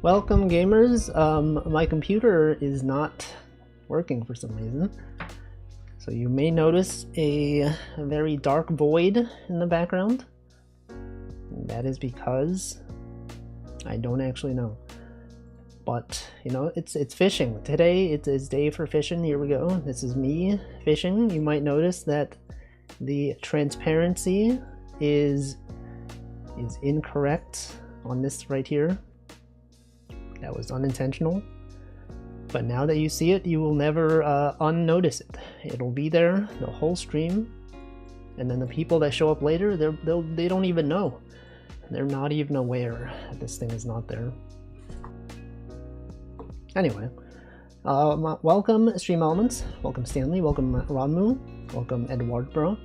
Welcome gamers. My computer is not working for some reason. So you may notice a very dark void in the background. That is because I don't actually know. But you know, it's fishing. Today it is day for fishing. Here we go. This is me fishing. You might notice that the transparency is incorrect on this right here. That was unintentional, but now that you see it, you will never unnotice it. It'll be there the whole stream, and then the people that show up later, they don't even know. They're not even aware that this thing is not there. Anyway, welcome Stream Elements, welcome Stanley, welcome Ranmu, welcome Edward Bro,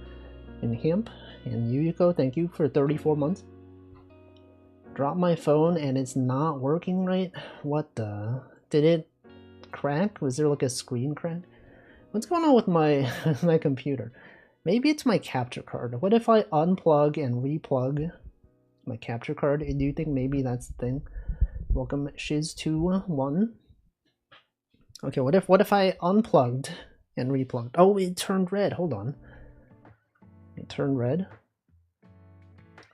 and Hemp, and Yuyuko, thank you for 34 months. Drop my phone and it's not working right? What the? Did it crack? Was there like a screen crack? What's going on with my my computer? Maybe it's my capture card. What if I unplug and replug my capture card? Do you think maybe that's the thing? Welcome Shiz21. Okay, what if I unplugged and replugged? Oh, it turned red. Hold on. It turned red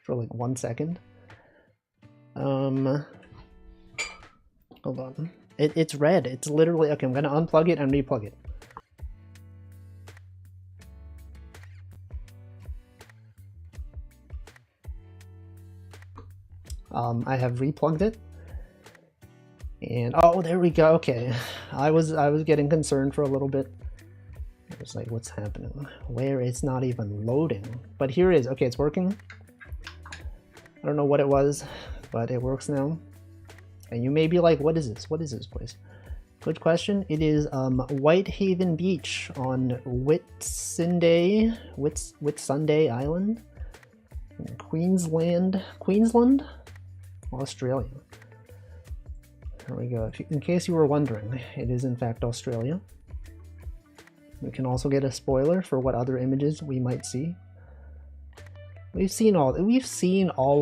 for like 1 second. Hold on. It's red. It's literally okay. I'm gonna unplug it and replug it. I have replugged it, and oh, there we go. Okay, I was getting concerned for a little bit. I was like, what's happening? Where it's not even loading, but here it is. Okay, it's working. I don't know what it was, but it works now. And you may be like, what is this? What is this place? Good question. It is Whitehaven Beach on Whitsunday Island in Queensland, Australia. There we go. In case you were wondering, it is in fact Australia. We can also get a spoiler for what other images we might see. We've seen all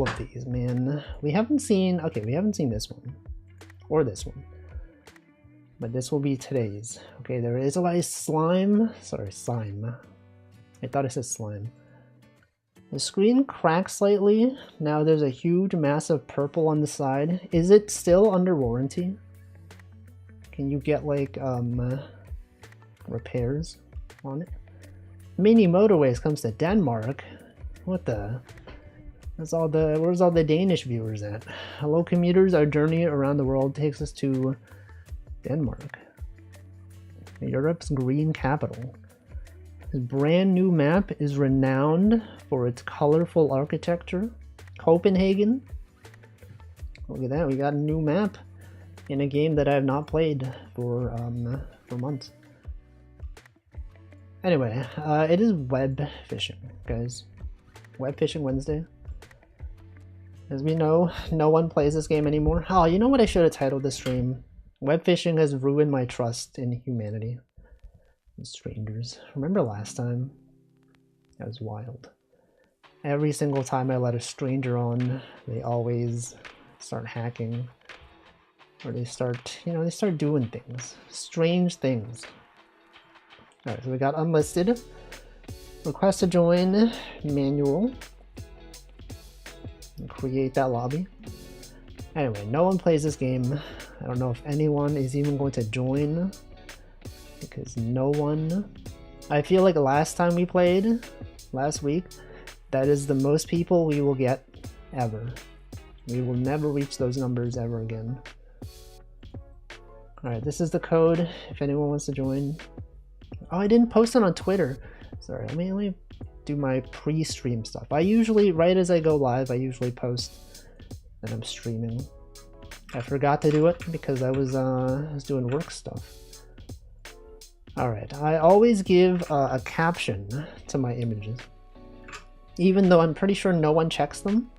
of these, man. We haven't seen this one or this one, but this will be today's. Okay, there is a lot of slime. Sorry, slime. I thought it said slime. The screen cracked slightly. Now there's a huge massive purple on the side. Is it still under warranty? Can you get like repairs on it? Mini Motorways comes to Denmark. What the? Where's all the Danish viewers at? Hello commuters, our journey around the world takes us to Denmark, Europe's green capital. This brand new map is renowned for its colorful architecture. Copenhagen. Look at that, we got a new map in a game that I have not played for months. Anyway, it is web fishing, guys. Web Fishing Wednesday. As we know, no one plays this game anymore. Oh, you know what I should have titled this stream? Web fishing has ruined my trust in humanity and strangers. Remember last time? That was wild. Every single time I let a stranger on, they always start hacking. Or they start, they start doing things. Strange things. Alright, so we got unlisted. Request to join manual and create that lobby. Anyway, no one plays this game. I don't know if anyone is even going to join because no one. I feel like last time we played, last week, that is the most people we will get ever. We will never reach those numbers ever again. Alright, this is the code if anyone wants to join. Oh, I didn't post it on Twitter. Sorry, let me do my pre-stream stuff. I usually, right as I go live, I usually post that I'm streaming. I forgot to do it because I was doing work stuff. Alright, I always give a caption to my images. Even though I'm pretty sure no one checks them,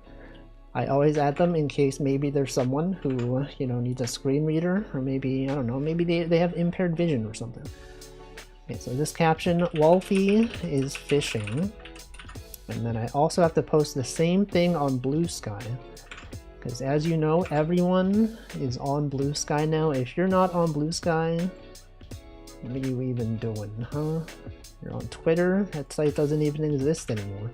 I always add them in case maybe there's someone who, needs a screen reader, or maybe, I don't know, maybe they have impaired vision or something. Okay, so this caption, Wolfie is fishing. And then I also have to post the same thing on Blue Sky. Because as you know, everyone is on Blue Sky now. If you're not on Blue Sky, what are you even doing, huh? You're on Twitter? That site doesn't even exist anymore.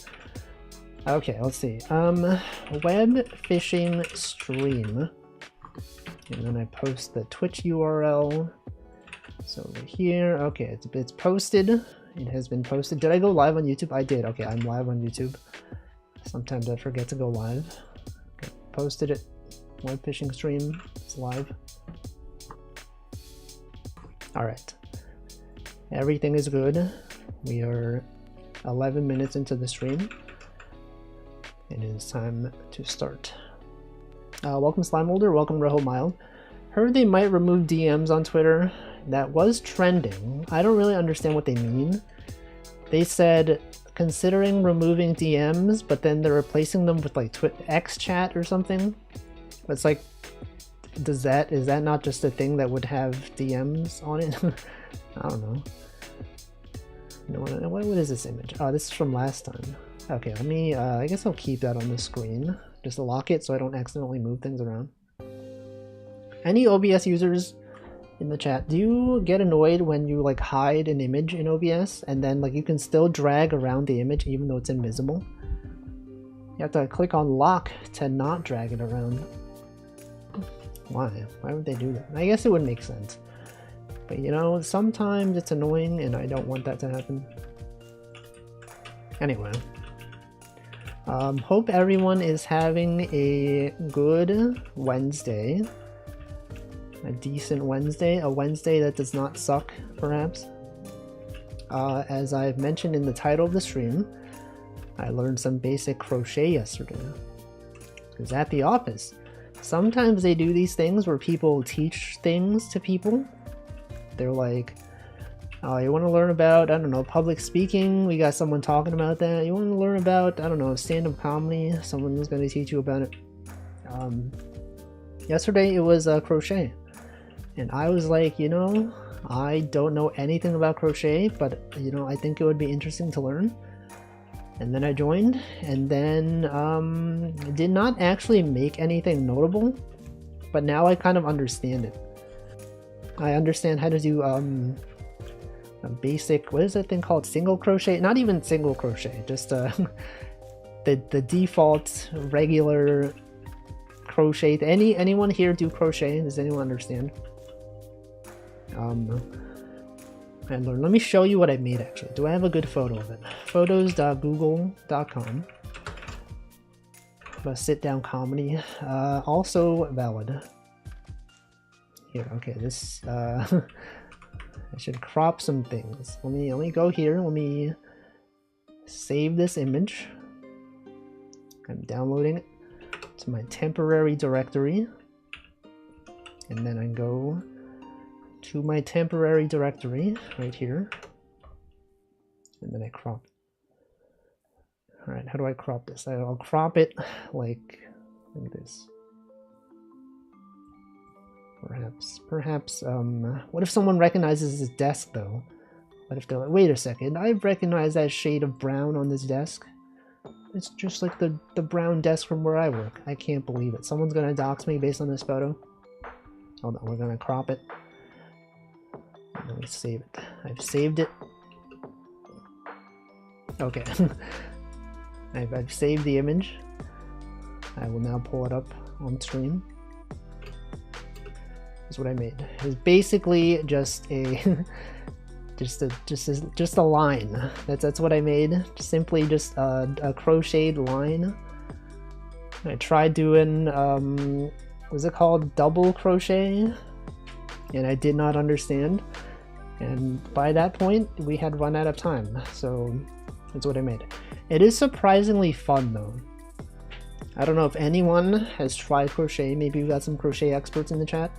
Okay, let's see. Web fishing stream. And then I post the Twitch URL. So over here, okay, it's posted. It has been posted. Did I go live on YouTube? I did. Okay, I'm live on YouTube. Sometimes I forget to go live. Okay, posted it. Web fishing stream. It's live. Alright. Everything is good. We are 11 minutes into the stream. It is time to start. Welcome Slime Holder, welcome Roho Mild. Heard they might remove DMs on Twitter. That was trending. I don't really understand what they mean. They said considering removing DMs, but then they're replacing them with like X chat or something. It's like, is that not just a thing that would have DMs on it? I don't know. What is this image? Oh, this is from last time. Okay, let me, I guess I'll keep that on the screen. Just lock it so I don't accidentally move things around. Any OBS users in the chat, do you get annoyed when you like hide an image in OBS and then like you can still drag around the image even though it's invisible? You have to click on lock to not drag it around. Why? Why would they do that? I guess it would make sense. But you know, sometimes it's annoying and I don't want that to happen. Anyway. Hope everyone is having a good Wednesday. A decent Wednesday. A Wednesday that does not suck, perhaps. As I've mentioned in the title of the stream, I learned some basic crochet yesterday. Because at the office, sometimes they do these things where people teach things to people. They're like, oh, you want to learn about, I don't know, public speaking? We got someone talking about that. You want to learn about, I don't know, stand-up comedy? Someone's going to teach you about it. Yesterday it was crochet. And I was like, you know, I don't know anything about crochet, but, you know, I think it would be interesting to learn. And then I joined, and then I did not actually make anything notable, but now I kind of understand it. I understand how to do a basic, what is that thing called? Single crochet? Not even single crochet, just the default regular crochet. Anyone here do crochet? Does anyone understand? And let me show you what I made actually. Do I have a good photo of it? Photos.google.com. Sit down comedy. Also valid. Here, okay, this I should crop some things. Let me go here. Let me save this image. I'm downloading it to my temporary directory. And then I go to my temporary directory right here. And then I crop it. Alright, how do I crop this? I'll crop it like this. Perhaps, what if someone recognizes this desk though? What if they're like, wait a second, I recognize that shade of brown on this desk. It's just like the brown desk from where I work. I can't believe it. Someone's gonna dox me based on this photo. Hold on, we're gonna crop it. Let me save it. I've saved it. Okay. I've saved the image. I will now pull it up on stream. That's what I made. It's basically just a just a line. That's what I made. Simply just a crocheted line. I tried doing what's it called, double crochet, and I did not understand. And by that point, we had run out of time. So that's what I made. It is surprisingly fun though. I don't know if anyone has tried crochet. Maybe we got some crochet experts in the chat.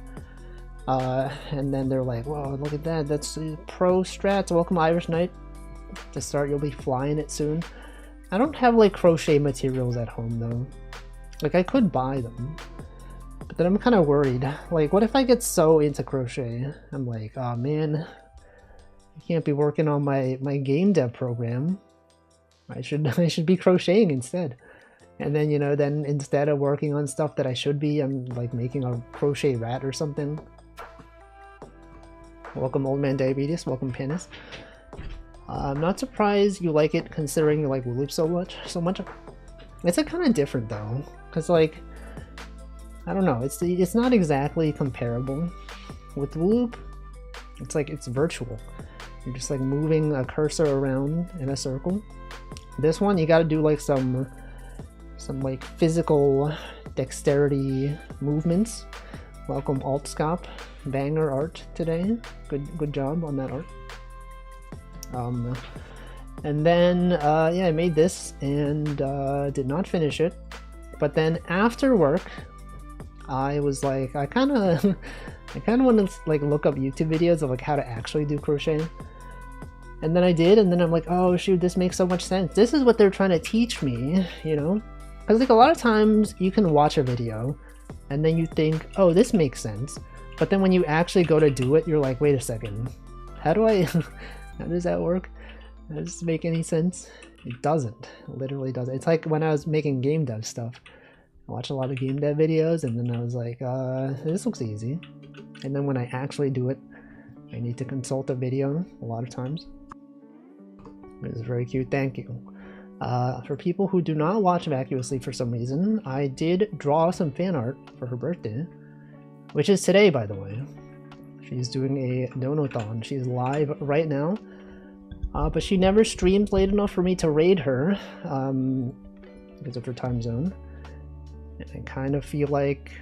And then they're like, whoa, look at that. That's pro strats. Welcome Irish Knight. To start, you'll be flying it soon. I don't have like crochet materials at home though. Like I could buy them. But then I'm kind of worried. Like what if I get so into crochet? I'm like, oh man, I can't be working on my game dev program. I should be crocheting instead. And then, you know, then instead of working on stuff that I should be, I'm like making a crochet rat or something. Welcome Old Man Diabetes, welcome Penis. I'm not surprised you like it considering you like Wooloop so much. It's like kind of different though, because like, I don't know, it's not exactly comparable. With Wooloop, it's like it's virtual. You're just like moving a cursor around in a circle. This one you got to do like some like physical dexterity movements. Welcome Altscop, banger art today. Good job on that art. And then yeah, I made this and did not finish it. But then after work, I was like, I kind of want to like look up YouTube videos of like how to actually do crochet. And then I did, and then I'm like, oh shoot, this makes so much sense. This is what they're trying to teach me, you know? Because like a lot of times you can watch a video and then you think, oh, this makes sense. But then when you actually go to do it, you're like, wait a second, how does that work? Does this make any sense? It doesn't. It literally doesn't. It's like when I was making game dev stuff. I watched a lot of game dev videos and then I was like, this looks easy. And then when I actually do it, I need to consult a video a lot of times. It is very cute, thank you. For people who do not watch Vacuously for some reason, I did draw some fan art for her birthday, which is today, by the way. She's doing a donathon. She's live right now, but she never streamed late enough for me to raid her because of her time zone. And I kind of feel like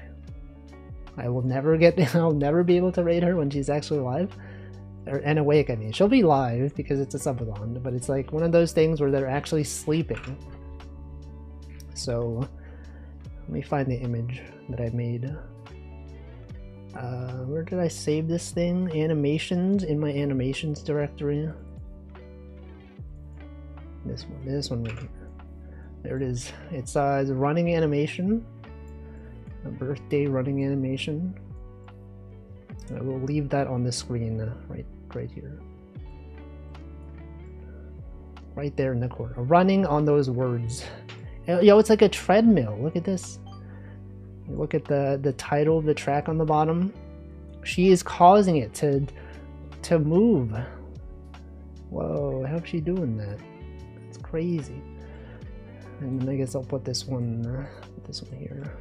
I'll never be able to raid her when she's actually live. And awake, I mean. She'll be live because it's a subathon, but it's like one of those things where they're actually sleeping. So, let me find the image that I made. Where did I save this thing? Animations, in my animations directory. This one right here. There it is. It's a running animation. A birthday running animation. I will leave that on the screen right here. Right there in the corner. Running on those words. Yo, it's like a treadmill. Look at this. You look at the title of the track on the bottom. She is causing it to move. Whoa, how's she doing that? It's crazy. And then I guess I'll put this one here.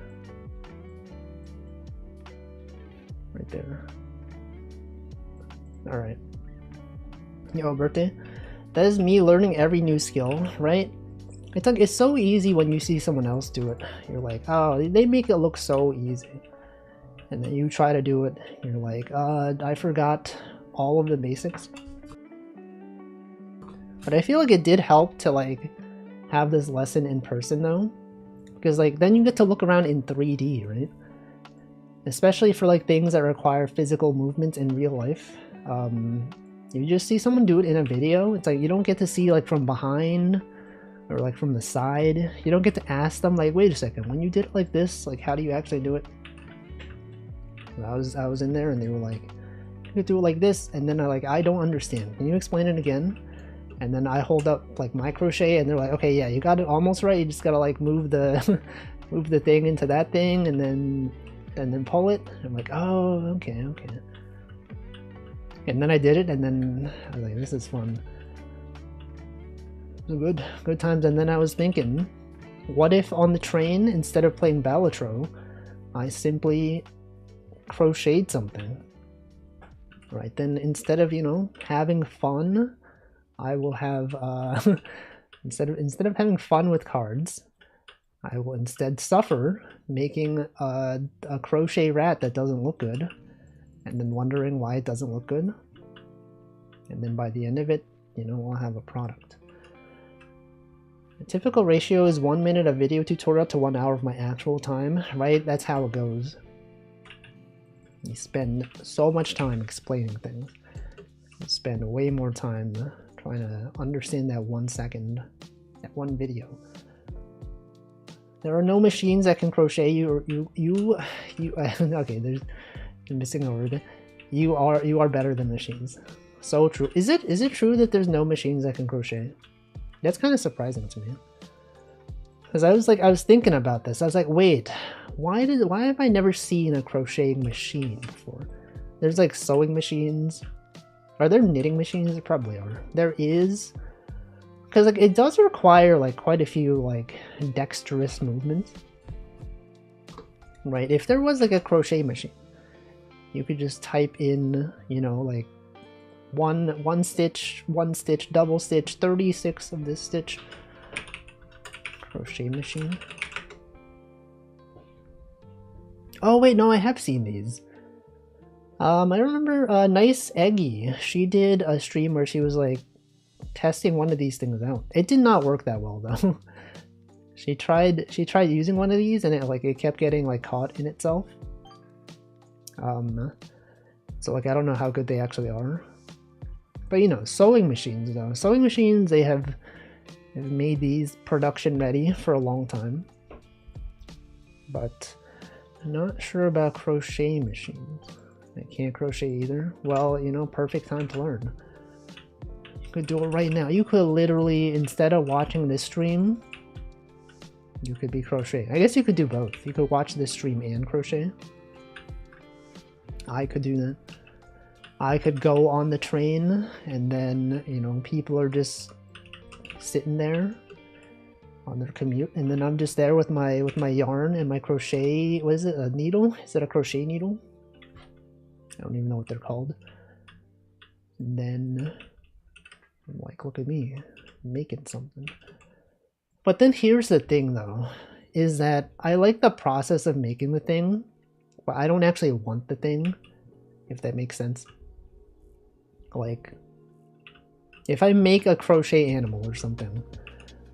Right there. Alright. Yo, birthday. That is me learning every new skill, right? It's so easy when you see someone else do it. You're like, oh, they make it look so easy. And then you try to do it, you're like, I forgot all of the basics. But I feel like it did help to like have this lesson in person though. Because like then you get to look around in 3D, right? Especially for like things that require physical movements in real life. You just see someone do it in a video. It's like you don't get to see like from behind or like from the side. You don't get to ask them like, wait a second, when you did it like this, like how do you actually do it? I was in there and they were like, you could do it like this, and then I don't understand. Can you explain it again? And then I hold up like my crochet and they're like, okay, yeah, you got it almost right. You just gotta like move the move the thing into that thing and then pull it. I'm like, oh, okay. And then I did it and then I was like, this is fun. Good times. And then I was thinking, what if on the train, instead of playing Balatro, I simply crocheted something? Right, then instead of, you know, having fun, I will have instead of having fun with cards, I will instead suffer making a crochet rat that doesn't look good, and then wondering why it doesn't look good. And then by the end of it, you know, I'll have a product. The typical ratio is 1 minute of video tutorial to 1 hour of my actual time, right? That's how it goes. You spend so much time explaining things. You spend way more time trying to understand that 1 second, that one video. There are no machines that can crochet you. Okay, there's missing a word. You are better than machines. So true. Is it true that there's no machines that can crochet? That's kind of surprising to me. Because I was thinking about this. I was like, wait, why have I never seen a crocheting machine before? There's like sewing machines. Are there knitting machines? There probably are. There is. Because like it does require like quite a few like dexterous movements. Right? If there was like a crochet machine, you could just type in, you know, like one stitch, double stitch, 36 of this stitch. Crochet machine. Oh wait, no, I have seen these. I remember Nice Eggy. She did a stream where she was like testing one of these things out. It did not work that well though. She tried using one of these and it kept getting like caught in itself. So like I don't know how good they actually are. But you know, sewing machines though. Sewing machines, they have made these production ready for a long time. But I'm not sure about crochet machines. I can't crochet either. Well, you know, perfect time to learn. You could do it right now. You could literally, instead of watching this stream, you could be crocheting. I guess you could do both. You could watch this stream and crochet. I could do that. I could go on the train and then, you know, people are just sitting there on their commute, and then I'm just there with my yarn and my crochet. What is it? A needle? Is it a crochet needle? I don't even know what they're called. And then I'm like, look at me making something. But then here's the thing though, is that I like the process of making the thing, but I don't actually want the thing, if that makes sense. Like, if I make a crochet animal or something,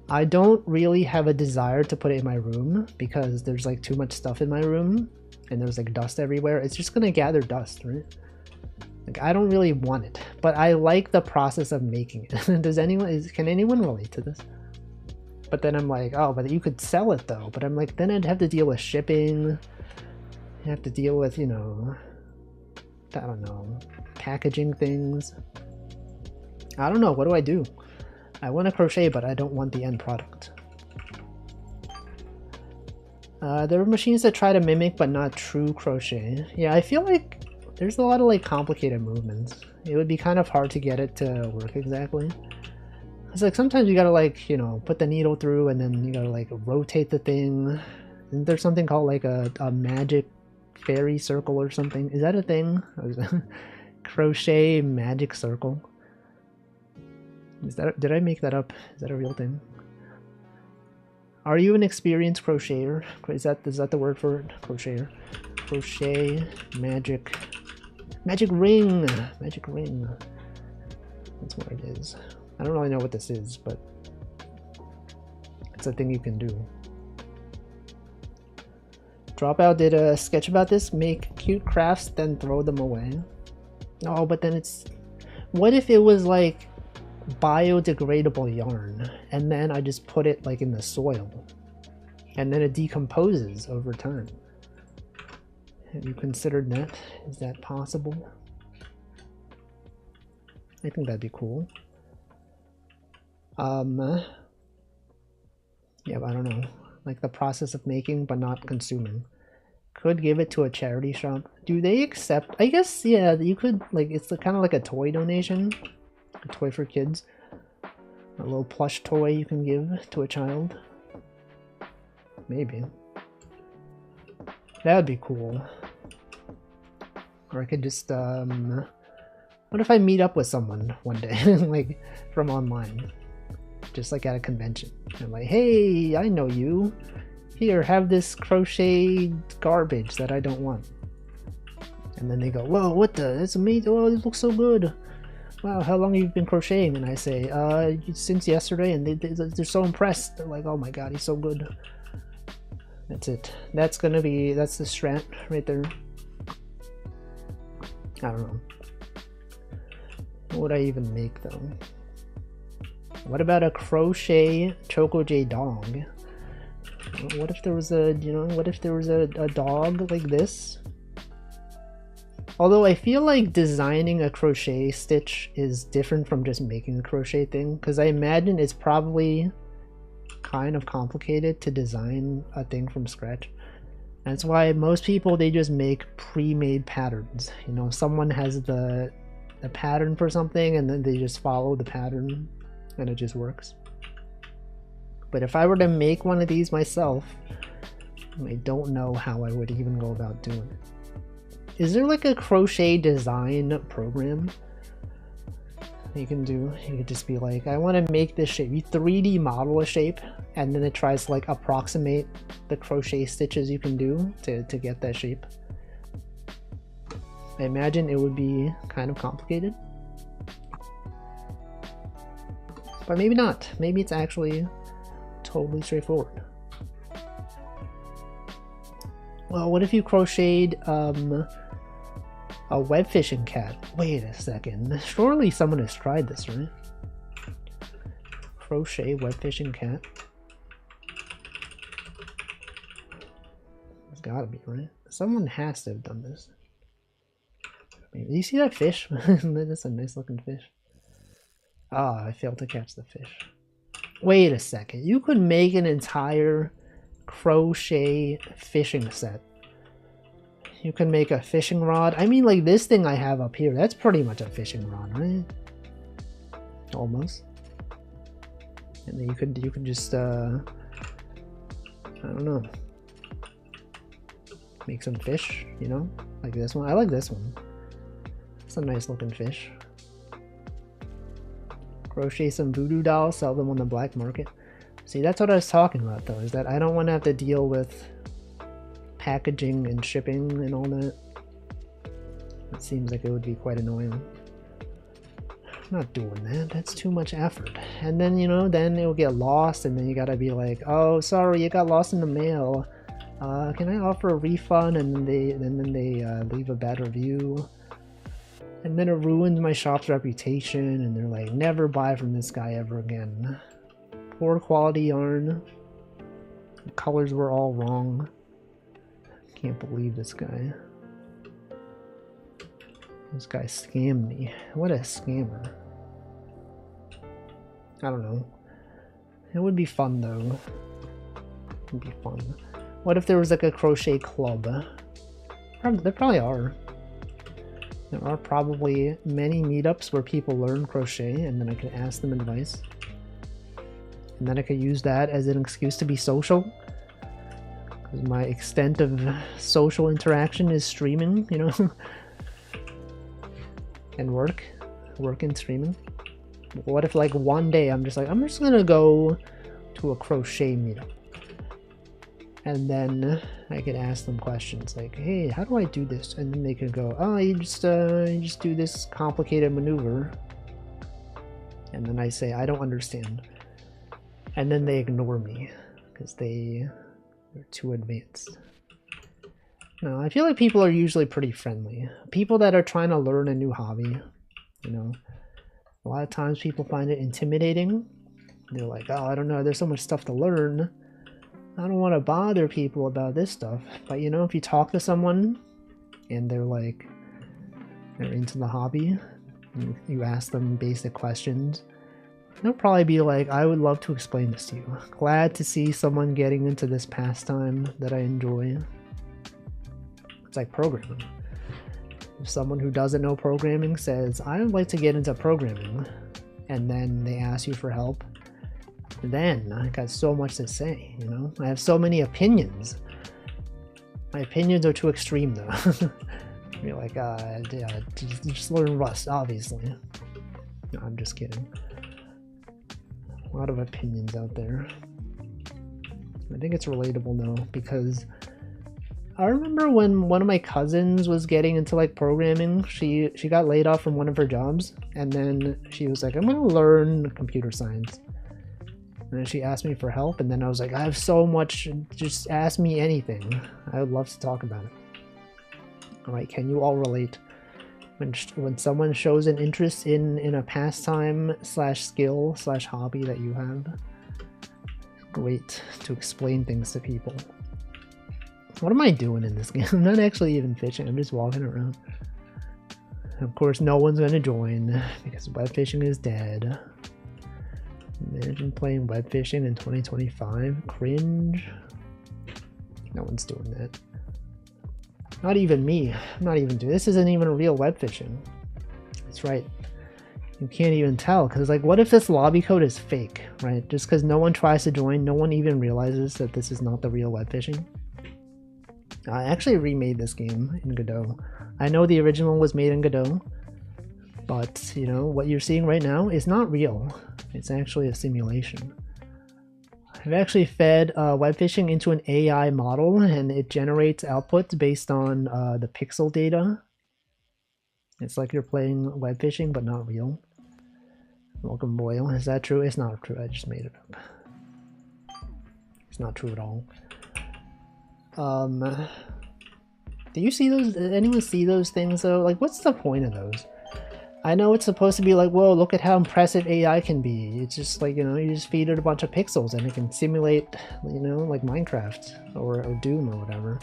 I don't really have a desire to put it in my room because there's like too much stuff in my room and there's like dust everywhere. It's just gonna gather dust, right? Like I don't really want it, but I like the process of making it. Can anyone relate to this? But then I'm like, oh, but you could sell it though. But I'm like, then I'd have to deal with shipping. I have to deal with, you know, I don't know, packaging things. I don't know, what do I do? I want to crochet, but I don't want the end product. There are machines that try to mimic, but not true crochet. Yeah, I feel like there's a lot of like complicated movements. It would be kind of hard to get it to work exactly. It's like sometimes you gotta like, you know, put the needle through and then you gotta like rotate the thing. Isn't there something called like a magic fairy circle or something? Is that a thing? Crochet magic circle? Is that, did I make that up? Is that a real thing? Are you an experienced crocheter? Is that the word for it? Crocheter. Crochet magic ring. Magic ring. That's what it is. I don't really know what this is, but it's a thing you can do. Dropout did a sketch about this. Make cute crafts, then throw them away. Oh, but then it's... What if it was like biodegradable yarn and then I just put it like in the soil and then it decomposes over time? Have you considered that? Is that possible? I think that'd be cool. Yeah, but I don't know. Like the process of making but not consuming. Could give it to a charity shop. Do they accept? I guess, yeah, you could, like, it's kind of like a toy donation. A toy for kids. A little plush toy you can give to a child. Maybe. That would be cool. Or I could just, what if I meet up with someone one day, like, from online? Just like at a convention. I'm like, hey, I know you. Here, have this crochet garbage that I don't want. And then they go, whoa, what the? That's amazing. Oh, this looks so good. Wow, how long have you been crocheting? And I say, since yesterday. And they're so impressed. They're like, oh my god, he's so good. That's it. That's the strat right there. I don't know. What would I even make though? What about a crochet Choco J dog? What if there was a, you know, what if there was a dog like this? Although I feel like designing a crochet stitch is different from just making a crochet thing, because I imagine it's probably kind of complicated to design a thing from scratch. That's why most people, they just make pre-made patterns. You know, someone has the pattern for something and then they just follow the pattern and it just works. But if I were to make one of these myself, I don't know how I would even go about doing it. Is there like a crochet design program you can do? You could just be like, I want to make this shape. You 3D model a shape and then it tries to like approximate the crochet stitches you can do to get that shape. I imagine it would be kind of complicated, but maybe not. Maybe it's actually totally straightforward. Well, what if you crocheted a web fishing cat? Wait a second. Surely someone has tried this, right? Crochet web fishing cat. It's gotta be, right? Someone has to have done this. Maybe. You see that fish? That's a nice looking fish. Ah, I failed to catch the fish. Wait a second. You could make an entire crochet fishing set. You can make a fishing rod. I mean, like this thing I have up here, that's pretty much a fishing rod, right? Almost. And then you could just I don't know, make some fish, you know, like this one. I like this one. It's a nice looking fish. Crochet some voodoo dolls, sell them on the black market. See, that's what I was talking about though, is that I don't want to have to deal with packaging and shipping and all that. It seems like it would be quite annoying. I'm not doing that. That's too much effort. And then, you know, then it'll get lost and then you gotta be like, oh, sorry, it got lost in the mail. Can I offer a refund? And then they leave a bad review. And then it ruins my shop's reputation and they're like, never buy from this guy ever again. Poor quality yarn. The colors were all wrong. Can't believe this guy. This guy scammed me. What a scammer. I don't know. It would be fun though. It would be fun. What if there was like a crochet club? There probably are. There are probably many meetups where people learn crochet and then I can ask them advice. And then I could use that as an excuse to be social. Because my extent of social interaction is streaming, you know? And work and streaming. What if like one day I'm just gonna go to a crochet meetup. And then I could ask them questions like, hey, how do I do this? And then they could go, oh, you just do this complicated maneuver. And then I say, I don't understand. And then they ignore me because they're too advanced. No, I feel like people are usually pretty friendly. People that are trying to learn a new hobby, you know, a lot of times people find it intimidating. They're like, oh, I don't know, there's so much stuff to learn. I don't want to bother people about this stuff. But you know, if you talk to someone and they're like, they're into the hobby, you ask them basic questions, they'll probably be like, I would love to explain this to you. Glad to see someone getting into this pastime that I enjoy. It's like programming. If someone who doesn't know programming says, I would like to get into programming, and then they ask you for help, then I got so much to say, you know? I have so many opinions. My opinions are too extreme though. You're like, yeah, just learn Rust, obviously. No, I'm just kidding. A lot of opinions out there. I think it's relatable though, because I remember when one of my cousins was getting into like programming, she got laid off from one of her jobs, and then she was like, I'm gonna learn computer science. And then she asked me for help, and then I was like, I have so much, just ask me anything. I would love to talk about it. Alright, can you all relate? When someone shows an interest in a pastime slash skill slash hobby that you have, it's great to explain things to people. What am I doing in this game? I'm not actually even fishing, I'm just walking around. Of course, no one's gonna join because web fishing is dead. Imagine playing web fishing in 2025. Cringe. No one's doing that. Not even me. I'm not even doing this. Isn't even a real web fishing. That's right. You can't even tell, because like, what if this lobby code is fake, right? Just because no one tries to join, no one even realizes that this is not the real web fishing. I actually remade this game in Godot. I know the original was made in Godot, but you know what you're seeing right now is not real. It's actually a simulation. I've actually fed web fishing into an AI model, and it generates outputs based on the pixel data. It's like you're playing web fishing, but not real. Welcome, Boyle. Is that true? It's not true. I just made it up. It's not true at all. Do you see those? Did anyone see those things though? Like, what's the point of those? I know it's supposed to be like, whoa, look at how impressive AI can be. It's just like, you know, you just feed it a bunch of pixels and it can simulate, you know, like Minecraft or Doom or whatever.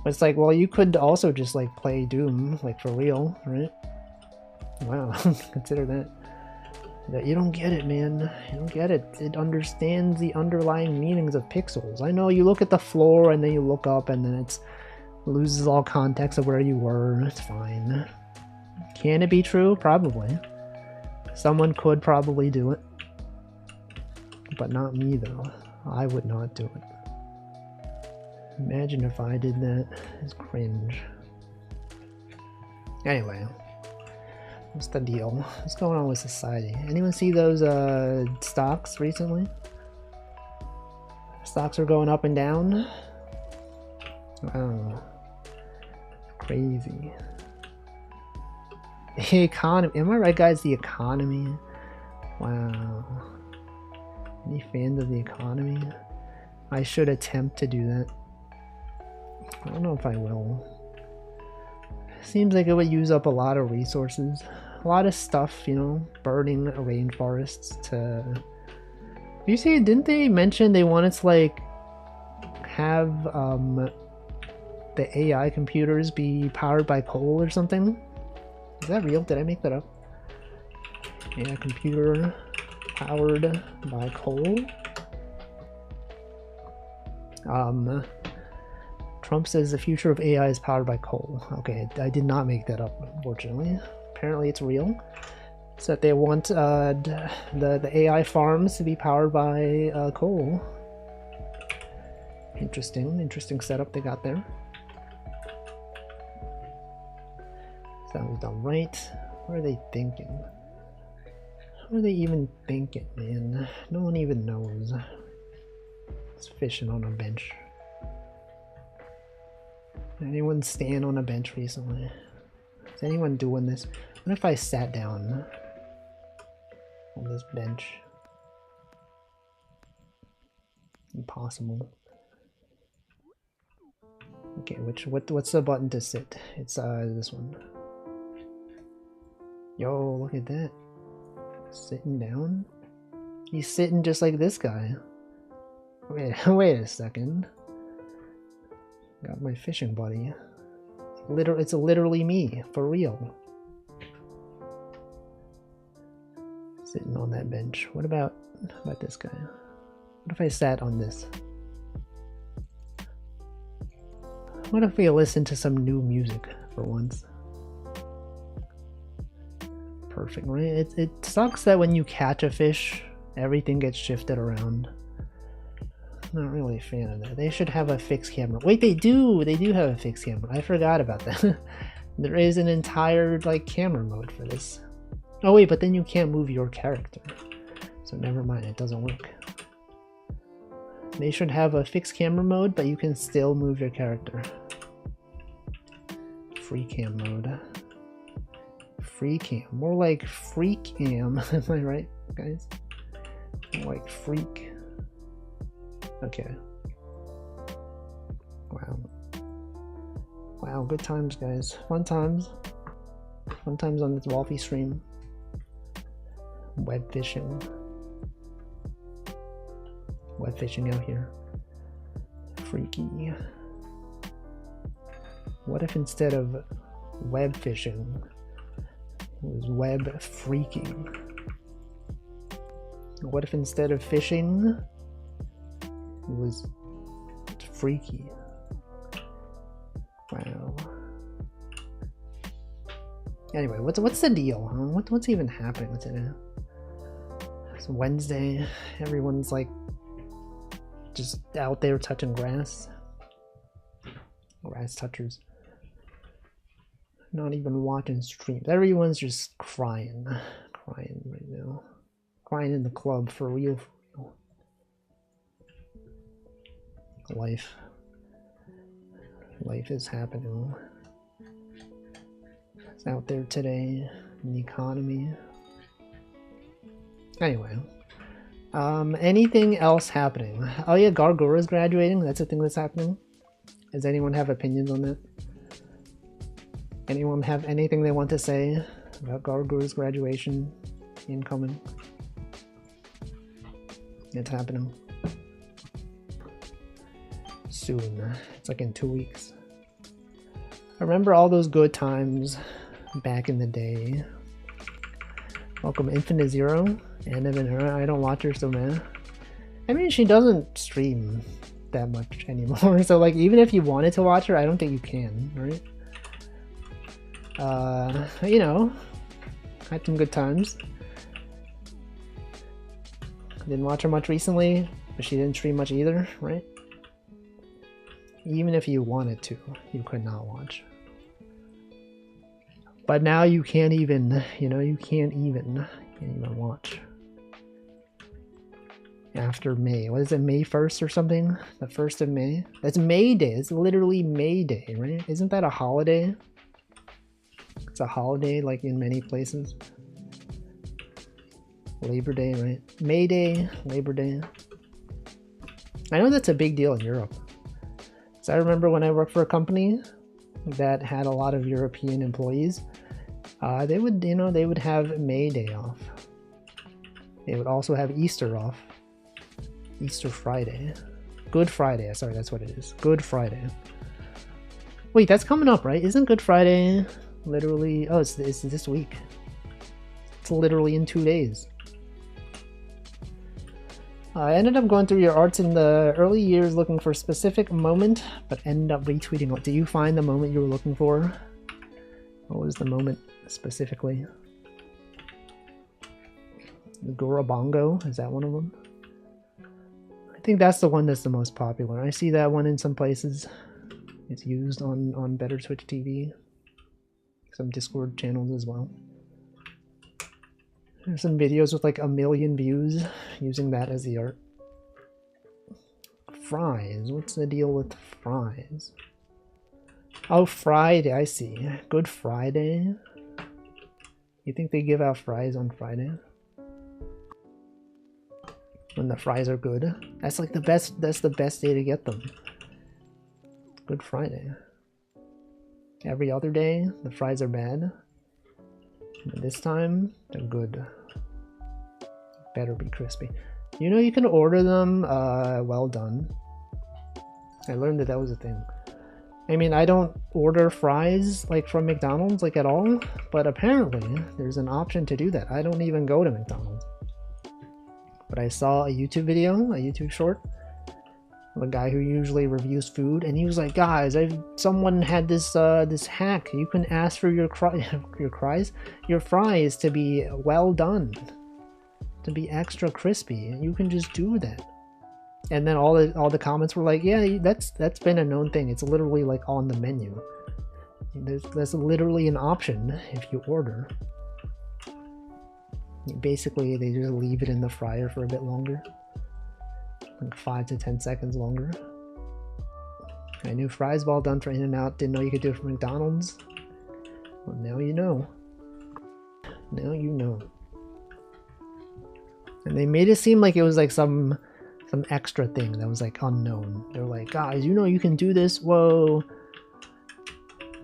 But it's like, well, you could also just like play Doom, like for real, right? Wow, consider that. You don't get it, man. You don't get it. It understands the underlying meanings of pixels. I know you look at the floor and then you look up and then it loses all context of where you were. It's fine. Can it be true? Probably. Someone could probably do it. But not me, though. I would not do it. Imagine if I did that. It's cringe. Anyway. What's the deal? What's going on with society? Anyone see those stocks recently? Stocks are going up and down. Wow. Crazy. The economy. Am I right, guys? The economy. Wow. Any fans of the economy? I should attempt to do that. I don't know if I will. Seems like it would use up a lot of resources. A lot of stuff, you know, burning rainforests to... You see, didn't they mention they wanted to, like, have the AI computers be powered by coal or something? Is that real? Did I make that up? AI computer powered by coal? Trump says the future of AI is powered by coal. Okay, I did not make that up, unfortunately. Apparently it's real. So that they want the AI farms to be powered by coal. Interesting setup they got there. Sounds done right. What are they thinking? What are they even thinking, man? No one even knows. It's fishing on a bench. Anyone stand on a bench recently? Is anyone doing this? What if I sat down on this bench? Impossible. Okay, what's the button to sit? It's this one. Yo, look at that. Sitting down? He's sitting just like this guy. Wait a second. Got my fishing buddy. It's literally me, for real. Sitting on that bench. What about this guy? What if I sat on this? What if we listen to some new music for once? Perfect, right? It sucks that when you catch a fish, everything gets shifted around. Not really a fan of that. They should have a fixed camera. Wait, they do have a fixed camera. I forgot about that. There is an entire like camera mode for this. Oh wait, but then you can't move your character. So never mind, it doesn't work. They should have a fixed camera mode, but you can still move your character. Free cam mode. Free cam. More like freak cam. Am I right, guys? More like freak. Okay. Wow. Wow, good times, guys. Fun times. Fun times on this Wolfie stream. Web fishing. Web fishing out here. Freaky. What if instead of web fishing, it was web freaking? What if instead of fishing, it was freaky? Wow. Anyway, what's the deal, huh? What's even happening today? It's Wednesday. Everyone's like just out there touching grass. Grass touchers. Not even watching streams. Everyone's just crying right now. Crying in the club for real. Life is happening. It's out there today in the economy. Anyway, anything else happening? Oh yeah, Gargora's graduating. That's a thing that's happening. Does anyone have opinions on that? Anyone have anything they want to say about Gargora's graduation incoming? It's happening soon. It's like in 2 weeks. I remember all those good times back in the day. Welcome Infinite Zero. And even her, I don't watch her so man. I mean, she doesn't stream that much anymore. So like, even if you wanted to watch her, I don't think you can, right? You know, had some good times. Didn't watch her much recently, but she didn't stream much either, right? Even if you wanted to, you could not watch. But now you can't even, you know, you can't even watch. After May. What is it, May 1st or something? The 1st of May? That's May Day. It's literally May Day, right? Isn't that a holiday? It's a holiday, like in many places. Labor Day, right? May Day, Labor Day. I know that's a big deal in Europe. So I remember when I worked for a company that had a lot of European employees, they would, you know, they would have May Day off. They would also have Easter off. Easter Friday. Good Friday, sorry, that's what it is. Good Friday. Wait, that's coming up, right? Isn't Good Friday literally... Oh, it's this week. It's literally in 2 days. I ended up going through your arts in the early years looking for a specific moment, but ended up retweeting it. Did you find the moment you were looking for? What was the moment specifically? The Gorabongo? Is that one of them? I think that's the one that's the most popular. I see that one in some places. It's used on Better Twitch TV. Some Discord channels as well. There's some videos with like 1 million views using that as the art. Fries. What's the deal with fries? Oh, Friday. I see. Good Friday. You think they give out fries on Friday? When the fries are good. That's like the best, that's the best day to get them. Good Friday. Every other day, the fries are bad. But this time, they're good. Better be crispy. You know, you can order them well done. I learned that was a thing. I mean, I don't order fries like from McDonald's like at all, but apparently there's an option to do that. I don't even go to McDonald's. But I saw a YouTube video, a YouTube short, of a guy who usually reviews food, and he was like, "Guys, someone had this this hack. You can ask for your fries to be well done, to be extra crispy. You can just do that." And then all the comments were like, "Yeah, that's been a known thing. It's literally like on the menu. There's literally an option if you order." Basically, they just leave it in the fryer for a bit longer. Like 5 to 10 seconds longer. I knew fries well done for In-N-Out. Didn't know you could do it for McDonald's. Well, now you know. Now you know. And they made it seem like it was like some extra thing that was like unknown. They're like, "Guys, you know you can do this. Whoa."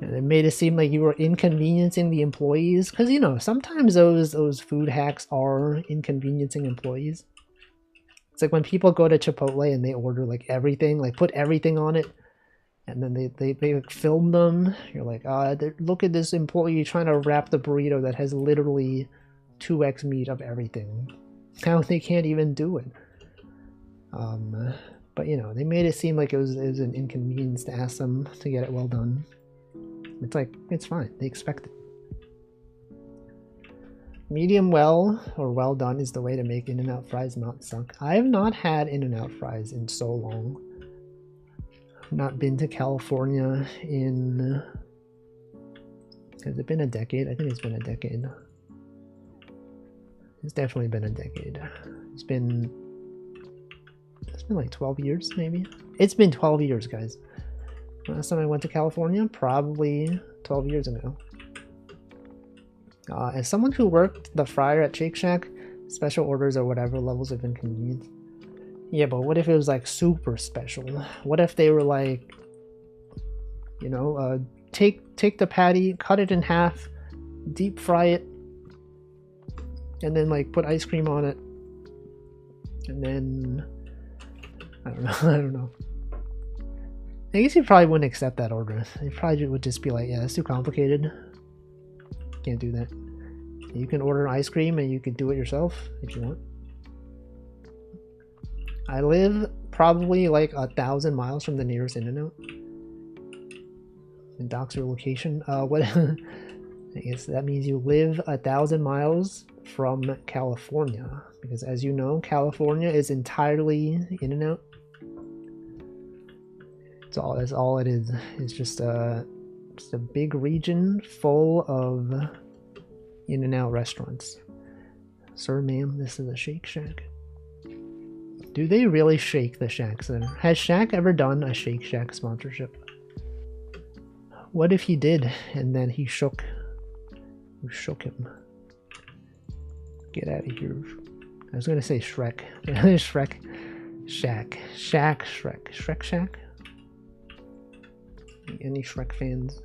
And it made it seem like you were inconveniencing the employees, because you know sometimes those food hacks are inconveniencing employees. It's like when people go to Chipotle and they order like everything, like put everything on it, and then they like, film them. You're like, look at this employee trying to wrap the burrito that has literally 2x meat of everything. Now they can't even do it. But you know, they made it seem like it was an inconvenience to ask them to get it well done. It's like, it's fine, they expect it. Medium well or well done is the way to make In-N-Out fries not suck. I have not had In-N-Out fries in so long. I've not been to California in... Has it been a decade? I think it's been a decade. It's definitely been a decade. It's been like 12 years, maybe? It's been 12 years, guys. Last time I went to California, probably 12 years ago. As someone who worked the fryer at Shake Shack, special orders or whatever levels of inconvenience. Yeah, but what if it was like super special? What if they were like, you know, take the patty, cut it in half, deep fry it, and then like put ice cream on it, and then I don't know. I don't know. I guess you probably wouldn't accept that order. You probably would just be like, yeah, that's too complicated. Can't do that. You can order ice cream and you can do it yourself if you want. I live probably like 1,000 miles from the nearest In-N-Out. And docs your location. What? I guess that means you live 1,000 miles from California, because as you know, California is entirely In-N-Out. That's all it is. It's just a big region full of In-N-Out restaurants. Sir, ma'am, this is a Shake Shack. Do they really shake the Shacks then? Has Shack ever done a Shake Shack sponsorship? What if he did and then he shook? Who shook him? Get out of here. I was gonna say Shrek. Shrek. Shack. Shack. Shrek. Shrek Shack? Any Shrek fans?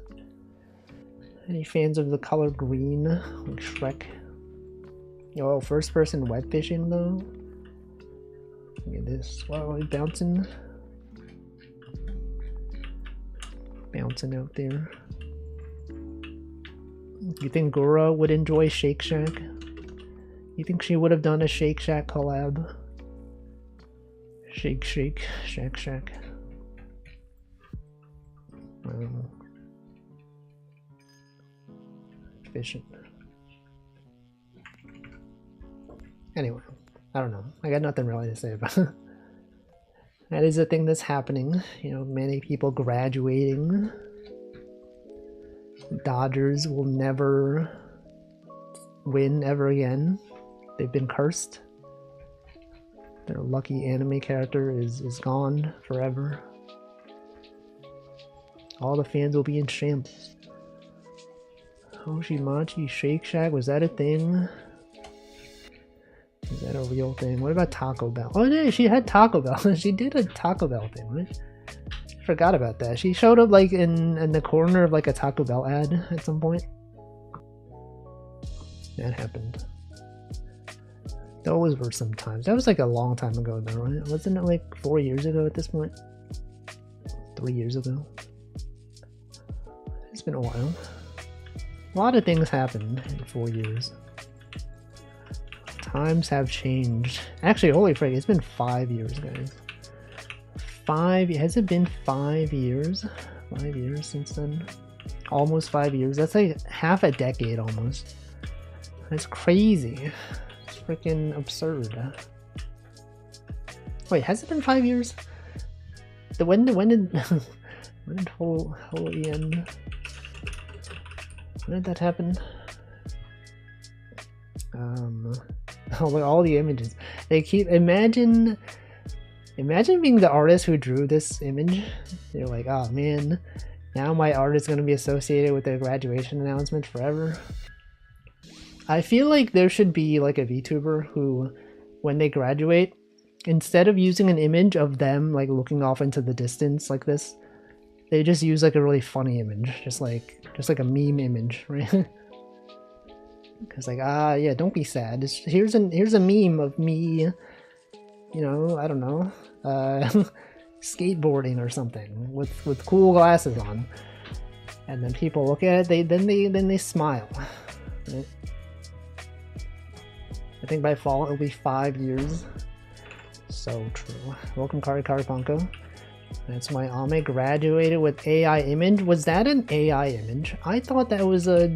Any fans of the color green, like Shrek? Oh, first person web fishing though? Look at this. Wow, he's bouncing. Bouncing out there. You think Gora would enjoy Shake Shack? You think she would have done a Shake Shack collab? Shake Shack. Efficient. Anyway, I don't know. I got nothing really to say about it. That is a thing that's happening. You know, many people graduating. Dodgers will never win ever again. They've been cursed. Their lucky anime character is gone forever. All the fans will be in shambles. Hoshimachi Shake Shack, was that a thing? Is that a real thing? What about Taco Bell? Oh yeah, she had Taco Bell. She did a Taco Bell thing, right? I forgot about that. She showed up like in the corner of like a Taco Bell ad at some point. That happened. Those were some times. That was like a long time ago though, right? Wasn't it like 4 years ago at this point? 3 years ago? It's been a while. A lot of things happened in 4 years. Times have changed. Actually, holy frick, it's been 5 years, guys. Has it been 5 years? 5 years since then? Almost 5 years. That's like half a decade almost. That's crazy. It's freaking absurd. Wait, has it been 5 years? When did Holy end? When did that happen? All the images. They keep imagine being the artist who drew this image. They're like, oh man, now my art is going to be associated with their graduation announcement forever. I feel like there should be like a VTuber who, when they graduate, instead of using an image of them like looking off into the distance like this, they just use like a really funny image, just like a meme image, right? Because like, yeah, don't be sad. Here's a meme of me, you know, I don't know, skateboarding or something with cool glasses on, and then people look at it, then they smile, right? I think by fall it'll be 5 years. So true. Welcome Kari Karipanko. That's my Ame graduated with AI image. Was that an AI image? I thought that was a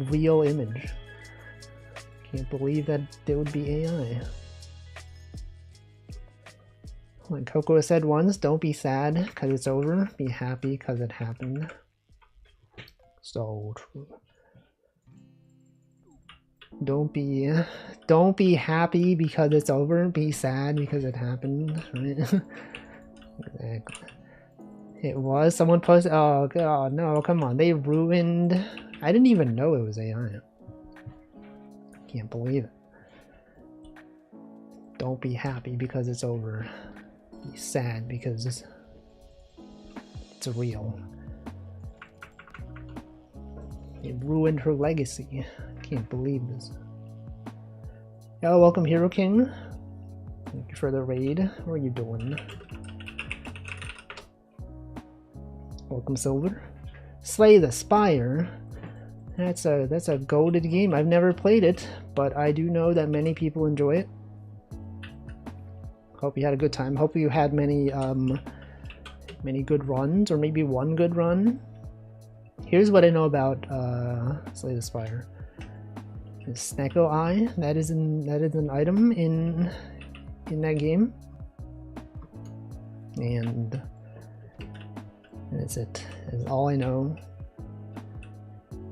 real image. Can't believe that there would be AI. Like Coco said once, don't be sad because it's over. Be happy because it happened. So true. Don't be happy because it's over. Be sad because it happened. Right? Exactly. It was someone posted. Oh god, no! Come on, they ruined. I didn't even know it was AI. Can't believe it. Don't be happy because it's over. Be sad because it's real. It ruined her legacy. I can't believe this. Oh, welcome Hero King. Thank you for the raid. What are you doing? Welcome Silver. Slay the Spire. That's a goated game. I've never played it, but I do know that many people enjoy it. Hope you had a good time. Hope you had many good runs, or maybe one good run. Here's what I know about Slay the Spire. Snecko Eye. That is an item in that game, and that's it. That's all I know.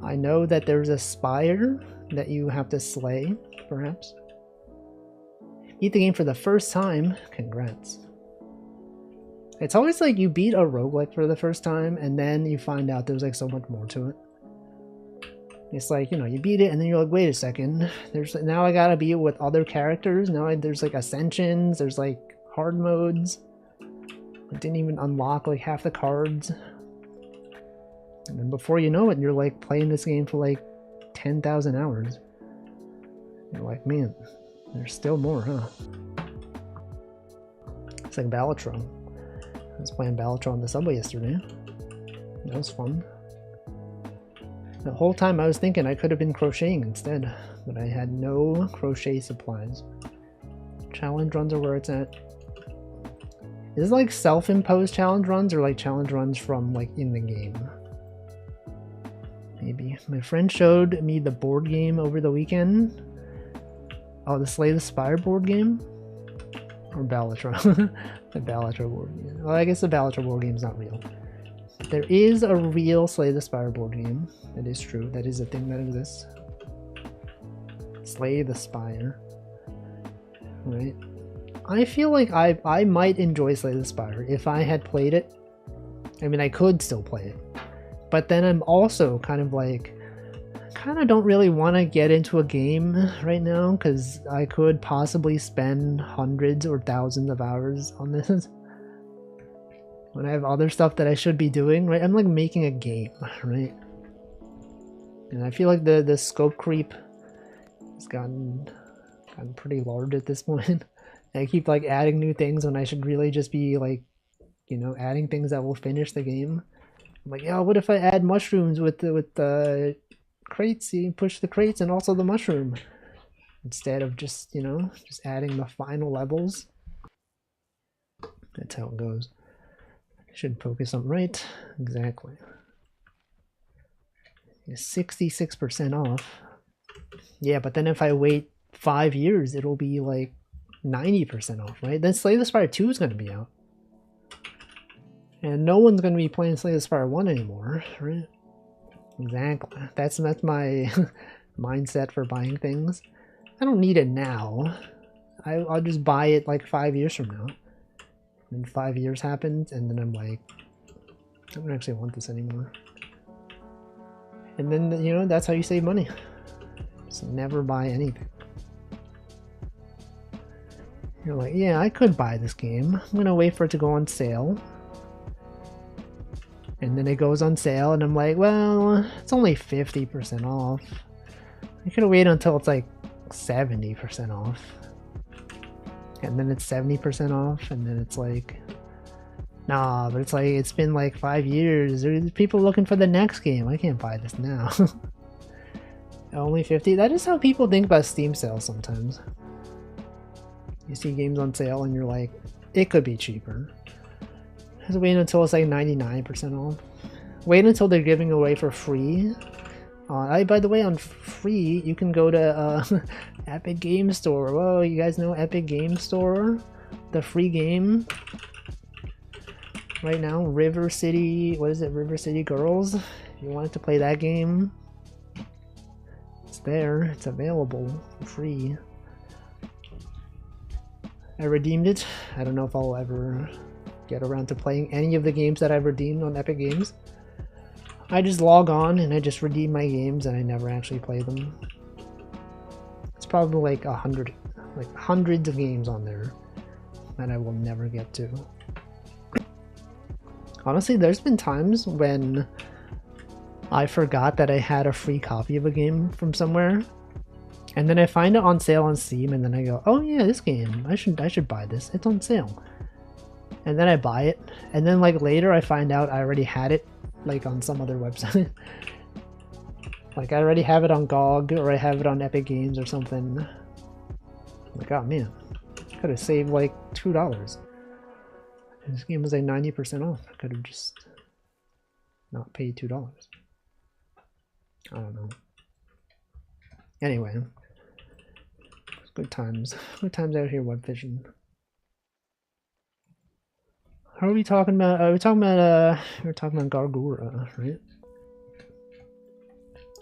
I know that there's a spire that you have to slay, perhaps. Beat the game for the first time. Congrats. It's always like you beat a roguelike for the first time and then you find out there's like so much more to it. It's like, you know, you beat it and then you're like, wait a second. Now I gotta beat it with other characters. Now there's like ascensions. There's like hard modes. I didn't even unlock like half the cards. And then before you know it, you're like playing this game for like 10,000 hours. You're like, man. There's still more, huh? It's like Balatron. I was playing Balatron on the subway yesterday. That was fun. The whole time I was thinking I could have been crocheting instead, but I had no crochet supplies. Challenge runs are where it's at. Is this like self-imposed challenge runs or like challenge runs from like in the game? Maybe. My friend showed me the board game over the weekend. Oh, the Slay the Spire board game? Or Balatron? The Balatron board game. Well, I guess the Balatron board game is not real. There is a real Slay the Spire board game. That is true. That is a thing that exists. Slay the Spire. Right? I feel like I might enjoy Slay the Spire if I had played it. I mean, I could still play it. But then I'm also kind of like... kind of don't really want to get into a game right now because I could possibly spend hundreds or thousands of hours on this when I have other stuff that I should be doing, right? I'm like making a game, right? And I feel like the scope creep has gotten pretty large at this point. I keep like adding new things when I should really just be like, you know, adding things that will finish the game. I'm like, yeah, what if I add mushrooms with the crates? You push the crates and also the mushroom instead of just, you know, just adding the final levels. That's how it goes. I should focus on right. Exactly. 66% off. Yeah, but then if I wait 5 years, it'll be like 90% off, right? Then Slay the Spire 2 is going to be out. And no one's going to be playing Slay the Spire 1 anymore, right? Exactly. That's my mindset for buying things. I don't need it now. I'll just buy it like 5 years from now. And 5 years happens, and then I'm like, I don't actually want this anymore. And then, you know, that's how you save money. Just never buy anything. You're like, yeah, I could buy this game. I'm gonna wait for it to go on sale. And then it goes on sale, and I'm like, well, it's only 50% off. I could wait until it's like 70% off. And then it's 70% off, and then it's like, nah, but it's like, it's been like 5 years. There's people looking for the next game. I can't buy this now. Only 50? That is how people think about Steam sales sometimes. You see games on sale and you're like, it could be cheaper. Just wait until it's like 99% off. Wait until they're giving away for free. By the way, on free, you can go to Epic Game Store. Whoa, you guys know Epic Game Store? The free game right now, River City, what is it, River City Girls? If you wanted to play that game, it's there, it's available, free. I redeemed it. I don't know if I'll ever get around to playing any of the games that I've redeemed on Epic Games. I just log on and I just redeem my games and I never actually play them. It's probably like hundreds of games on there that I will never get to. Honestly, there's been times when I forgot that I had a free copy of a game from somewhere, and then I find it on sale on Steam, and then I go, oh yeah, this game, I should buy this, it's on sale. And then I buy it, and then like later I find out I already had it like on some other website. Like I already have it on GOG, or I have it on Epic Games or something. I'm like, oh man, I could have saved like $2. This game was like 90% off. I could have just not paid $2. I don't know. Anyway, it's good times. Good times out here web fishing. How are we talking about? We're talking about Gargura, right?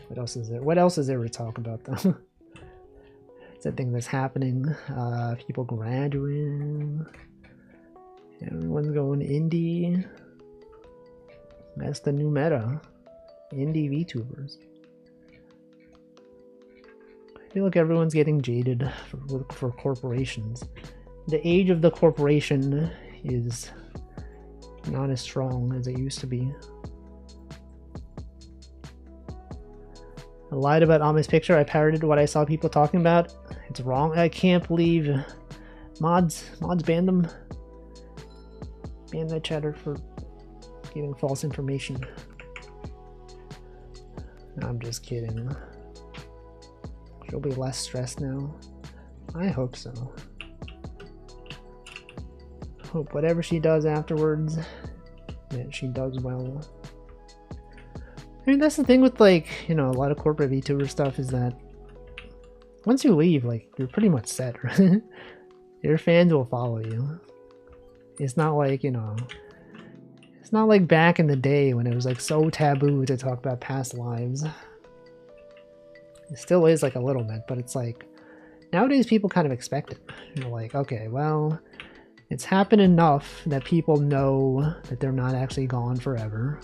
What else is there? What else is there to talk about though? It's a thing that's happening. People graduating. Everyone's going indie. That's the new meta. Indie VTubers. I feel like everyone's getting jaded for corporations. The age of the corporation is not as strong as it used to be. I lied about Ami's picture. I parroted what I saw people talking about. It's wrong. I can't believe mods banned them. Ban that chatter for giving false information. I'm just kidding. She'll be less stressed now. I hope so. Hope whatever she does afterwards, that she does well. I mean, that's the thing with, like, you know, a lot of corporate VTuber stuff is that once you leave, like, you're pretty much set, right? Your fans will follow you. It's not like, you know, it's not like back in the day when it was like so taboo to talk about past lives. It still is like a little bit, but it's like nowadays people kind of expect it. You're like, okay, well, it's happened enough that people know that they're not actually gone forever.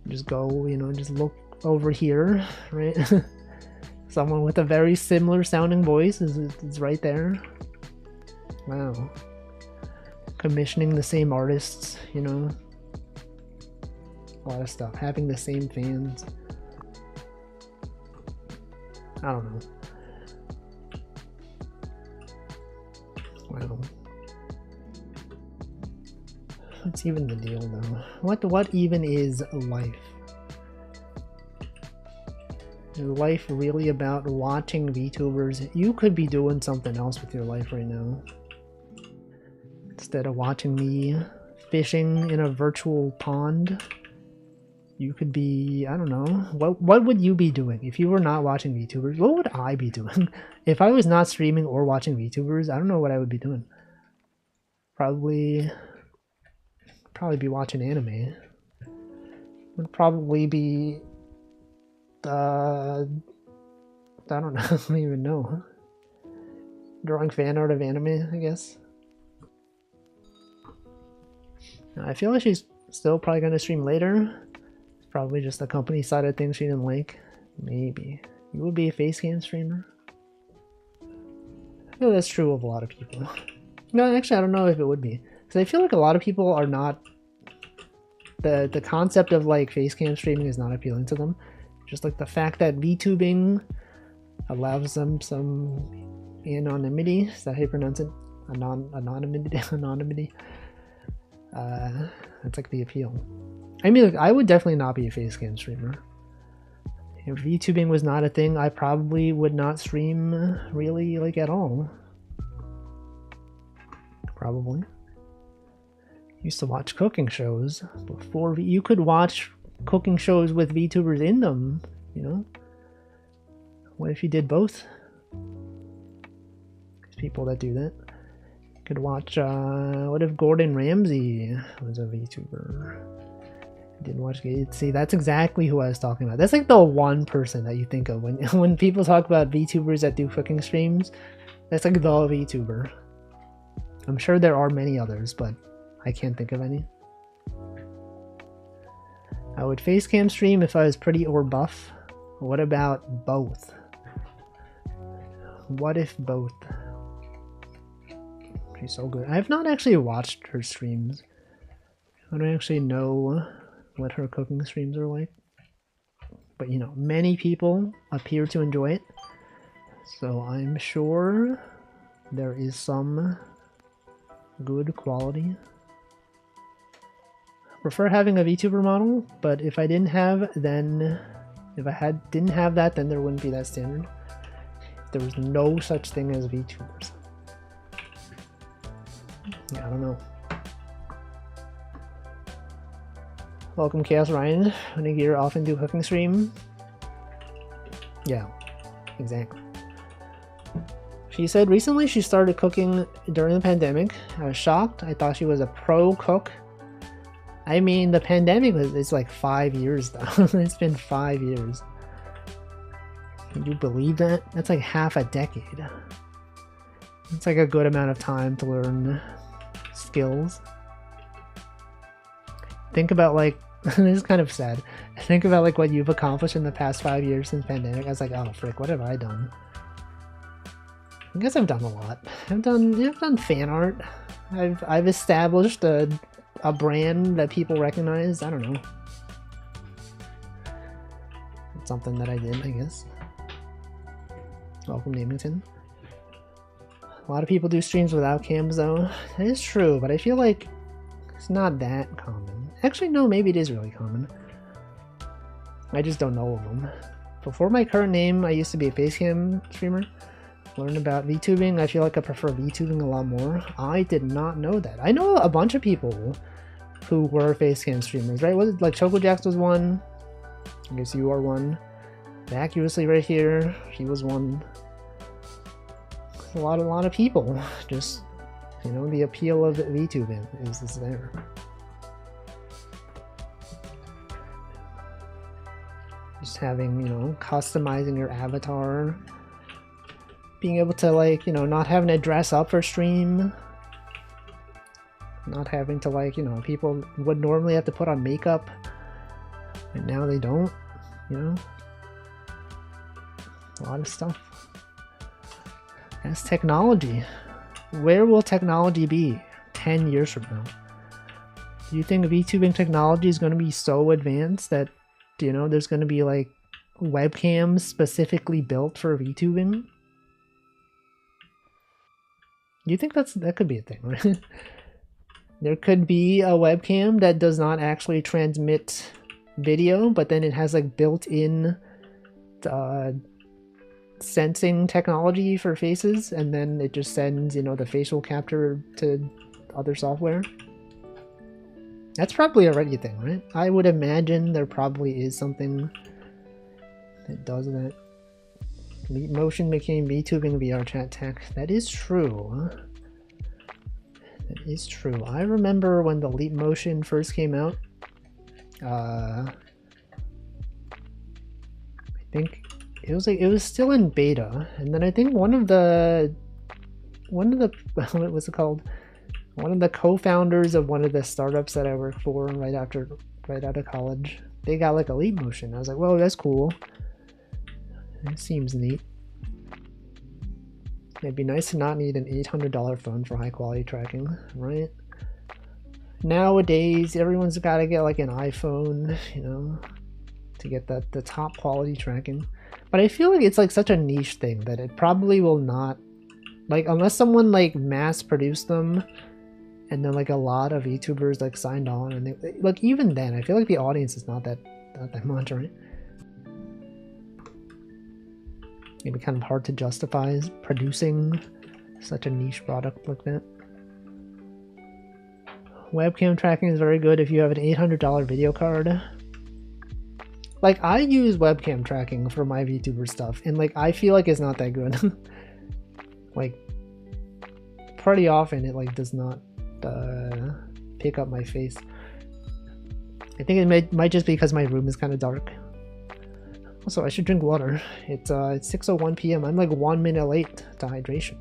Just go, you know, just look over here, right? Someone with a very similar sounding voice is right there. Wow. Commissioning the same artists, you know, a lot of stuff, having the same fans. I don't know. Wow. What's even the deal though? What even is life? Is life really about watching VTubers? You could be doing something else with your life right now. Instead of watching me fishing in a virtual pond, you could be, I don't know, what would you be doing if you were not watching VTubers? What would I be doing? If I was not streaming or watching VTubers, I don't know what I would be doing. Probably be watching anime. Would probably be, I don't know, I don't even know. Drawing fan art of anime, I guess. I feel like she's still probably going to stream later. It's probably just the company side of things she didn't like. Maybe. You would be a face cam streamer? I feel that's true of a lot of people. No, actually, I don't know if it would be. Because I feel like a lot of people are not... The concept of like face cam streaming is not appealing to them. Just like the fact that VTubing allows them some anonymity. Is that how you pronounce it? Anonymity? That's like the appeal. I mean, like, I would definitely not be a face cam streamer. If VTubing was not a thing, I probably would not stream really like at all. Probably. Used to watch cooking shows before you could watch cooking shows with VTubers in them, you know? What if you did both? There's people that do that. You could watch, what if Gordon Ramsay was a VTuber? Didn't watch Gates. See, that's exactly who I was talking about. That's like the one person that you think of when people talk about VTubers that do cooking streams. That's like the VTuber. I'm sure there are many others, but I can't think of any. I would facecam stream if I was pretty or buff. What about both? What if both? She's so good. I have not actually watched her streams. I don't actually know what her cooking streams are like. But you know, many people appear to enjoy it. So I'm sure there is some good quality. I prefer having a VTuber model, but if I didn't have, then if I didn't have that, then there wouldn't be that standard. There was no such thing as VTubers. Yeah, I don't know. Welcome, Chaos Ryan. Onigiri often do cooking stream. Yeah, exactly. She said recently she started cooking during the pandemic. I was shocked. I thought she was a pro cook. I mean, the pandemic it's like 5 years though. It's been 5 years. Can you believe that? That's like half a decade. It's like a good amount of time to learn skills. Think about like, this is kind of sad. Think about like what you've accomplished in the past 5 years since pandemic. I was like, oh frick, what have I done? I guess I've done a lot. I've done fan art. I've established a brand that people recognize. I don't know. It's something that I did, I guess. Welcome, Namington. A lot of people do streams without cams though. That is true, but I feel like it's not that common. Actually, no, maybe it is really common. I just don't know of them. Before my current name, I used to be a facecam streamer. Learn about VTubing. I feel like I prefer VTubing a lot more. I did not know that. I know a bunch of people who were facecam streamers, right? Was it like ChocoJax was one? I guess you are one. Vacuously right here, she was one. A lot of people. Just, you know, the appeal of VTubing is there. Just having, you know, customizing your avatar. Being able to, like, you know, not having to dress up for stream. Not having to, like, you know, people would normally have to put on makeup. And now they don't, you know. A lot of stuff. That's technology. Where will technology be 10 years from now? Do you think VTubing technology is going to be so advanced that, you know, there's going to be, like, webcams specifically built for VTubing? You think that could be a thing, right? There could be a webcam that does not actually transmit video, but then it has like built-in sensing technology for faces, and then it just sends, you know, the facial capture to other software. That's probably already a thing, right? I would imagine there probably is something that does that. Leap Motion became VTubing VR chat tech. That is true. That is true. I remember when the Leap Motion first came out. I think it was still in beta, and then I think one of the what was it called? One of the co-founders of one of the startups that I worked for right out of college, they got like a Leap Motion. I was like, whoa, that's cool. It seems neat. It'd be nice to not need an $800 phone for high quality tracking, right? Nowadays, everyone's got to get like an iPhone, you know, to get the top quality tracking. But I feel like it's like such a niche thing that it probably will not, like, unless someone like mass produced them, and then like a lot of YouTubers like signed on, and they, like, even then, I feel like the audience is not that much, right? maybe kind of hard to justify producing such a niche product like that. Webcam tracking is very good if you have an $800 video card. Like, I use webcam tracking for my VTuber stuff, and like I feel like it's not that good. Like, pretty often it like does not pick up my face. I think it might just be because my room is kind of dark. Also, I should drink water. It's 6:01 p.m. I'm like 1 minute late to hydration.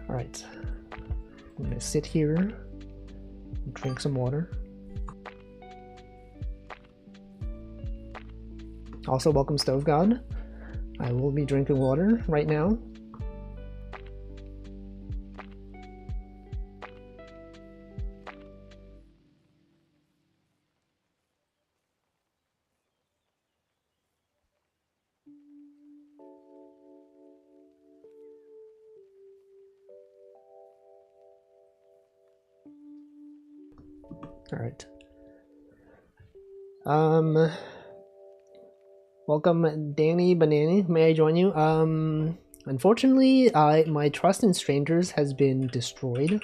Alright. I'm gonna sit here and drink some water. Also, welcome Stove God. I will be drinking water right now. All right. Welcome, Danny Banani. May I join you? Unfortunately, my trust in strangers has been destroyed.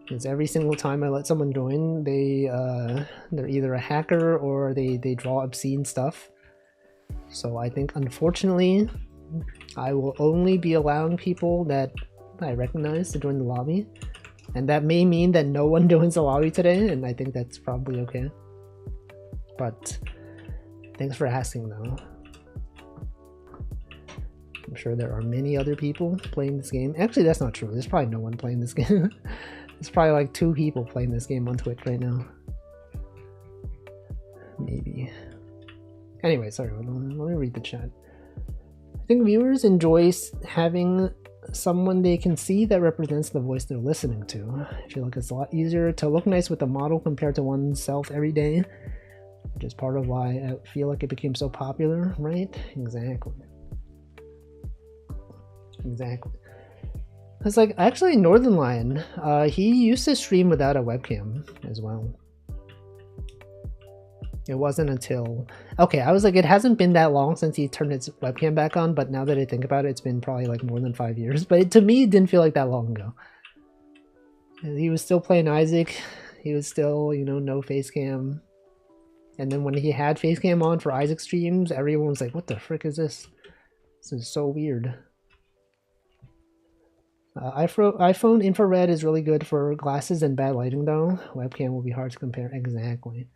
Because every single time I let someone join, they're either a hacker or they draw obscene stuff. So I think, unfortunately, I will only be allowing people that I recognize to join the lobby. And that may mean that no one joins the lobby today, and I think that's probably okay. But thanks for asking, though. I'm sure there are many other people playing this game. Actually, that's not true. There's probably no one playing this game. There's probably like 2 people playing this game on Twitch right now. Maybe. Anyway, sorry, let me read the chat. I think viewers enjoy having someone they can see that represents the voice they're listening to. I feel like it's a lot easier to look nice with a model compared to oneself every day, which is part of why I feel like it became so popular, right? Exactly. Exactly. It's like, actually, Northern Lion, he used to stream without a webcam as well. It wasn't until... Okay, I was like, it hasn't been that long since he turned his webcam back on, but now that I think about it, it's been probably like more than 5 years. But to me, it didn't feel like that long ago. And he was still playing Isaac. He was still, you know, no face cam. And then when he had face cam on for Isaac streams, everyone was like, what the frick is this? This is so weird. iPhone infrared is really good for glasses and bad lighting though. Webcam will be hard to compare. Exactly.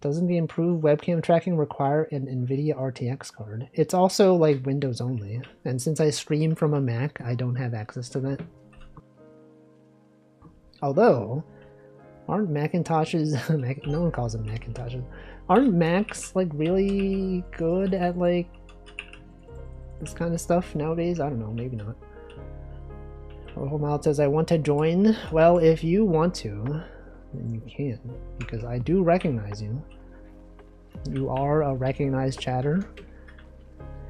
Doesn't the improved webcam tracking require an NVIDIA RTX card? It's also like Windows only. And since I stream from a Mac, I don't have access to that. Although, aren't Macintoshes... no one calls them Macintoshes. Aren't Macs like really good at like this kind of stuff nowadays? I don't know, maybe not. Mal says, I want to join. Well, if you want to, then you can, because I do recognize you. You are a recognized chatter,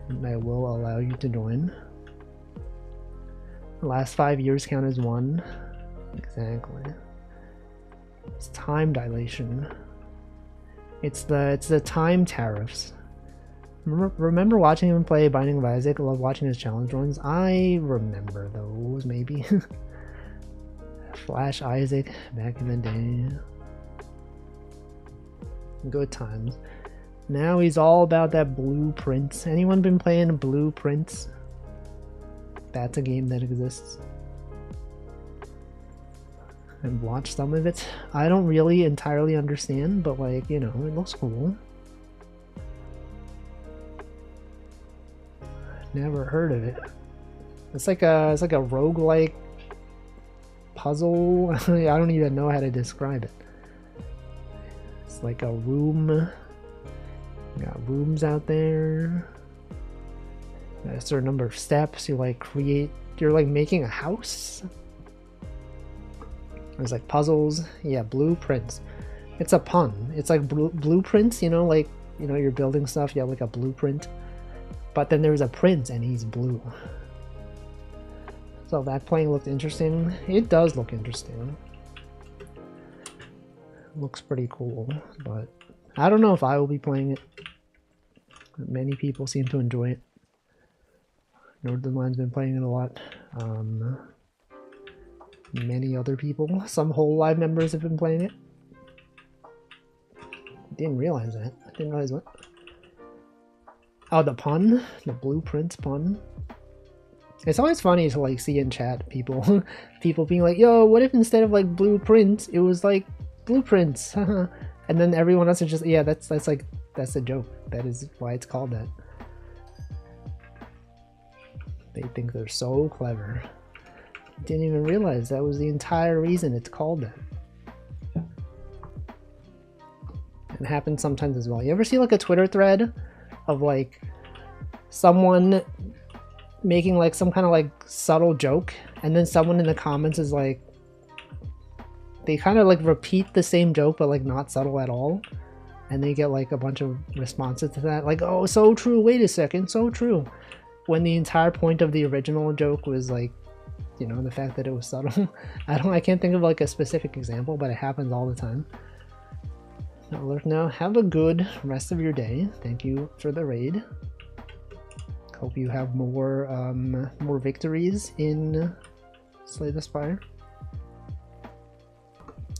and I will allow you to join. The last 5 years count as 1. Exactly. It's time dilation. It's the time tariffs. Remember watching him play Binding of Isaac? I love watching his challenge runs. I remember those, maybe. Flash Isaac back in the day. Good times. Now he's all about that Blueprints. Anyone been playing Blueprints? That's a game that exists. I've watched some of it. I don't really entirely understand, but like, you know, it looks cool. Never heard of it. It's like a roguelike puzzle. I don't even know how to describe it. It's like a room. You got rooms out there. Got a certain number of steps. You like you're like making a house. There's like puzzles. Yeah, blueprints. It's a pun. It's like blueprints, you know, like, you know, you're building stuff. You have like a blueprint. But then there's a prince and he's blue. So that playing looked interesting. It does look interesting. Looks pretty cool, but I don't know if I will be playing it. Many people seem to enjoy it. Northernline's been playing it a lot. Many other people, some whole live members have been playing it. Didn't realize that. I didn't realize what. Oh, the pun? The blueprints pun? It's always funny to like see in chat people people being like, yo, what if instead of like blueprints, it was like blueprints? And then everyone else is just, yeah, that's a joke. That is why it's called that. They think they're so clever. Didn't even realize that was the entire reason it's called that. It happens sometimes as well. You ever see like a Twitter thread of like someone making like some kind of like subtle joke, and then someone in the comments is like, they kind of like repeat the same joke but like not subtle at all, and they get like a bunch of responses to that, like, oh, so true, wait a second, so true, when the entire point of the original joke was like, you know, the fact that it was subtle. I can't think of like a specific example, but it happens all the time. Now have a good rest of your day. Thank you for the raid. Hope you have more more victories in Slay the Spire.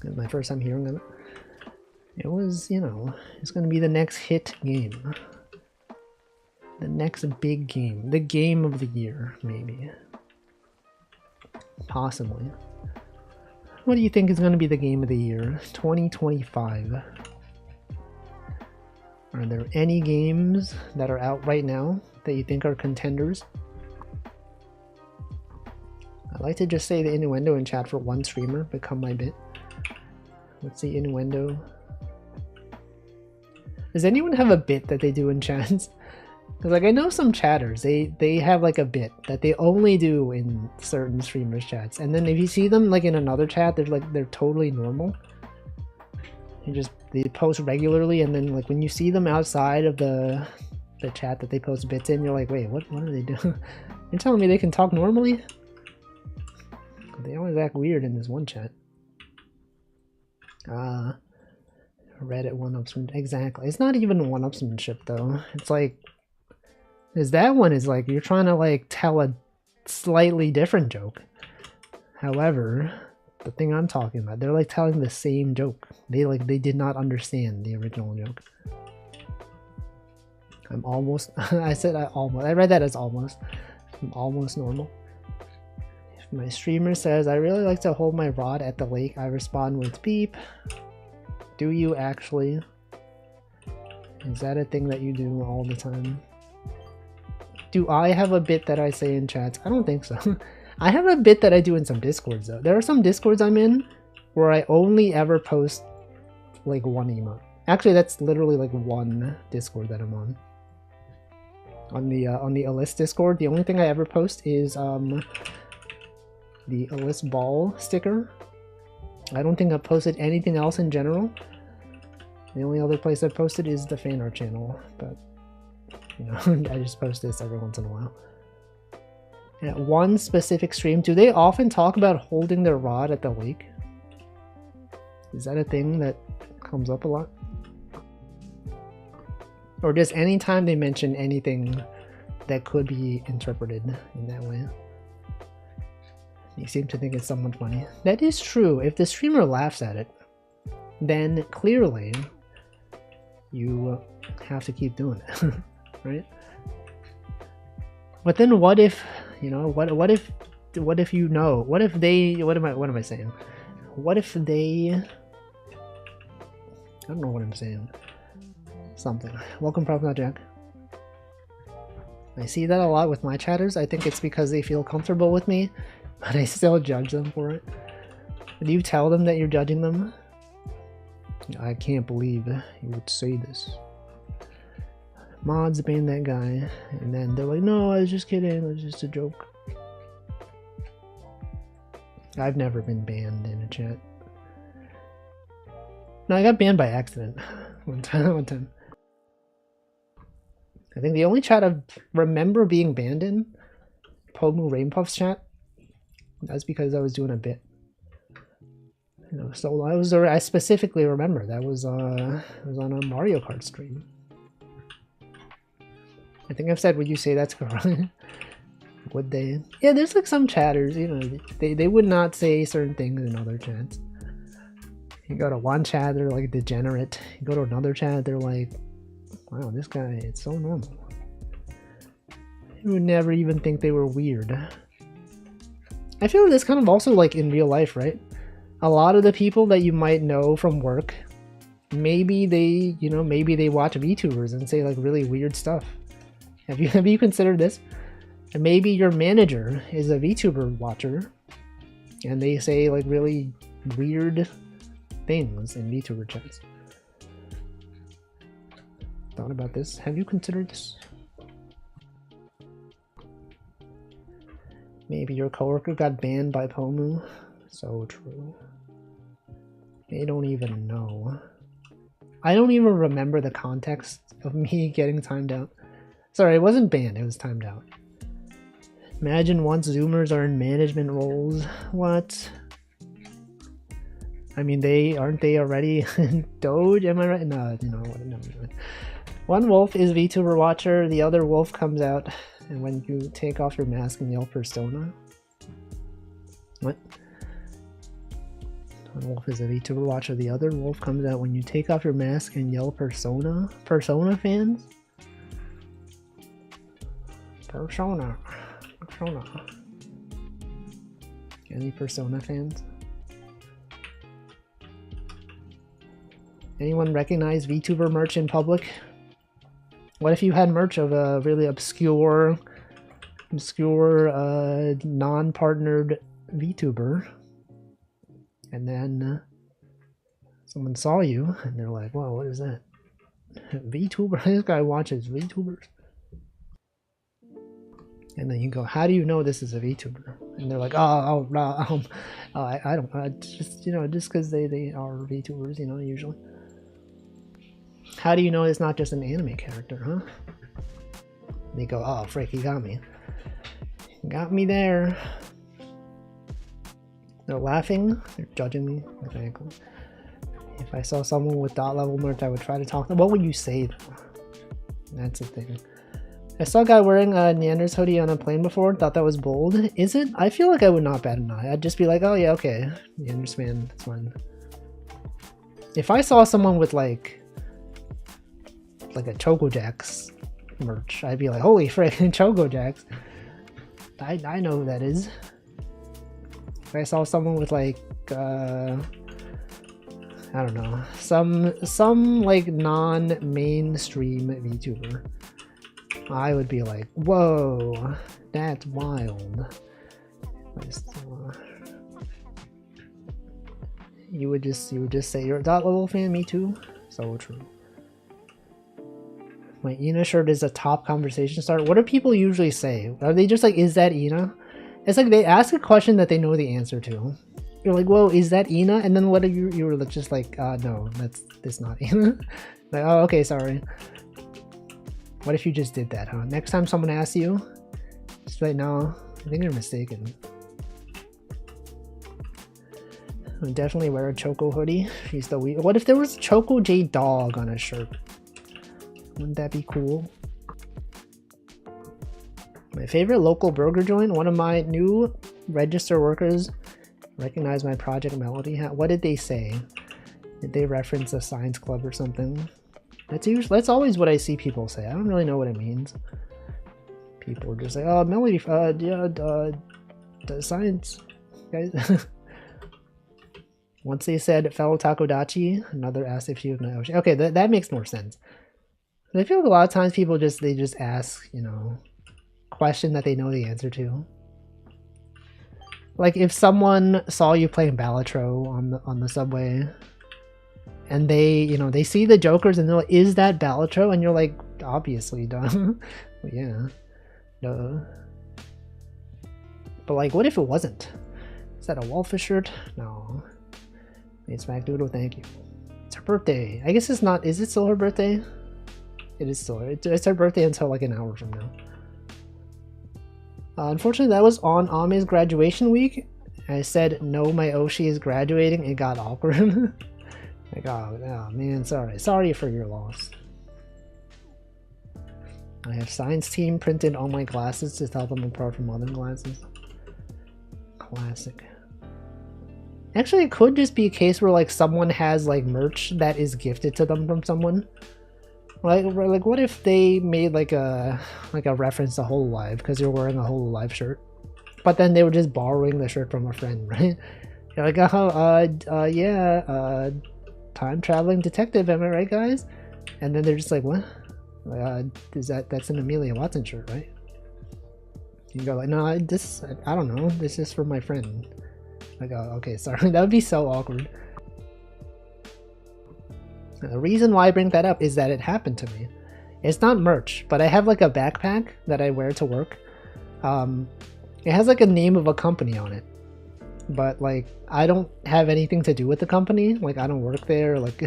It's my first time hearing of it. It was, you know, it's going to be the next hit game. The next big game. The game of the year, maybe. Possibly. What do you think is going to be the game of the year? 2025. Are there any games that are out right now that you think are contenders? I like to just say the innuendo in chat for one streamer, become my bit. What's the innuendo? Does anyone have a bit that they do in chats? Because like I know some chatters, they have like a bit that they only do in certain streamers' chats, and then if you see them like in another chat, they're totally normal. They post regularly, and then like when you see them outside of the chat that they post bits in, you're like, wait, what are they doing? You're telling me they can talk normally? They always act weird in this one chat. Reddit one-upsmanship. Exactly. It's not even one-upsmanship though. It's like, because that one is like you're trying to like tell a slightly different joke. However, the thing I'm talking about, they're like telling the same joke. They did not understand the original joke. I'm almost I read that as almost. I'm almost normal. If my streamer says I really like to hold my rod at the lake, I respond with beep. Do you actually? Is that a thing that you do all the time? Do I have a bit that I say in chats? I don't think so. I have a bit that I do in some Discords though. There are some Discords I'm in where I only ever post like one emote. Actually, that's literally like one Discord that I'm on. On the Alyss Discord, the only thing I ever post is the Alyss ball sticker. I don't think I've posted anything else in general. The only other place I've posted is the fan art channel, but you know, I just post this every once in a while. At one specific stream, do they often talk about holding their rod at the lake? Is that a thing that comes up a lot? Or just anytime they mention anything that could be interpreted in that way? You seem to think it's somewhat funny. That is true. If the streamer laughs at it, then clearly you have to keep doing it, right? But then what if, you know, what if you know, what if they, what am I saying? What if they, I don't know what I'm saying. Something. Welcome, Prophet Jack. I see that a lot with my chatters. I think it's because they feel comfortable with me, but I still judge them for it. Do you tell them that you're judging them? I can't believe you would say this. Mods ban that guy, and then they're like, no, I was just kidding, it was just a joke. I've never been banned in a chat. No, I got banned by accident. One time. I think the only chat I remember being banned in, Pomu Rainpuff's chat, that's because I was doing a bit. You know, so I specifically remember that was on a Mario Kart stream. I think I've said, would you say that's correct? Would they? Yeah, there's like some chatters, you know, they would not say certain things in other chats. You go to one chat, they're like degenerate. You go to another chat, they're like, wow, this guy, it's so normal. You would never even think they were weird. I feel this kind of also like in real life, right? A lot of the people that you might know from work, maybe they, you know, maybe they watch VTubers and say like really weird stuff. Have you considered this? And maybe your manager is a VTuber watcher and they say like really weird things in VTuber chats. Thought about this? Have you considered this? Maybe your coworker got banned by Pomu. So true. They don't even know. I don't even remember the context of me getting timed out. Sorry, it wasn't banned, it was timed out. Imagine once Zoomers are in management roles. What? I mean, aren't they already in Doge? Am I right? No. One wolf is VTuber watcher, the other wolf comes out, and when you take off your mask and yell persona. What? One wolf is a VTuber watcher, the other wolf comes out when you take off your mask and yell persona. Persona fans? Persona. Any Persona fans? Anyone recognize VTuber merch in public? What if you had merch of a really obscure non-partnered VTuber, and then someone saw you and they're like, "Whoa, what is that? VTuber? This guy watches VTubers." And then you go, "How do you know this is a VTuber?" And they're like, I don't, just, you know, just because they are VTubers, you know, usually. How do you know it's not just an anime character, huh? They go, "Oh, frick, he got me. He got me there." They're laughing, they're judging me. Exactly. If I saw someone with dot level merch, I would try to talk to them. What would you say, though? That's the thing. I saw a guy wearing a Neander's hoodie on a plane before, thought that was bold. Is it? I feel like I would not bat an eye. I'd just be like, oh yeah, okay. Neander's man, that's fine. If I saw someone with like a Choco Jacks merch, I'd be like, holy frick, Choco Jacks. I know who that is. If I saw someone with like, I don't know, some like non-mainstream VTuber, I would be like, whoa, that's wild. You would just say you're a dot level fan. Me too. So true. My Ina shirt is a top conversation starter. What do people usually say? Are they just like, is that Ina? It's like they ask a question that they know the answer to. You're like, whoa, is that Ina? And then what are you were just like, no, that's not Ina. Like, oh, okay, sorry. What if you just did that, huh? Next time someone asks you, just like, no, I think you're mistaken. I would definitely wear a Choco hoodie. She's the weird. What if there was a Choco J dog on a shirt? Wouldn't that be cool? My favorite local burger joint, one of my new register workers recognized my Project Melody hat. What did they say? Did they reference a science club or something? That's always what I see people say. I don't really know what it means. People are just like, oh, Melody, the science guys. Once they said fellow Takodachi, another asked if she was my Oshi. Okay, that makes more sense. I feel like a lot of times people just ask, you know, question that they know the answer to. Like if someone saw you playing Balatro on the subway, and they, you know, they see the jokers and they're like, is that Balatro? And you're like, obviously, duh. Well, yeah, duh. But like, what if it wasn't? Is that a Wallfish shirt? No. It's MacDoodle, thank you. It's her birthday. I guess it's not, is it still her birthday? It is still, it's her birthday until like an hour from now. Unfortunately, that was on Ame's graduation week. I said, no, my Oshi is graduating. It got awkward. Like, oh man, sorry for your loss. I have science team printed on my glasses to tell them apart from other glasses. Classic. Actually, it could just be a case where like someone has like merch that is gifted to them from someone. Like what if they made like a reference to Hololive because you're wearing a Hololive shirt, but then they were just borrowing the shirt from a friend, right? You're like, oh, yeah, time traveling detective, am I right, guys? And then they're just like, what? That's an Amelia Watson shirt, right? You go like, no, I don't know. This is for my friend. Like, oh, okay, sorry. That would be so awkward. The reason why I bring that up is that it happened to me. It's not merch, but I have like a backpack that I wear to work. It has like a name of a company on it, but like I don't have anything to do with the company. Like I don't work there. Like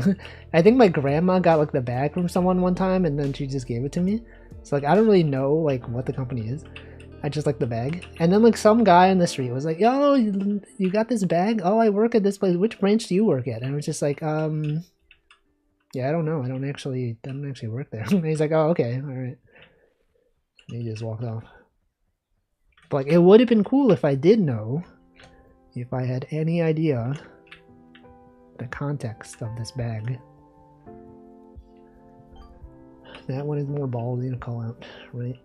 I think my grandma got like the bag from someone one time and then she just gave it to me. So like I don't really know like what the company is. I just like the bag. And then like some guy on the street was like, yo, you got this bag? Oh, I work at this place. Which branch do you work at? And I was just like, yeah, I don't know. I don't actually work there. And he's like, oh, okay, all right. And he just walked off. But like, it would have been cool if I did know, if I had any idea the context of this bag. That one is more ballsy to call out, right?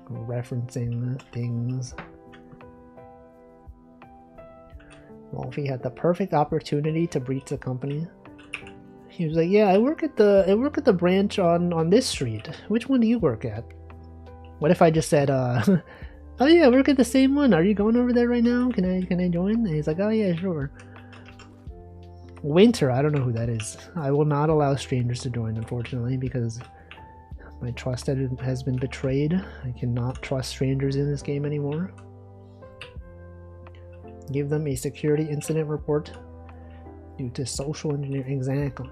Referencing things. Wolfie had the perfect opportunity to breach the company. He was like, yeah, I work at the branch on this street. Which one do you work at? What if I just said, oh yeah, I work at the same one. Are you going over there right now? Can I join? And he's like, oh yeah, sure. Winter, I don't know who that is. I will not allow strangers to join, unfortunately, because my trust has been betrayed. I cannot trust strangers in this game anymore. Give them a security incident report due to social engineering. Exactly.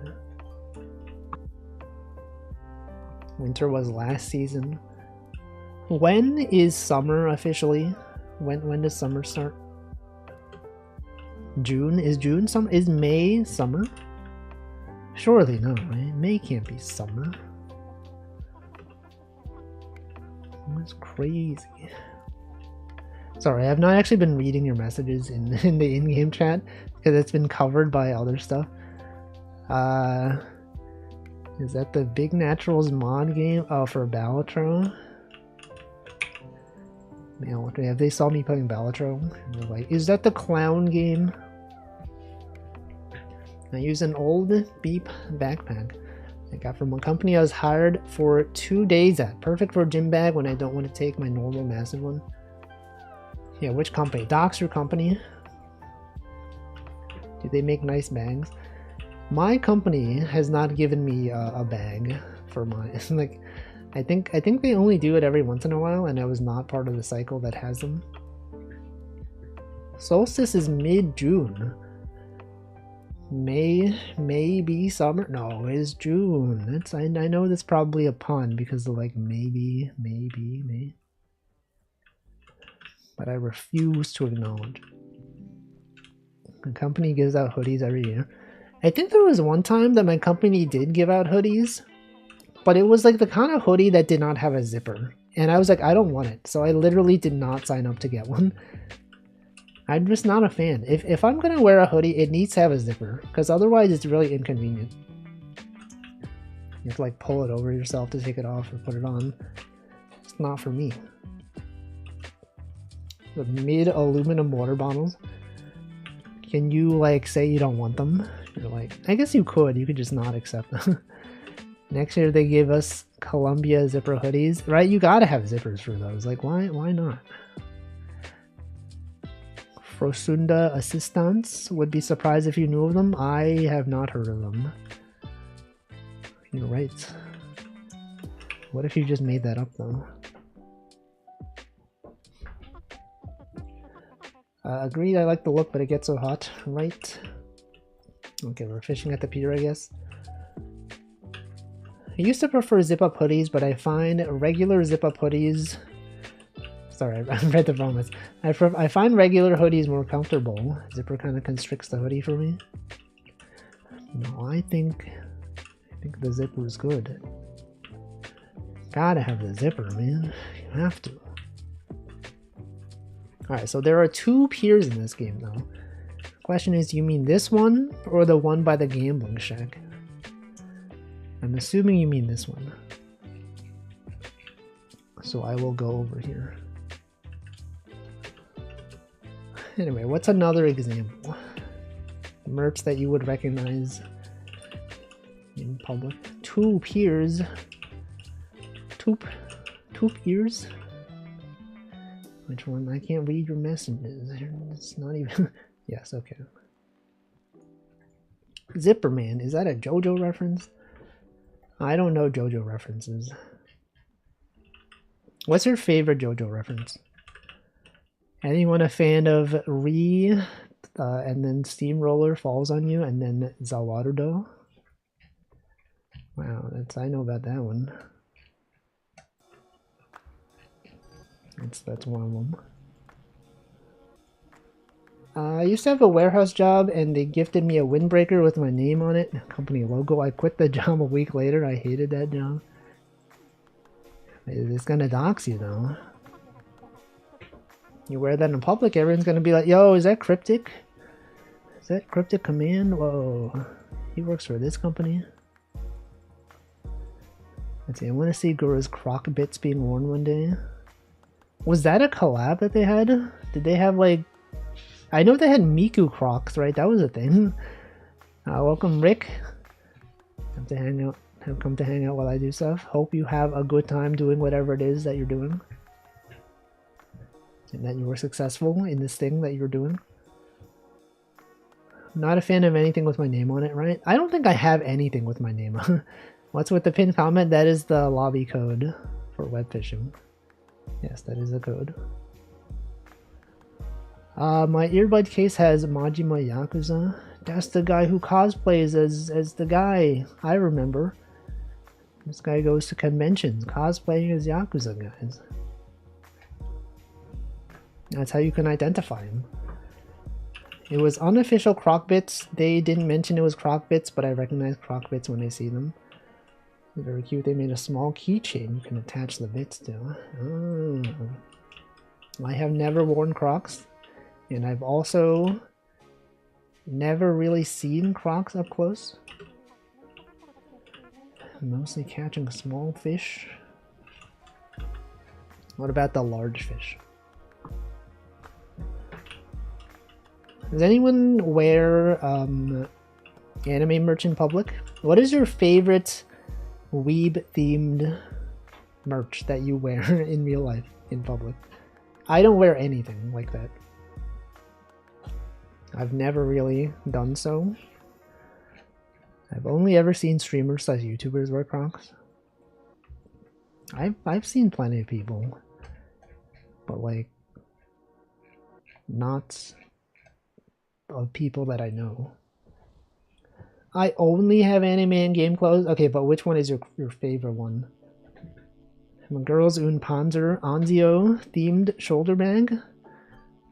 Winter was last season. When is summer officially? When does summer start? June? Is June summer? Is May summer? Surely no, right? May can't be summer. That's crazy. Sorry, I've not actually been reading your messages in the in-game chat because it's been covered by other stuff. Is that the Big Naturals mod game? Oh, for Balatro? Man, have they saw me playing Balatro? They're like, is that the clown game? I use an old Beep backpack I got from a company I was hired for 2 days at. Perfect for a gym bag when I don't want to take my normal massive one. Yeah, which company? Docs your company? Do they make nice bags? My company has not given me a bag for mine. Like, I think they only do it every once in a while, and I was not part of the cycle that has them. Solstice is mid-June. Maybe summer? No, it's June. That's I know that's probably a pun because of like maybe. But I refuse to acknowledge. The company gives out hoodies every year. I think there was one time that my company did give out hoodies, but it was like the kind of hoodie that did not have a zipper. And I was like, I don't want it. So I literally did not sign up to get one. I'm just not a fan. If I'm going to wear a hoodie, it needs to have a zipper, because otherwise it's really inconvenient. You have to like pull it over yourself to take it off or put it on. It's not for me. The mid-aluminum water bottles. Can you like say you don't want them? You're like, I guess you could just not accept them. Next year they gave us Columbia zipper hoodies, right? You gotta have zippers for those. Like, why not? Frosunda Assistance, would be surprised if you knew of them. I have not heard of them. You're right. What if you just made that up though? Agreed, I like the look, but it gets so hot, right? Okay, we're fishing at the pier, I guess. I used to prefer zip-up hoodies, but I find regular zip-up hoodies... Sorry, I read the wrong ones. I find regular hoodies more comfortable. Zipper kind of constricts the hoodie for me. No, I think the zipper is good. Gotta have the zipper, man. You have to. Alright, so there are 2 piers in this game, though. Question is, you mean this one or the one by the gambling shack? I'm assuming you mean this one. So I will go over here. Anyway, what's another example? Merch that you would recognize in public. 2 piers. Two piers? Which one? I can't read your messages. It's not even... Yes, okay. Zipper Man, is that a JoJo reference? I don't know JoJo references. What's your favorite JoJo reference? Anyone a fan of and then Steamroller falls on you, and then Zawarudo? Wow, I know about that one. That's one of them. I used to have a warehouse job, and they gifted me a windbreaker with my name on it, company logo. I quit the job a week later. I hated that job. It's gonna dox you, though. You wear that in public, everyone's gonna be like, yo, is that Cryptic? Is that Cryptic Command? Whoa. He works for this company. Let's see, I want to see Guru's croc bits being worn one day. Was that a collab that they had? Did they have, like... I know they had Miku Crocs, right? That was a thing. Welcome, Rick. Have come to hang out while I do stuff. Hope you have a good time doing whatever it is that you're doing. And that you were successful in this thing that you're doing. Not a fan of anything with my name on it, right? I don't think I have anything with my name on it. What's with the pinned comment? That is the lobby code for webfishing. Yes, that is the code. My earbud case has Majima Yakuza. That's the guy who cosplays as the guy I remember. This guy goes to conventions cosplaying as Yakuza guys. That's how you can identify him. It was unofficial Crocbits. They didn't mention it was Crocbits, but I recognize Crocbits when I see them. Very cute. They made a small keychain you can attach the bits to. Oh. I have never worn Crocs, and I've also never really seen Crocs up close. Mostly catching small fish. What about the large fish? Does anyone wear anime merch in public? What is your favorite weeb themed merch that you wear in real life in public? I don't wear anything like that. I've never really done so. I've only ever seen streamers slash YouTubers wear Crocs. I've seen plenty of people, but like not of people that I know. I only have anime and game clothes. Okay, but which one is your favorite one? My girl's Un Panzer Anzio themed shoulder bag.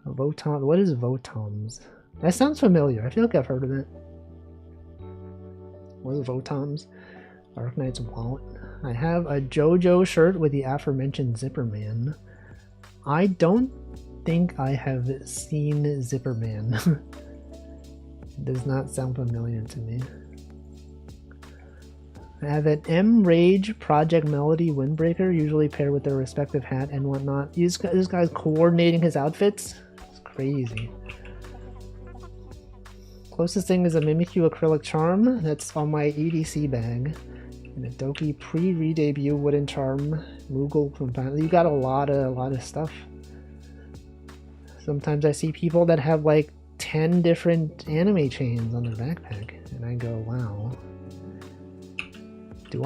Votom. What is Votoms? That sounds familiar. I feel like I've heard of it. What is Votoms? Dark Knight's wallet. I have a JoJo shirt with the aforementioned Zipper Man. I don't think I have seen Zipper Man. Does not sound familiar to me. I have an M-Rage Project Melody windbreaker, usually paired with their respective hat and whatnot. This guy's coordinating his outfits. It's crazy. Closest thing is a Mimikyu acrylic charm that's on my EDC bag. And a Doki pre-re-debut wooden charm. Moogle from Pan. You got a lot of stuff. Sometimes I see people that have like 10 different anime chains on their backpack, and I go, wow. Do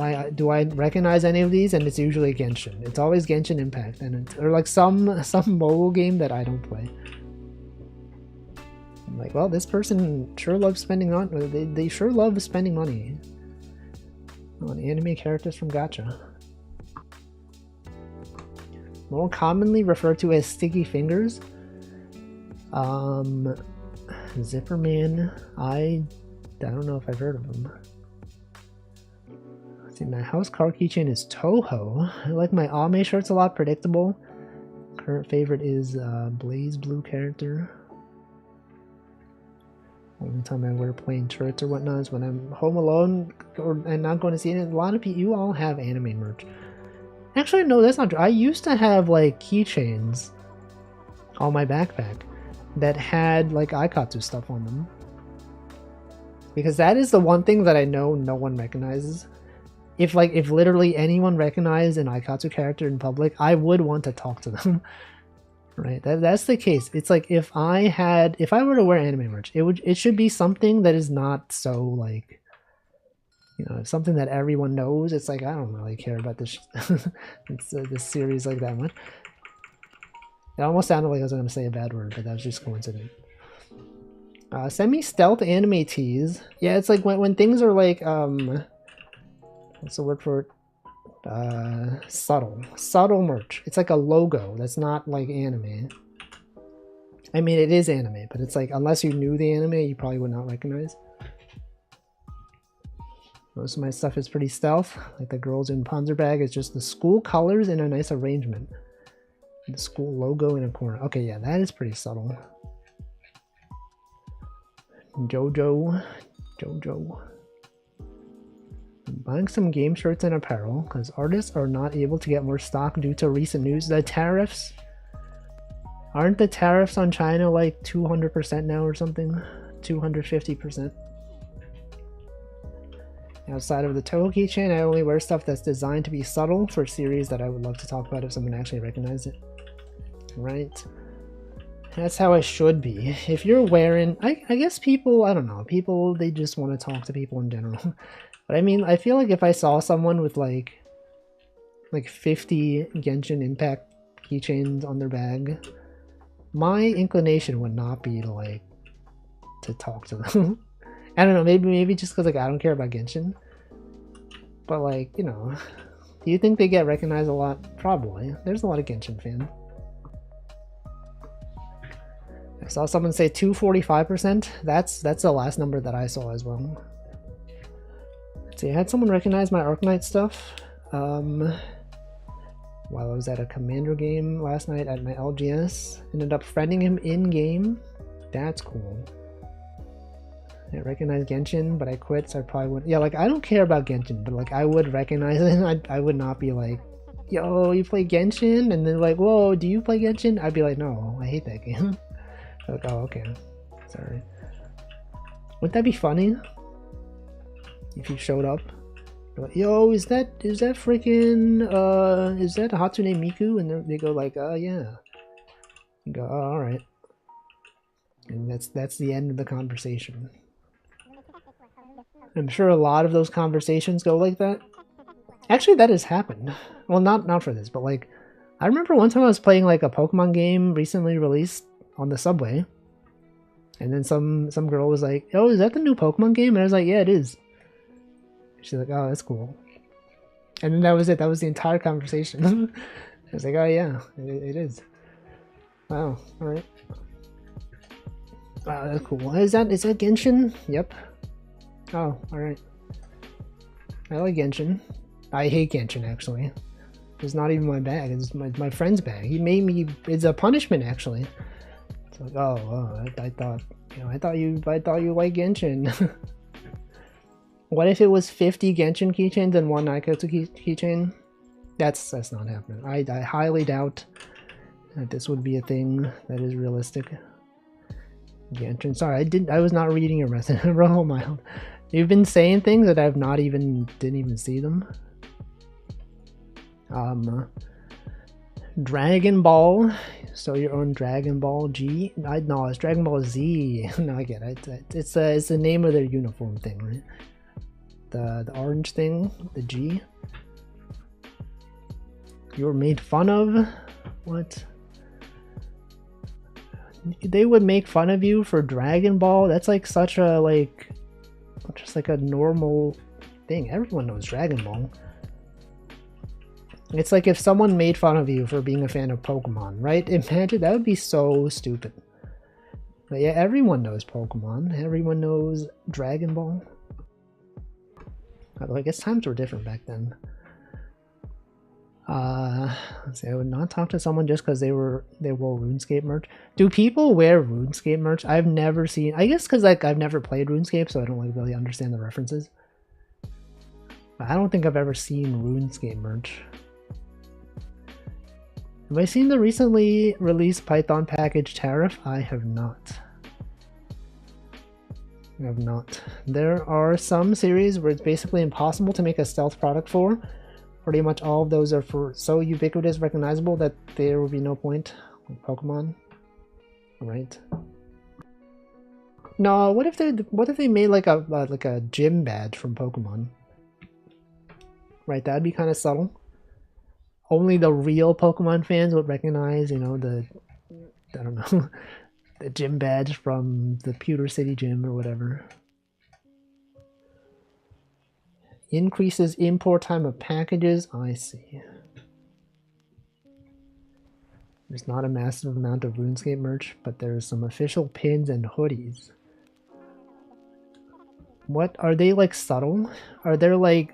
I recognize any of these? And it's usually Genshin. It's always Genshin Impact, and or like some mobile game that I don't play. I'm like, well, this person sure loves spending on. They sure love spending money on anime characters from Gacha. More commonly referred to as sticky fingers. Zipper Man, I don't know if I've heard of him. See, my house car keychain is Toho. I like my Ame shirts a lot, predictable. Current favorite is Blaze Blue character. Only time I wear plain shirts or whatnot is when I'm home alone and not going to see it. A lot of people, you all have anime merch. Actually, no, that's not true. I used to have like keychains on my backpack that had like Aikatsu stuff on them. Because that is the one thing that I know no one recognizes. If literally anyone recognized an Aikatsu character in public, I would want to talk to them. Right, that's the case. It's like if I were to wear anime merch, it should be something that is not so like, you know, something that everyone knows. It's like I don't really care about this this series like that much. It almost sounded like I was going to say a bad word, but that was just coincidence. Semi-stealth anime tees. Yeah, it's like when things are like what's the word for it? Subtle merch. It's like a logo that's not like anime. I mean, it is anime, but it's like unless you knew the anime, you probably would not recognize. Most of my stuff is pretty stealth. Like the girls in Panzer bag is just the school colors in a nice arrangement. The school logo in a corner. Okay, yeah, that is pretty subtle. Jojo. Buying some game shirts and apparel because artists are not able to get more stock due to recent news. The tariffs, aren't the tariffs on China like 200% now or something? 250%. Outside of the Toho keychain, I only wear stuff that's designed to be subtle for series that I would love to talk about if someone actually recognized it. Right. That's how it should be. If you're wearing, I guess people, I don't know, people, they just want to talk to people in general. But I mean, I feel like if I saw someone with like 50 Genshin Impact keychains on their bag, my inclination would not be to like to talk to them. I don't know, maybe just because like I don't care about Genshin. But like, you know, do you think they get recognized a lot? Probably. There's a lot of Genshin fans. I saw someone say 245%. That's the last number that I saw as well. See, I had someone recognize my Arknight stuff while I was at a Commander game last night at my LGS. Ended up friending him in-game. That's cool. I recognized Genshin, but I quit, so I probably wouldn't. Yeah, like, I don't care about Genshin, but, like, I would recognize it. I would not be like, yo, you play Genshin? And then, like, whoa, do you play Genshin? I'd be like, no, I hate that game. Like, oh, okay. Sorry. Wouldn't that be funny? If you showed up, like, yo, is that freaking is that Hatsune Miku? And they go like, yeah. You go, oh, all right. And that's the end of the conversation. I'm sure a lot of those conversations go like that. Actually, that has happened. Well, not for this, but like, I remember one time I was playing like a Pokemon game recently released on the subway, and then some girl was like, "Oh, is that the new Pokemon game?" And I was like, "Yeah, it is." She's like, "Oh, that's cool." And then that was it. That was the entire conversation. I was like, "Oh yeah, it is." Wow. All right. Wow, that's cool. Is that Genshin? Yep. Oh, all right. I like Genshin. I hate Genshin actually. It's not even my bag. It's my friend's bag. He made me. It's a punishment actually. It's like, oh, I thought, you know, I thought you like Genshin. What if it was 50 Genshin keychains and one Aikatsu keychain? That's not happening. I highly doubt that this would be a thing that is realistic. Genshin. Sorry, I was not reading your message. Oh my. You've been saying things that I've didn't even see them. Dragon Ball. So your own Dragon Ball G? No, it's Dragon Ball Z. No, I get it. It's the name of their uniform thing, right? The orange thing, the G. You were made fun of? What? They would make fun of you for Dragon Ball? That's like such a just like a normal thing. Everyone knows Dragon Ball. It's like if someone made fun of you for being a fan of Pokemon, right? Imagine, that would be so stupid. But yeah, everyone knows Pokemon. Everyone knows Dragon Ball. Although I guess times were different back then. Let's see, I would not talk to someone just because they wore RuneScape merch. Do people wear RuneScape merch? I've never seen. I guess because like I've never played RuneScape, so I don't like really understand the references. But I don't think I've ever seen RuneScape merch. Have I seen the recently released Python package tariff? I have not. I have not. There are some series where it's basically impossible to make a stealth product for. Pretty much all of those are for so ubiquitous, recognizable that there will be no point. Like Pokemon, right? No, what if they made like a gym badge from Pokemon? Right, that'd be kind of subtle. Only the real Pokemon fans would recognize, you know, I don't know, the gym badge from the Pewter City Gym or whatever. Increases import time of packages. I see. There's not a massive amount of RuneScape merch, but there's some official pins and hoodies. What are they, like, subtle? Are there like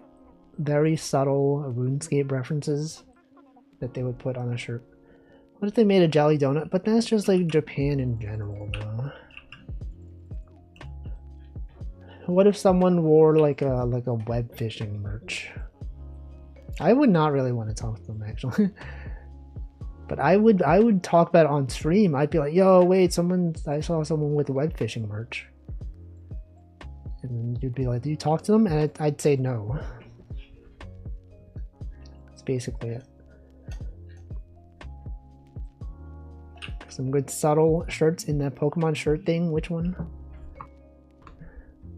very subtle RuneScape references that they would put on a shirt? What if they made a jelly donut? But that's just like Japan in general, though. What if someone wore like a web fishing merch? I would not really want to talk to them actually. But I would talk about it on stream. I'd be like, yo, wait, I saw someone with web fishing merch. And you'd be like, do you talk to them? And I'd say no. That's basically it. Some good subtle shirts in that Pokemon shirt thing. Which one?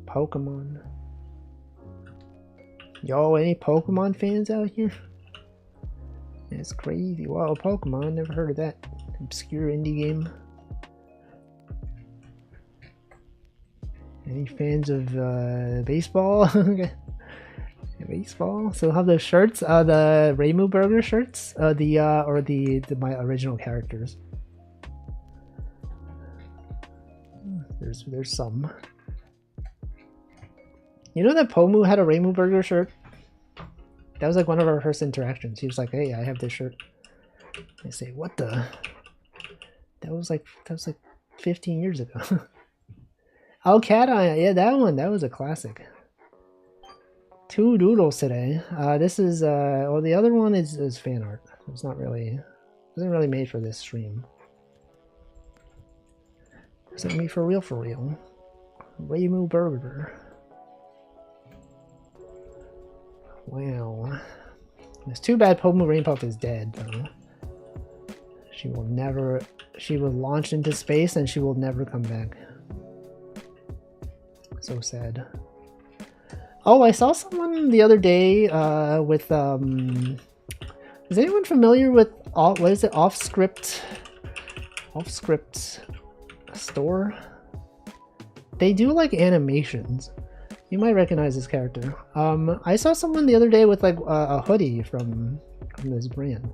Pokemon. Yo, any Pokemon fans out here? That's crazy. Wow, Pokemon, never heard of that. Obscure indie game. Any fans of baseball? Baseball. So how the shirts? The Reimu Burger shirts? Or my original characters. There's some. You know that Pomu had a Reimu Burger shirt? That was like one of our first interactions. He was like, hey, I have this shirt. I say, what the? That was like 15 years ago. Oh, Cat Eye. Yeah, that one. That was a classic. 2 doodles today. This is, well, the other one is fan art. It's not really, wasn't really made for this stream. Isn't made for real, for real. Reimu Burger. Wow. It's too bad Pomu Rainpuff is dead, though. She was launched into space and she will never come back. So sad. Oh, I saw someone the other day with, is anyone familiar with, what is it, Offscript store? They do like animations. You might recognize this character. I saw someone the other day with like a hoodie from this brand,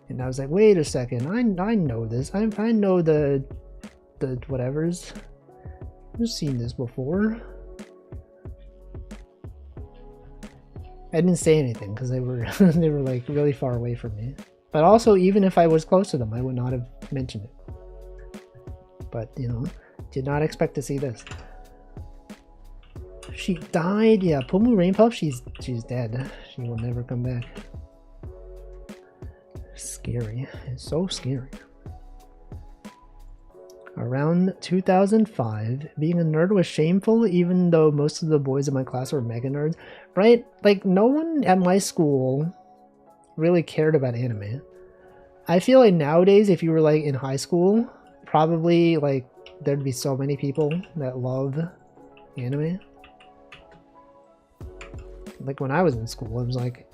and I was like, wait a second, I know this. I know the whatevers. I've seen this before. I didn't say anything because they were they were like really far away from me. But also, even if I was close to them, I would not have mentioned it. But you know, did not expect to see this. She died. Yeah, Pomu Rainpuff, she's dead. She will never come back. Scary. It's so scary. Around 2005, being a nerd was shameful, even though most of the boys in my class were mega nerds. Right? Like, no one at my school really cared about anime. I feel like nowadays, if you were like in high school, probably like there'd be so many people that love anime. Like when I was in school, it was like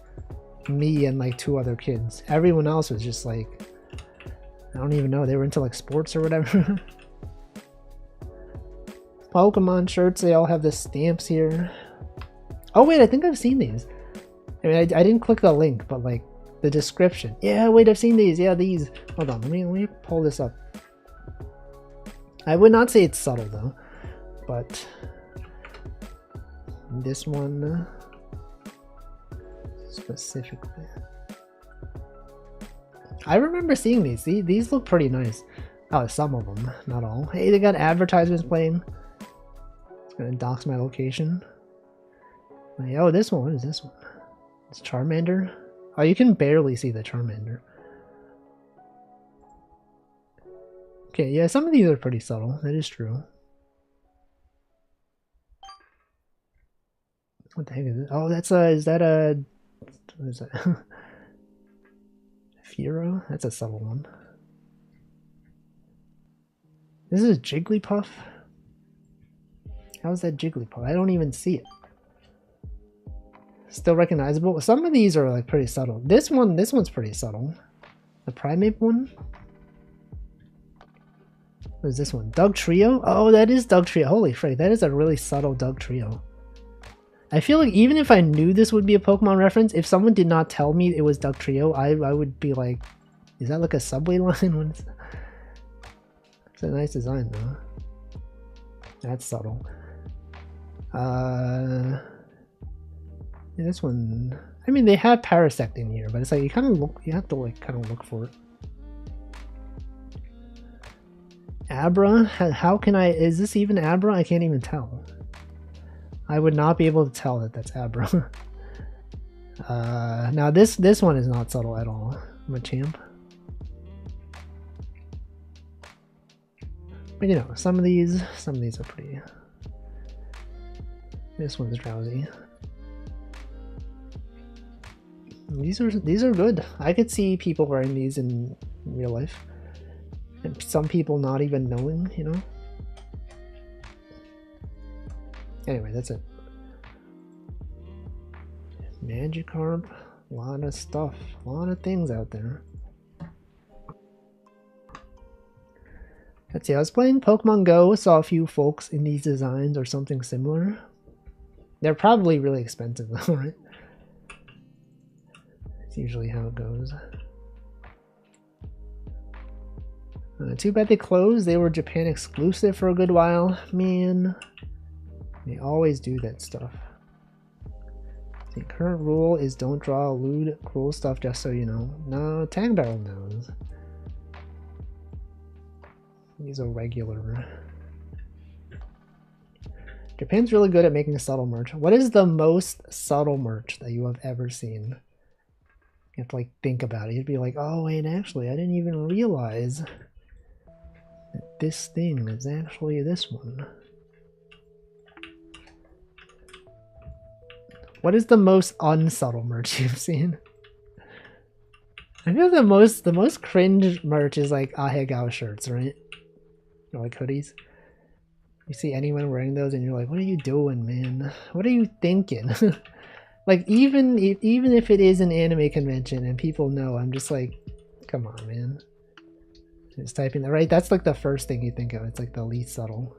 me and like 2 other kids. Everyone else was just like, I don't even know, they were into like sports or whatever. Pokemon shirts, they all have the stamps here. Oh wait, I think I've seen these. I mean, I didn't click the link, but like the description. Yeah, wait, I've seen these. Yeah, these. Hold on, let me pull this up. I would not say it's subtle though, but this one. specifically. I remember seeing these. These look pretty nice. Oh, some of them, not all. Hey, they got advertisements playing. It's gonna dox my location. Oh, this one. What is this one? It's Charmander. Oh, you can barely see the Charmander. Okay, yeah, some of these are pretty subtle. That is true. What the heck is it? Oh, that's a. Is that a? What is that? Furo? That's a subtle one. This is Jigglypuff? How's that Jigglypuff? I don't even see it. Still recognizable. Some of these are like pretty subtle. This one's pretty subtle. The Primate one? What is this one? Dugtrio? Oh, that is Dugtrio. Holy frick, that is a really subtle Dugtrio. I feel like even if I knew this would be a Pokemon reference, if someone did not tell me it was Dugtrio, I would be like, is that like a subway line? What is that? It's a nice design though. That's subtle. This one, I mean, they have Parasect in here, but it's like you kind of look, you have to like kind of look for it. Abra? How can I, is this even Abra? I can't even tell. I would not be able to tell that that's Abra. Now this one is not subtle at all. I'm a champ. But you know, some of these are pretty. This one's drowsy. These are good. I could see people wearing these in real life. And some people not even knowing, you know? Anyway, that's it. Magikarp, a lot of stuff, a lot of things out there. Let's see, I was playing Pokemon Go, saw a few folks in these designs or something similar. They're probably really expensive though, right? That's usually how it goes. Too bad they closed. They were Japan exclusive for a good while. Man, they always do that stuff. The current rule is don't draw lewd, cruel stuff, just so you know. No, Tag Barrel knows. These are regular. Japan's really good at making subtle merch. What is the most subtle merch that you have ever seen? You have to like think about it. You'd be like, oh wait, actually, I didn't even realize that this thing is actually this one. What is the most unsubtle merch you've seen? I feel the most cringe merch is like Ahegao shirts, right? Or like hoodies. You see anyone wearing those and you're like, what are you doing, man? What are you thinking? Like even if it is an anime convention and people know, I'm just like, come on, man. Just typing that, right? That's like the first thing you think of. It's like the least subtle.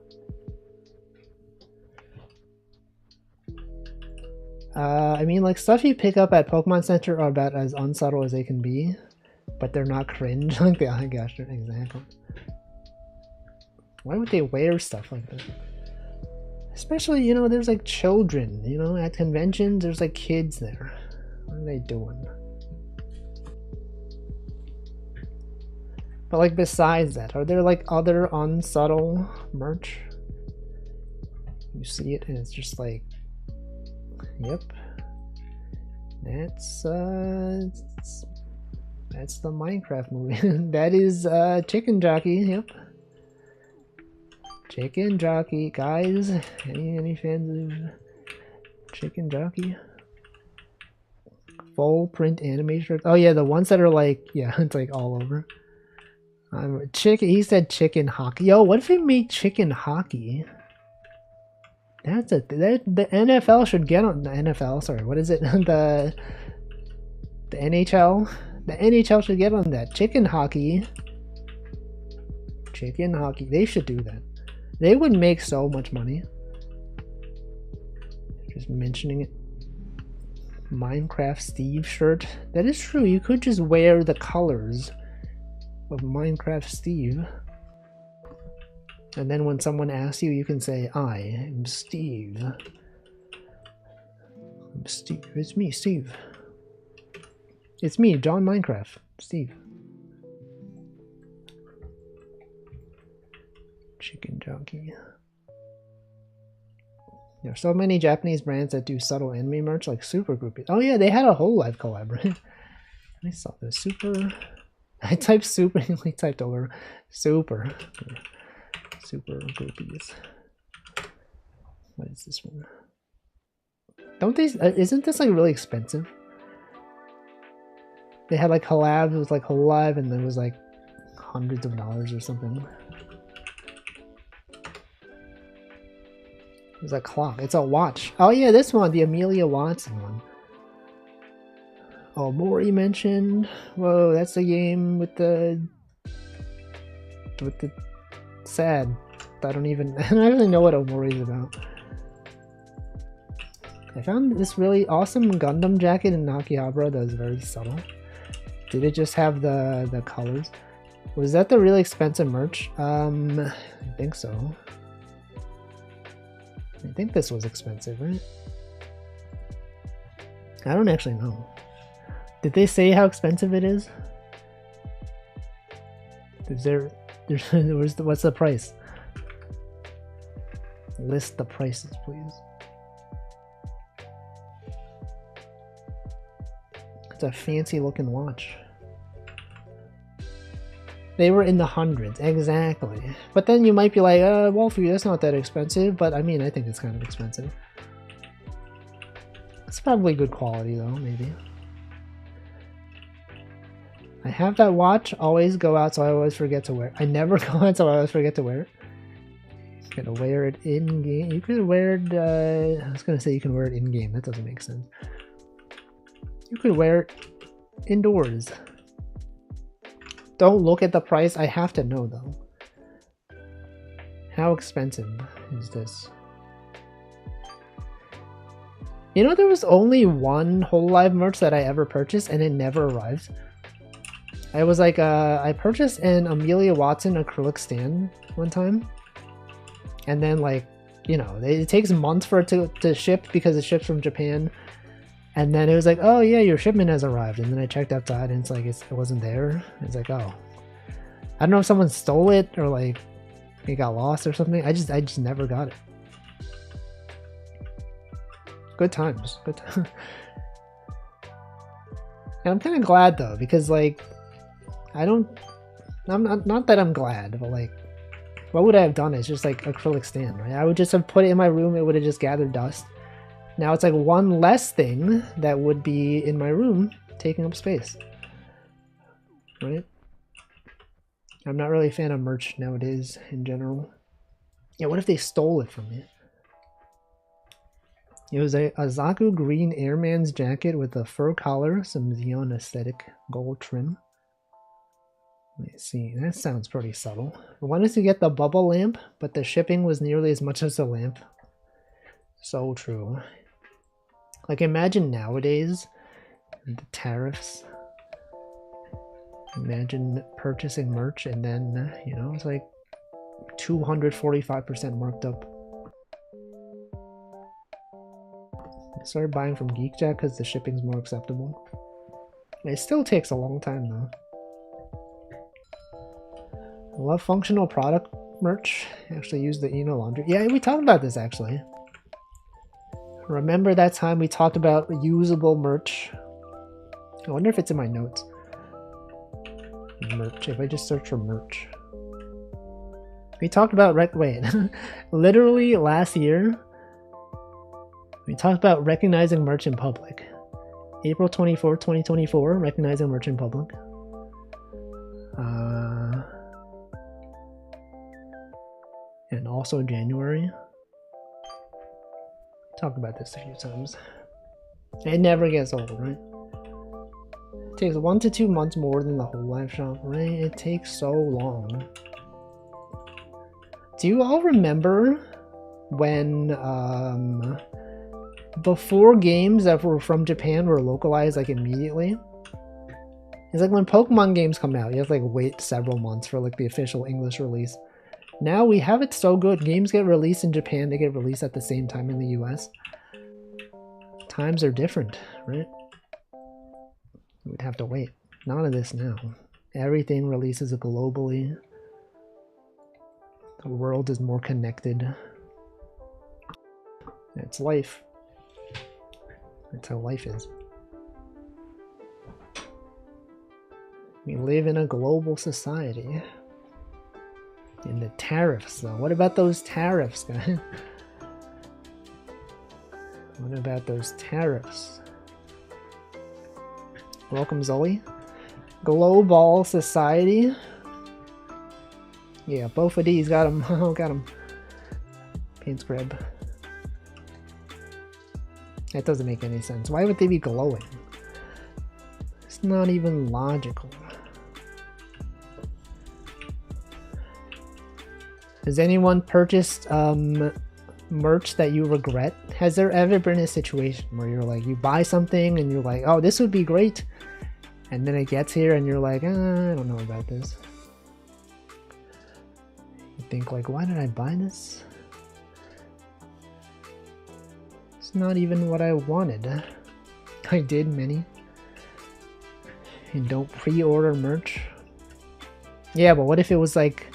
I mean, like stuff you pick up at Pokemon Center are about as unsubtle as they can be, but they're not cringe like the Ahegao shirt example. Why would they wear stuff like that? Especially, you know, there's like children, you know, at conventions, there's like kids there. What are they doing? But like besides that, are there like other unsubtle merch? You see it and it's just like, yep. That's the Minecraft movie. That is Chicken Jockey, yep. Chicken Jockey, guys. Any fans of Chicken Jockey? Full print animation. Oh yeah, the ones that are like, yeah, it's like all over. Chicken. He said chicken hockey. Yo, what if we made chicken hockey? That's the NFL should get on the NFL. Sorry, what is it? the NHL. The NHL should get on that. Chicken hockey. Chicken hockey. They should do that. They would make so much money. Just mentioning it. Minecraft Steve shirt. That is true. You could just wear the colors of Minecraft Steve. And then when someone asks you, you can say, I am Steve. I'm Steve. It's me, Steve. It's me, John Minecraft. Steve. Chicken Junkie. There are so many Japanese brands that do subtle anime merch like Super Groupies. Oh yeah, they had a whole live collab, right? I saw the Super. I typed Super and we typed over Super. Super Groupies. What is this one? Don't they? Isn't this like really expensive? They had like collabs. It was like whole live, and it was like hundreds of dollars or something. It's a clock. It's a watch. Oh yeah, this one, the Amelia Watson one. Oh, Mori mentioned. Whoa, that's the game with the sad. I don't really know what Omori is about. I found this really awesome Gundam jacket in Akihabara that was very subtle. Did it just have the colors? Was that the really expensive merch? I think so. I think this was expensive, right? I don't actually know. Did they say how expensive it is? What's the price? List the prices, please. It's a fancy looking watch. They were in the hundreds, exactly. But then you might be like, Wolfie, that's not that expensive. But I mean, I think it's kind of expensive. It's probably good quality though, maybe. I have that watch, always go out, so I always forget to wear it. I never go out, so I always forget to wear it. I'm gonna wear it in game. You could wear it, I was gonna say you can wear it in game. That doesn't make sense. You could wear it indoors. Don't look at the price. I have to know though. How expensive is this? You know, there was only one whole live merch that I ever purchased and it never arrived. I was like, I purchased an Amelia Watson acrylic stand one time. And then like, you know, it takes months for it to ship because it ships from Japan. And then it was like, oh yeah, your shipment has arrived. And then I checked outside and it's like, it wasn't there. It's like, oh. I don't know if someone stole it or like it got lost or something. I just never got it. Good times. Good times. And I'm kind of glad though, because like, I'm not that I'm glad, but like, what would I have done? It's just like acrylic stand, right? I would just have put it in my room. It would have just gathered dust. Now it's like one less thing that would be in my room taking up space, right? I'm not really a fan of merch nowadays in general. Yeah, what if they stole it from me? It was a Zaku green Airman's jacket with a fur collar, some Xeon aesthetic gold trim. Let me see, that sounds pretty subtle. I wanted to get the bubble lamp, but the shipping was nearly as much as the lamp. So true. Like imagine nowadays, the tariffs. Imagine purchasing merch and then, you know, it's like 245% marked up. I started buying from GeekJack because the shipping's more acceptable. It still takes a long time though. I love functional product merch. Actually use the Eno laundry. Yeah, we talked about this actually. Remember that time we talked about usable merch? I wonder if it's in my notes. Merch, if I just search for merch. We talked about literally last year, we talked about recognizing merch in public. April 24th, 2024, recognizing merch in public. And also January. Talked about this a few times. It never gets old, right? It takes 1 to 2 months more than the whole live shop, right? It takes so long. Do you all remember when before games that were from Japan were localized like immediately? It's like when Pokemon games come out, you have to like wait several months for like the official English release. Now we have it so good. Games get released in Japan, they get released at the same time in the US. Times are different, right? We'd have to wait. None of this now. Everything releases globally. The world is more connected. It's life. That's how life is. We live in a global society. And the tariffs, though. What about those tariffs, guys? What about those tariffs? Welcome, Zoe. Global society. Yeah, both of these got them. Oh, got them. Paint scrib. That doesn't make any sense. Why would they be glowing? It's not even logical. Has anyone purchased merch that you regret? Has there ever been a situation where you're like, you buy something and you're like, oh, this would be great, and then it gets here and you're like, I don't know about this. You think like, why did I buy this? It's not even what I wanted. I did many. And don't pre-order merch. Yeah, but what if it was like,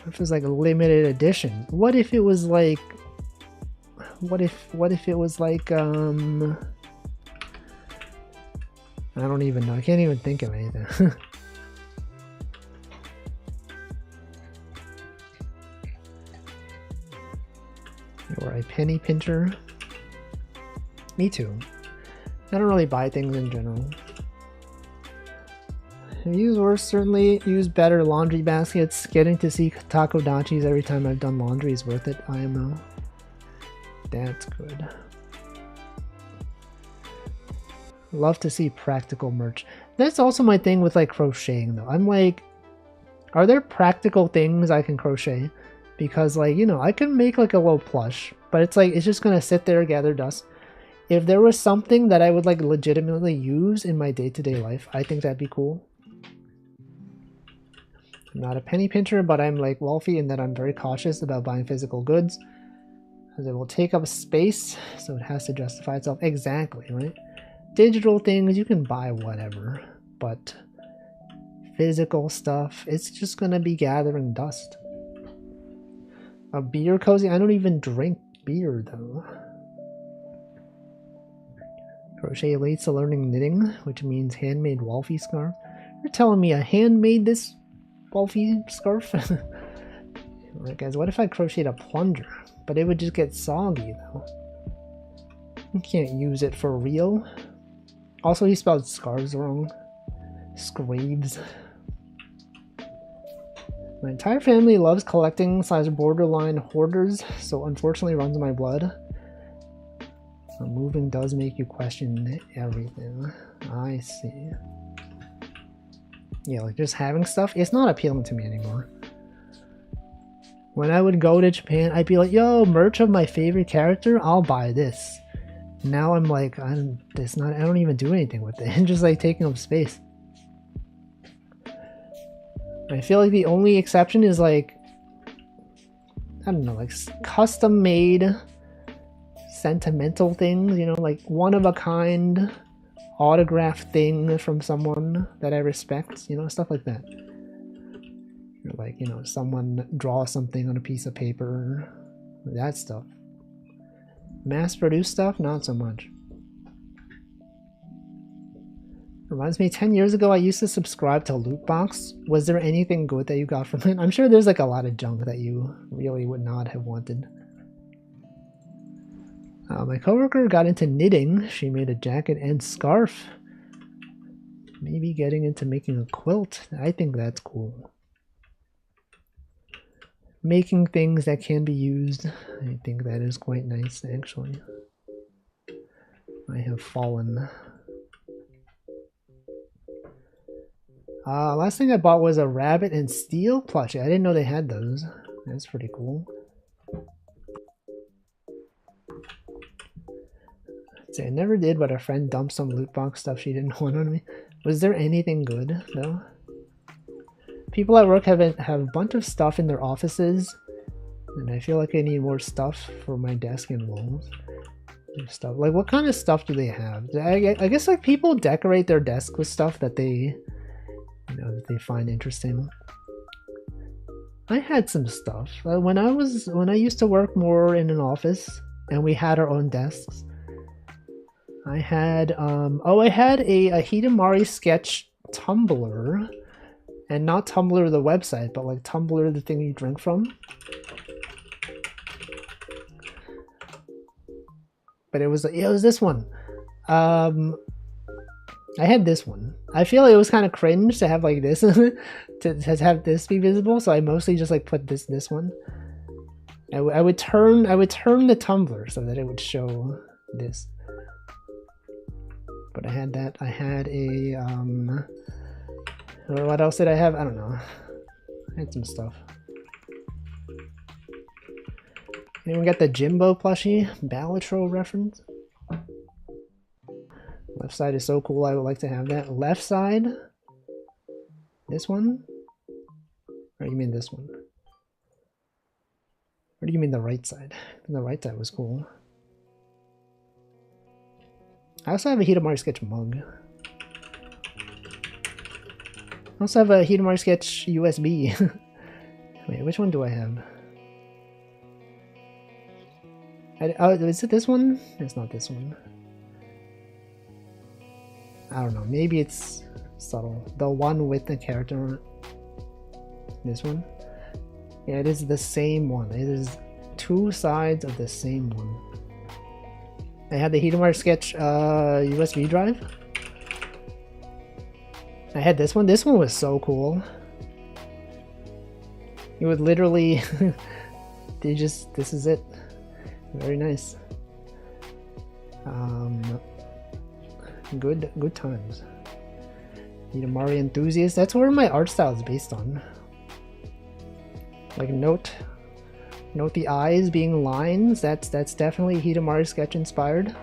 what if it was like a limited edition? What if it was like, what if it was like, I don't even know. I can't even think of anything. Or a penny pincher. Me too. I don't really buy things in general. I've used worse, certainly used better laundry baskets. Getting to see takodachis every time I've done laundry is worth it, IMO. That's good. Love to see practical merch. That's also my thing with like crocheting though. I'm like, are there practical things I can crochet? Because like, you know, I can make like a little plush, but it's like, it's just gonna sit there, gather dust. If there was something that I would like legitimately use in my day-to-day life, I think that'd be cool. I'm not a penny pincher, but I'm like wealthy in that I'm very cautious about buying physical goods because it will take up space, so it has to justify itself. Exactly, right? Digital things, you can buy whatever, but physical stuff, it's just gonna be gathering dust. A beer cozy? I don't even drink beer though. Crochet leads to learning knitting, which means handmade Wolfie scarf. You're telling me I handmade this Wolfie scarf? Alright guys, what if I crocheted a plunger? But it would just get soggy though. You can't use it for real. Also, he spelled scarves wrong. Scraves. My entire family loves collecting / borderline hoarders, so unfortunately runs in my blood. Moving does make you question everything. I see. Yeah, like just having stuff, it's not appealing to me anymore. When I would go to Japan, I'd be like, yo, merch of my favorite character, I'll buy this. Now I'm like, I don't even do anything with it. It's just like taking up space. I feel like the only exception is like, I don't know, like custom made sentimental things, you know, like one of a kind autograph thing from someone that I respect, you know, stuff like that. Or like, you know, someone draw something on a piece of paper, that stuff. Mass produced stuff, not so much. Reminds me, 10 years ago I used to subscribe to Lootbox. Was there anything good that you got from it? I'm sure there's like a lot of junk that you really would not have wanted. My coworker got into knitting. She made a jacket and scarf. Maybe getting into making a quilt. I think that's cool. Making things that can be used. I think that is quite nice, actually. I have fallen. Last thing I bought was a rabbit and steel plushie. I didn't know they had those. That's pretty cool. I never did, but a friend dumped some loot box stuff she didn't want on me. Was there anything good though? People at work have a bunch of stuff in their offices, and I feel like I need more stuff for my desk and walls. Stuff like, what kind of stuff do they have? I guess like people decorate their desk with stuff that they, you know, that they find interesting. I had some stuff when I used to work more in an office and we had our own desks. I had I had a Hidamari sketch tumbler, and not Tumblr the website, but like Tumblr the thing you drink from. But it was this one. I had this one. I feel it was kind of cringe to have like this to have this be visible, so I mostly just like put this one. I would turn the tumbler so that it would show this. But I had that. I had a what else did I have? I don't know. I had some stuff. Anyone got the Jimbo plushie? Balatro reference? Left side is so cool, I would like to have that. Left side? This one? Or you mean this one? Or do you mean the right side? The right side was cool. I also have a Hidamari Sketch mug. I also have a Hidamari Sketch USB. Wait, which one do I have? Oh, is it this one? It's not this one. I don't know. Maybe it's subtle. The one with the character on it. This one? Yeah, it is the same one. It is two sides of the same one. I had the Hidamari Sketch USB drive. I had this one. This one was so cool. You would literally... this is it. Very nice. Good times. Hidamari enthusiast. That's where my art style is based on. Like note the eyes being lines. That's definitely Hidamari Sketch inspired.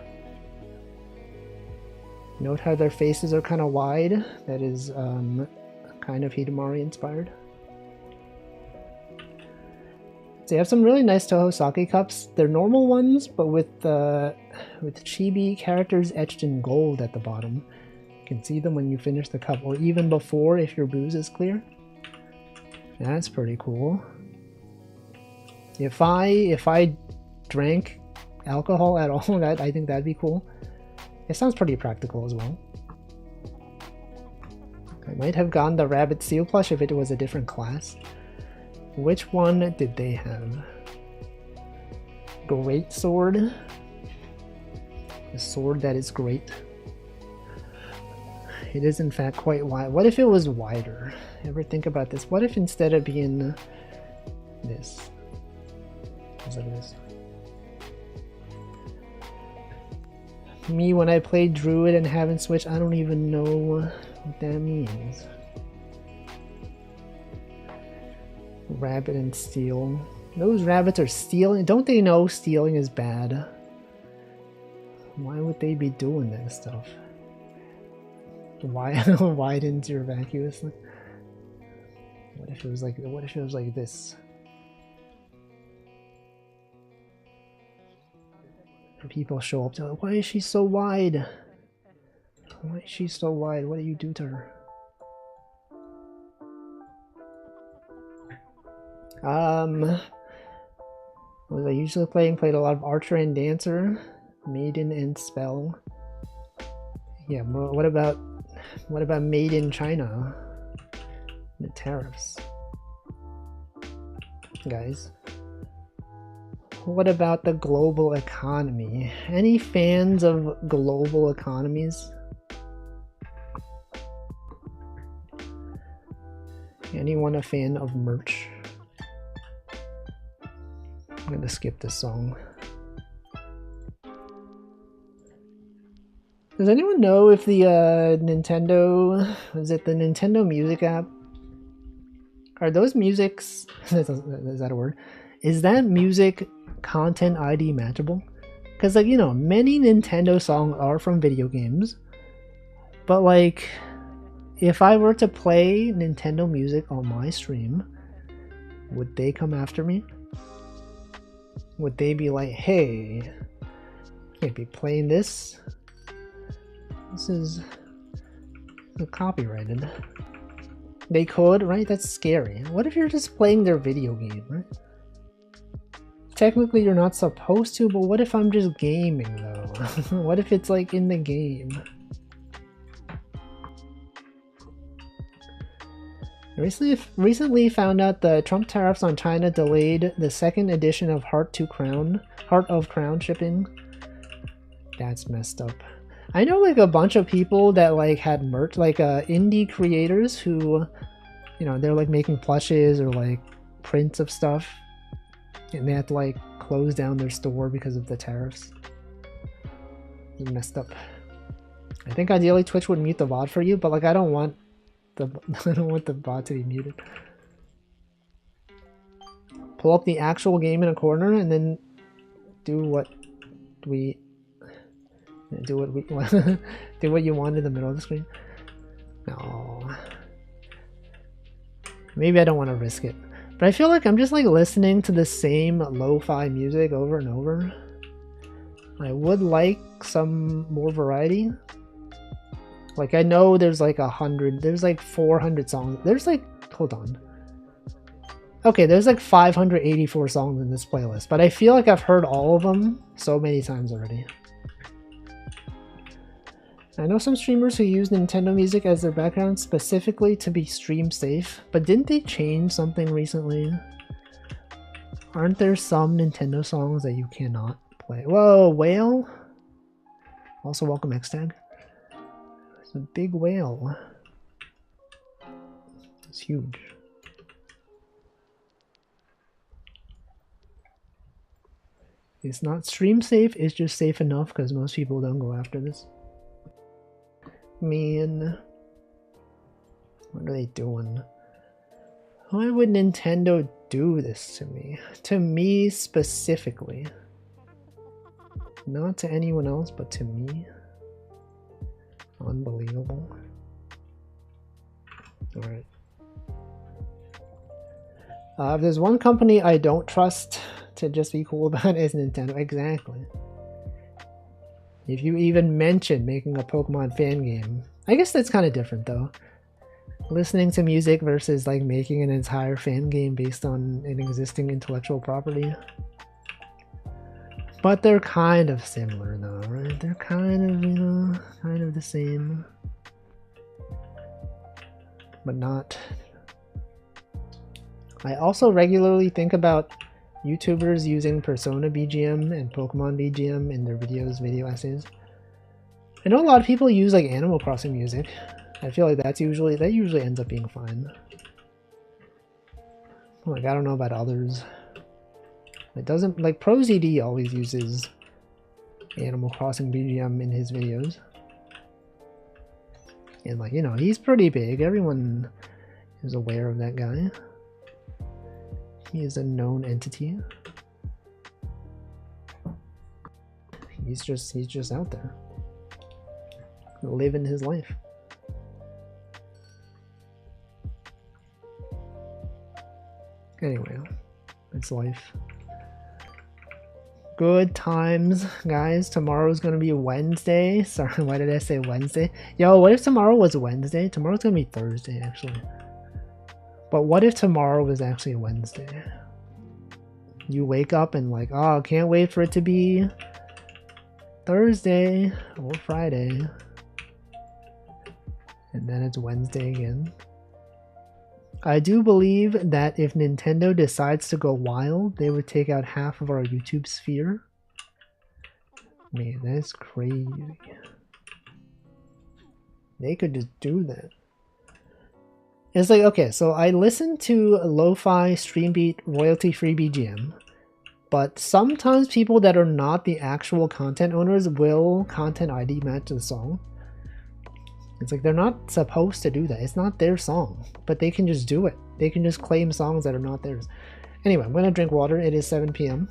Note how their faces are kind of wide. That is kind of Hidamari inspired. They have some really nice Toho sake cups. They're normal ones, but with chibi characters etched in gold at the bottom. You can see them when you finish the cup, or even before if your booze is clear. That's pretty cool. If I drank alcohol at all, I think that'd be cool. It sounds pretty practical as well. I might have gotten the Rabbit Seal plush if it was a different class. Which one did they have? Great sword. A sword that is great. It is in fact quite wide. What if it was wider? Ever think about this? What if instead of being this? Is it this? Me, when I played Druid and haven't switched, I don't even know what that means. Rabbit and steal. Those rabbits are stealing. Don't they know stealing is bad? Why would they be doing that stuff? Why didn't your vacuous? What if it was like this? And people show up to like, why is she so wide? Why is she so wide? What do you do to her? Was I usually played a lot of Archer and Dancer, Maiden and Spell. Yeah, what about Made in China? The tariffs. Guys. What about the global economy? Any fans of global economies? Anyone a fan of merch? I'm gonna skip this song. Does anyone know if the Nintendo, is it the Nintendo Music app? Are those musics, is that a word? Is that music content ID matchable? Because like, you know, many Nintendo songs are from video games, but like, if I were to play Nintendo music on my stream, would they come after me? Would they be like, hey, Can't be playing this. This is copyrighted. They could, right? That's scary. What if you're just playing their video game, right? Technically you're not supposed to, but what if I'm just gaming though? What if it's like in the game? Recently found out the Trump tariffs on China delayed the second edition of Heart of Crown shipping. That's messed up. I know like a bunch of people that like had merch, like indie creators who, you know, they're like making plushes or like prints of stuff, and they had to like close down their store because of the tariffs. You messed up. I think ideally Twitch would mute the VOD for you, but like I don't want the bot to be muted. Pull up the actual game in a corner and then do what we do what you want in the middle of the screen. No. Maybe I don't want to risk it. But I feel like I'm just like listening to the same lo-fi music over and over. I would like some more variety. Like I know there's like 100, there's like 400 songs. There's like, hold on. Okay, there's like 584 songs in this playlist, but I feel like I've heard all of them so many times already. I know some streamers who use Nintendo music as their background specifically to be stream safe, but didn't they change something recently? Aren't there some Nintendo songs that you cannot play? Whoa, whale? Also welcome Xtag. It's a big whale. It's huge. It's not stream safe, it's just safe enough because most people don't go after this. Man, what are they doing? Why would Nintendo do this to me? To me specifically. Not to anyone else, but to me. Unbelievable. Alright. If there's one company I don't trust to just be cool about, is Nintendo. Exactly. If you even mention making a Pokemon fan game, I guess that's kind of different though. Listening to music versus like making an entire fan game based on an existing intellectual property. But they're kind of similar though, right? They're kind of, you know, kind of the same. But not. I also regularly think about YouTubers using Persona BGM and Pokemon BGM in their video essays. I know a lot of people use like Animal Crossing music. I feel like that usually ends up being fine. Like I don't know about others. It doesn't, like ProZD always uses Animal Crossing BGM in his videos. And like, you know, he's pretty big. Everyone is aware of that guy. He is a known entity. He's just out there, living his life. Anyway, it's life. Good times, guys. Tomorrow's gonna be Wednesday. Sorry, why did I say Wednesday? Yo, what if tomorrow was Wednesday? Tomorrow's gonna be Thursday, actually. But what if tomorrow was actually Wednesday? You wake up and like, oh, can't wait for it to be Thursday or Friday. And then it's Wednesday again. I do believe that if Nintendo decides to go wild, they would take out half of our YouTube sphere. Man, that's crazy. They could just do that. It's like, okay, so I listen to lo-fi stream-beat royalty-free BGM, but sometimes people that are not the actual content owners will content ID match the song. It's like they're not supposed to do that. It's not their song, but they can just do it. They can just claim songs that are not theirs. Anyway, I'm gonna drink water. It is 7 p.m.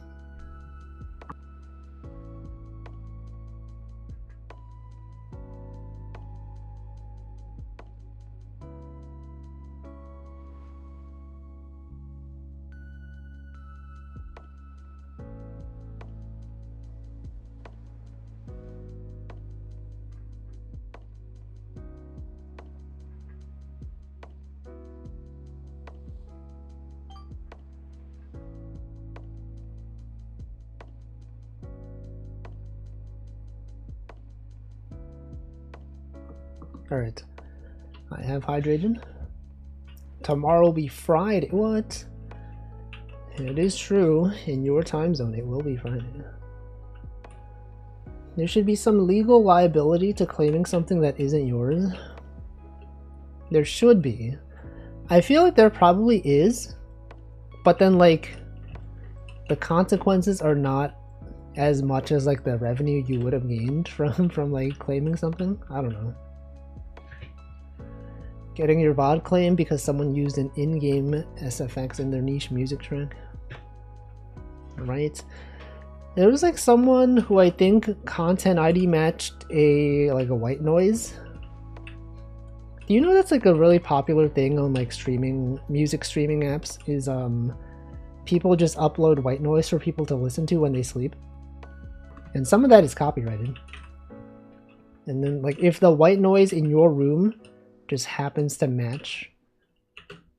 Alright. I have hydrated. Tomorrow will be Friday. What? It is true. In your time zone, it will be Friday. There should be some legal liability to claiming something that isn't yours. There should be. I feel like there probably is. But then, like, the consequences are not as much as, like, the revenue you would have gained from like, claiming something. I don't know. Getting your VOD claim because someone used an in-game SFX in their niche music track. Right? There was like someone who I think content ID matched a white noise. Do you know that's like a really popular thing on like music streaming apps is people just upload white noise for people to listen to when they sleep. And some of that is copyrighted. And then like if the white noise in your room just happens to match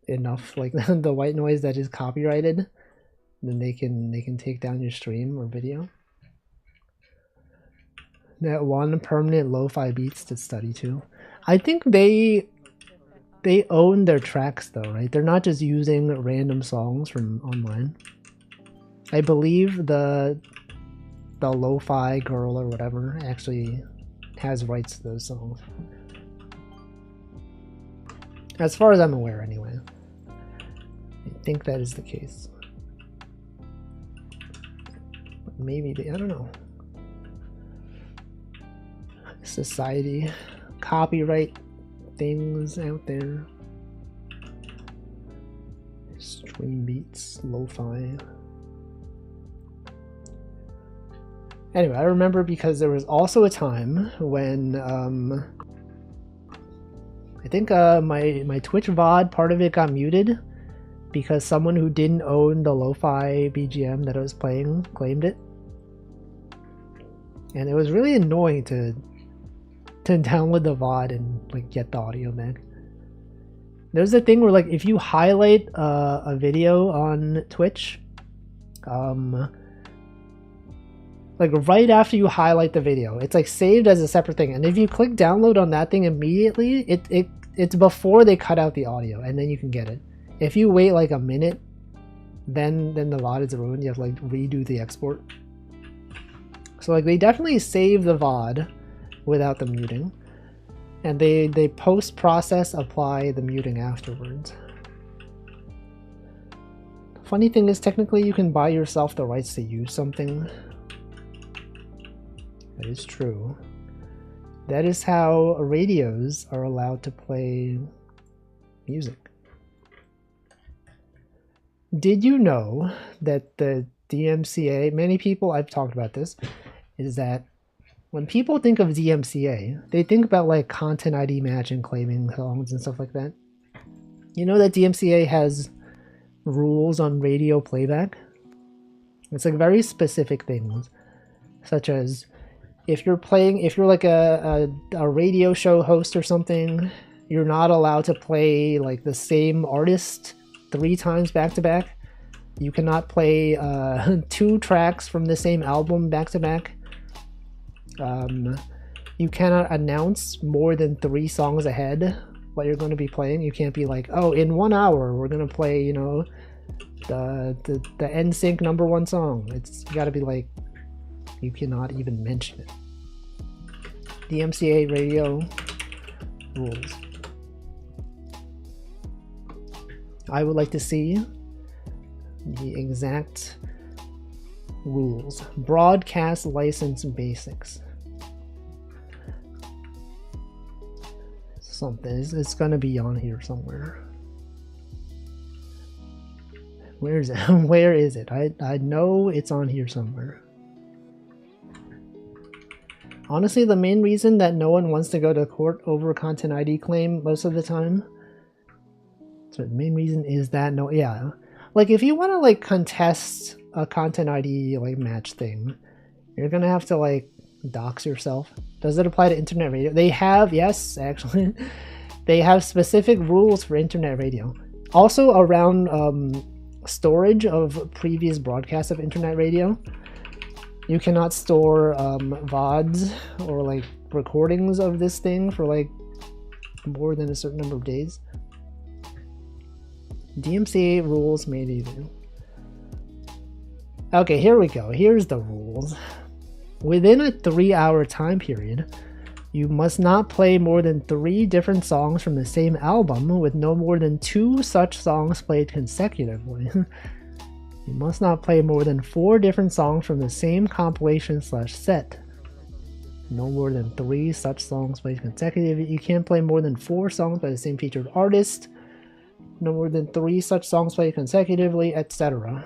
enough like the white noise that is copyrighted, then they can take down your stream or video. That one permanent lo-fi beats to study to. I think they own their tracks though, right? They're not just using random songs from online. I believe the lo-fi girl or whatever actually has rights to those songs. As far as I'm aware, anyway. I think that is the case. But maybe I don't know. Society, copyright things out there. Stream beats, lo-fi. Anyway, I remember because there was also a time when I think my Twitch VOD, part of it got muted because someone who didn't own the lo-fi BGM that I was playing claimed it. And it was really annoying to download the VOD and like get the audio back. There's a thing where like if you highlight a video on Twitch, like right after you highlight the video, it's like saved as a separate thing, and if you click download on that thing immediately, it's before they cut out the audio, and then you can get it. If you wait like a minute, then the VOD is ruined. You have to like redo the export. So like they definitely save the VOD without the muting, and they post-process apply the muting afterwards. Funny thing is, technically you can buy yourself the rights to use something. That is true. That is how radios are allowed to play music. Did you know that the DMCA, many people, I've talked about this, is that when people think of DMCA, they think about like content ID match and claiming songs and stuff like that. You know that DMCA has rules on radio playback? It's like very specific things, such as if you're like a radio show host or something, you're not allowed to play like the same artist 3 times back to back. You cannot play 2 tracks from the same album back to back. You cannot announce more than 3 songs ahead what you're going to be playing. You can't be like, oh, in 1 hour we're going to play, you know, the NSYNC #1 song. It's got to be like, you cannot even mention it. The DMCA radio rules. I would like to see the exact rules. Broadcast license basics. Something. It's gonna be on here somewhere. Where is it? Where is it? I know it's on here somewhere. Honestly, the main reason that no one wants to go to court over content ID claim most of the time, so the main reason is that like if you want to like contest a content ID like match thing, you're gonna have to like dox yourself. Does it apply to internet radio? They have, yes, actually, they have specific rules for internet radio. Also around storage of previous broadcasts of internet radio. You cannot store VODs or like recordings of this thing for like more than a certain number of days. DMCA rules made easy. Okay, here we go. Here's the rules. Within a 3-hour time period, you must not play more than 3 different songs from the same album, with no more than 2 such songs played consecutively. You must not play more than 4 different songs from the same compilation/set. No more than 3 such songs played consecutively. You can't play more than 4 songs by the same featured artist. No more than 3 such songs played consecutively, etc.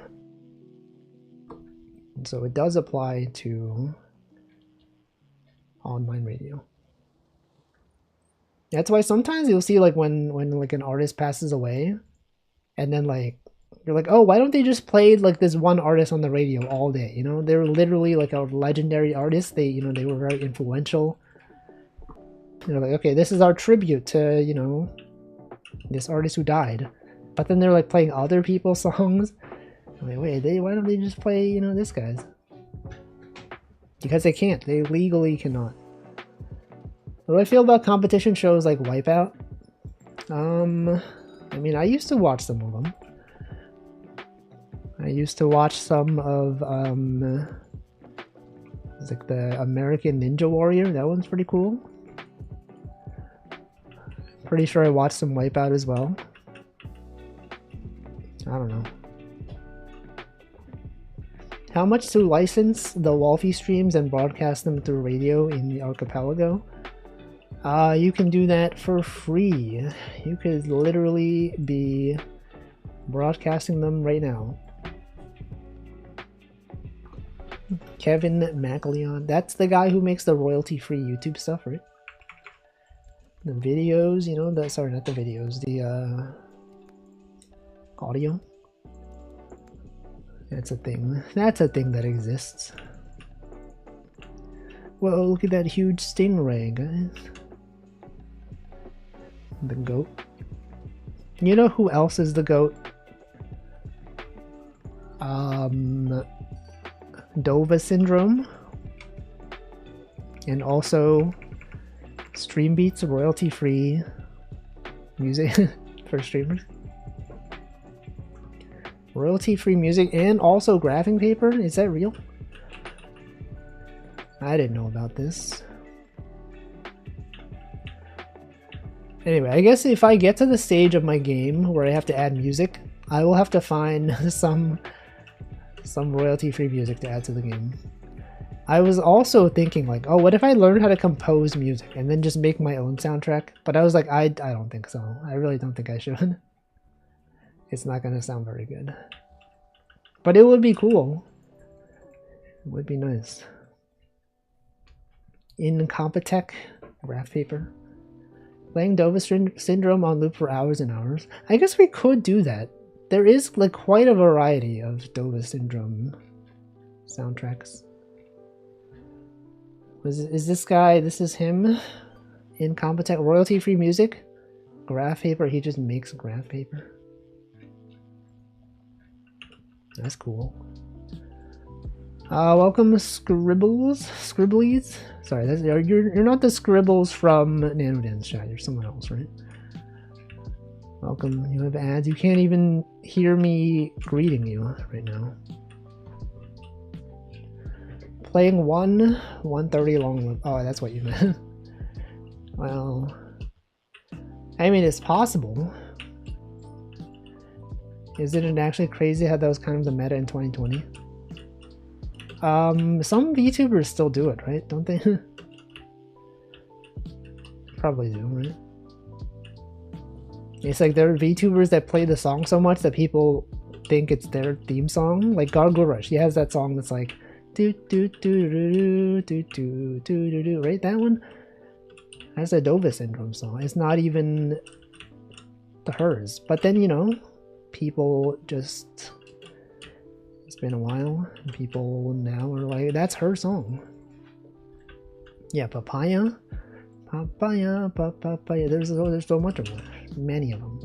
So it does apply to online radio. That's why sometimes you'll see like when like an artist passes away, and then like you're like, oh, why don't they just play like this one artist on the radio all day? You know, they're literally like a legendary artist. They, you know, they were very influential. They're like, okay, this is our tribute to, you know, this artist who died. But then they're like playing other people's songs. I'm like, wait, why don't they just play, you know, this guy's? Because they can't. They legally cannot. What do I feel about competition shows like Wipeout? I mean, I used to watch some of them. I used to watch some of, it's like the American Ninja Warrior. That one's pretty cool. Pretty sure I watched some Wipeout as well. I don't know. How much to license the Wolfie streams and broadcast them through radio in the archipelago? You can do that for free. You could literally be broadcasting them right now. Kevin MacLeod. That's the guy who makes the royalty-free YouTube stuff, right? The videos, you know, sorry, not the videos, the audio. That's a thing. That's a thing that exists. Whoa, look at that huge stingray, guys. The goat. You know who else is the goat? Dova Syndrome. And also Stream Beats, royalty-free music for streamers. Royalty-free music and also graphing paper? Is that real? I didn't know about this. Anyway, I guess if I get to the stage of my game where I have to add music, I will have to find some royalty-free music to add to the game. I was also thinking like, oh, what if I learn how to compose music and then just make my own soundtrack? But I was like, I don't think so. I really don't think I should. It's not gonna sound very good. But it would be cool. It would be nice. Incompetech graph paper. Playing Dova Syndrome on loop for hours and hours. I guess we could do that. There is like quite a variety of Dova Syndrome soundtracks. Is this guy, this is him? Incompetech, royalty-free music? Graph paper, he just makes graph paper. That's cool. Welcome Scribblies. Sorry, you're not the Scribbles from NanoDance chat. You're someone else, right? Welcome. You have ads. You can't even hear me greeting you right now. Playing 130 long loop. Oh, that's what you meant. Well, I mean, it's possible. Isn't it actually crazy how that was kind of the meta in 2020? Some VTubers still do it, right? Don't they? Probably do, right? It's like there are VTubers that play the song so much that people think it's their theme song. Like Gargoyle Rush, he has that song that's like do do do do do do do do do, right? That one. That's a Dova Syndrome song. It's not even hers. But then, you know, people just, it's been a while and people now are like, that's her song. Yeah, papaya, papaya, papaya. There's so much of them, many of them.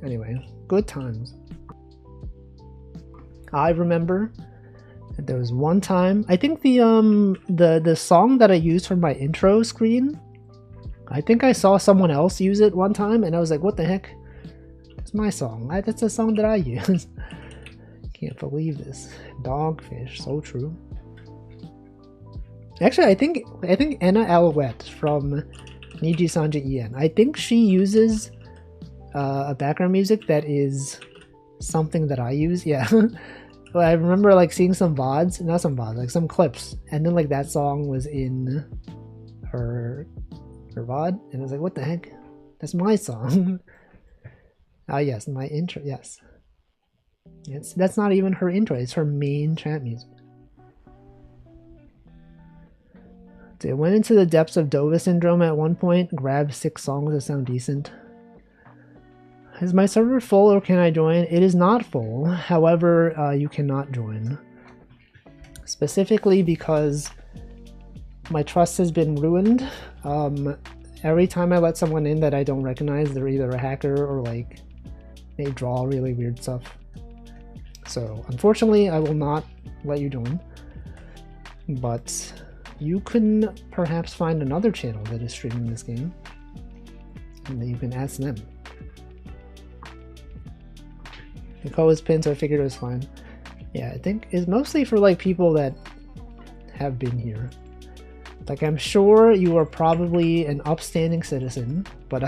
Anyway, good times. I remember There was one time, I think the song that I used for my intro screen, I think I saw someone else use it one time, and I was like, what the heck? It's my song. That's the song that I use. Can't believe this. Dogfish, so true. Actually, I think Anna Alouette from Niji Sanja En, I think she uses a background music that is something that I use. Yeah. But I remember like seeing some VODs, not some VODs, like some clips, and then like that song was in her VOD, and I was like, what the heck? That's my song. Ah, yes, my intro, yes. That's not even her intro, it's her main chat music. I went into the depths of Dova syndrome at one point, grabbed 6 songs that sound decent. Is my server full or can I join? It is not full, however, you cannot join. Specifically because my trust has been ruined. Every time I let someone in that I don't recognize, they're either a hacker or like they draw really weird stuff. So unfortunately, I will not let you join. But you can perhaps find another channel that is streaming this game, and then you can ask them. The code was pinned, so I figured it was fine. Yeah, I think it's mostly for like people that have been here. Like, I'm sure you are probably an upstanding citizen, but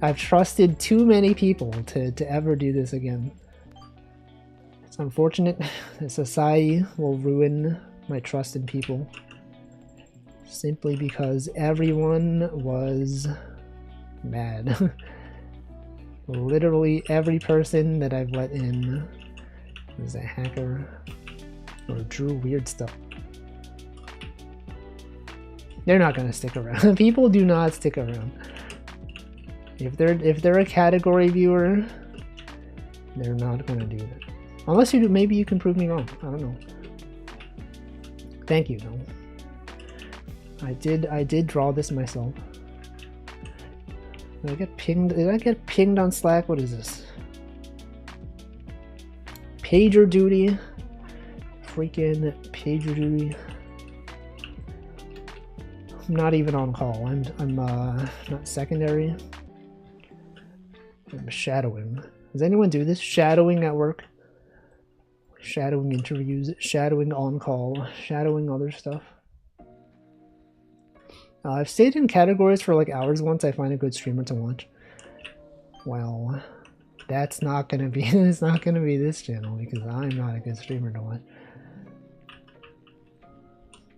I've trusted too many people to ever do this again. It's unfortunate that society will ruin my trust in people simply because everyone was mad. Literally every person that I've let in was a hacker or drew weird stuff. They're not gonna stick around. People do not stick around. If they're a category viewer, they're not gonna do that. Unless you do, maybe you can prove me wrong. I don't know. Thank you though. I did draw this myself. Did I get pinged? Did I get pinged on Slack? What is this? Pager duty. Freaking pager duty. I'm not even on call. I'm not secondary. I'm shadowing. Does anyone do this? Shadowing at work? Shadowing interviews, shadowing on call, shadowing other stuff. I've stayed in categories for like hours once I find a good streamer to watch. Well, that's not gonna be, it's not gonna be this channel because I'm not a good streamer to watch.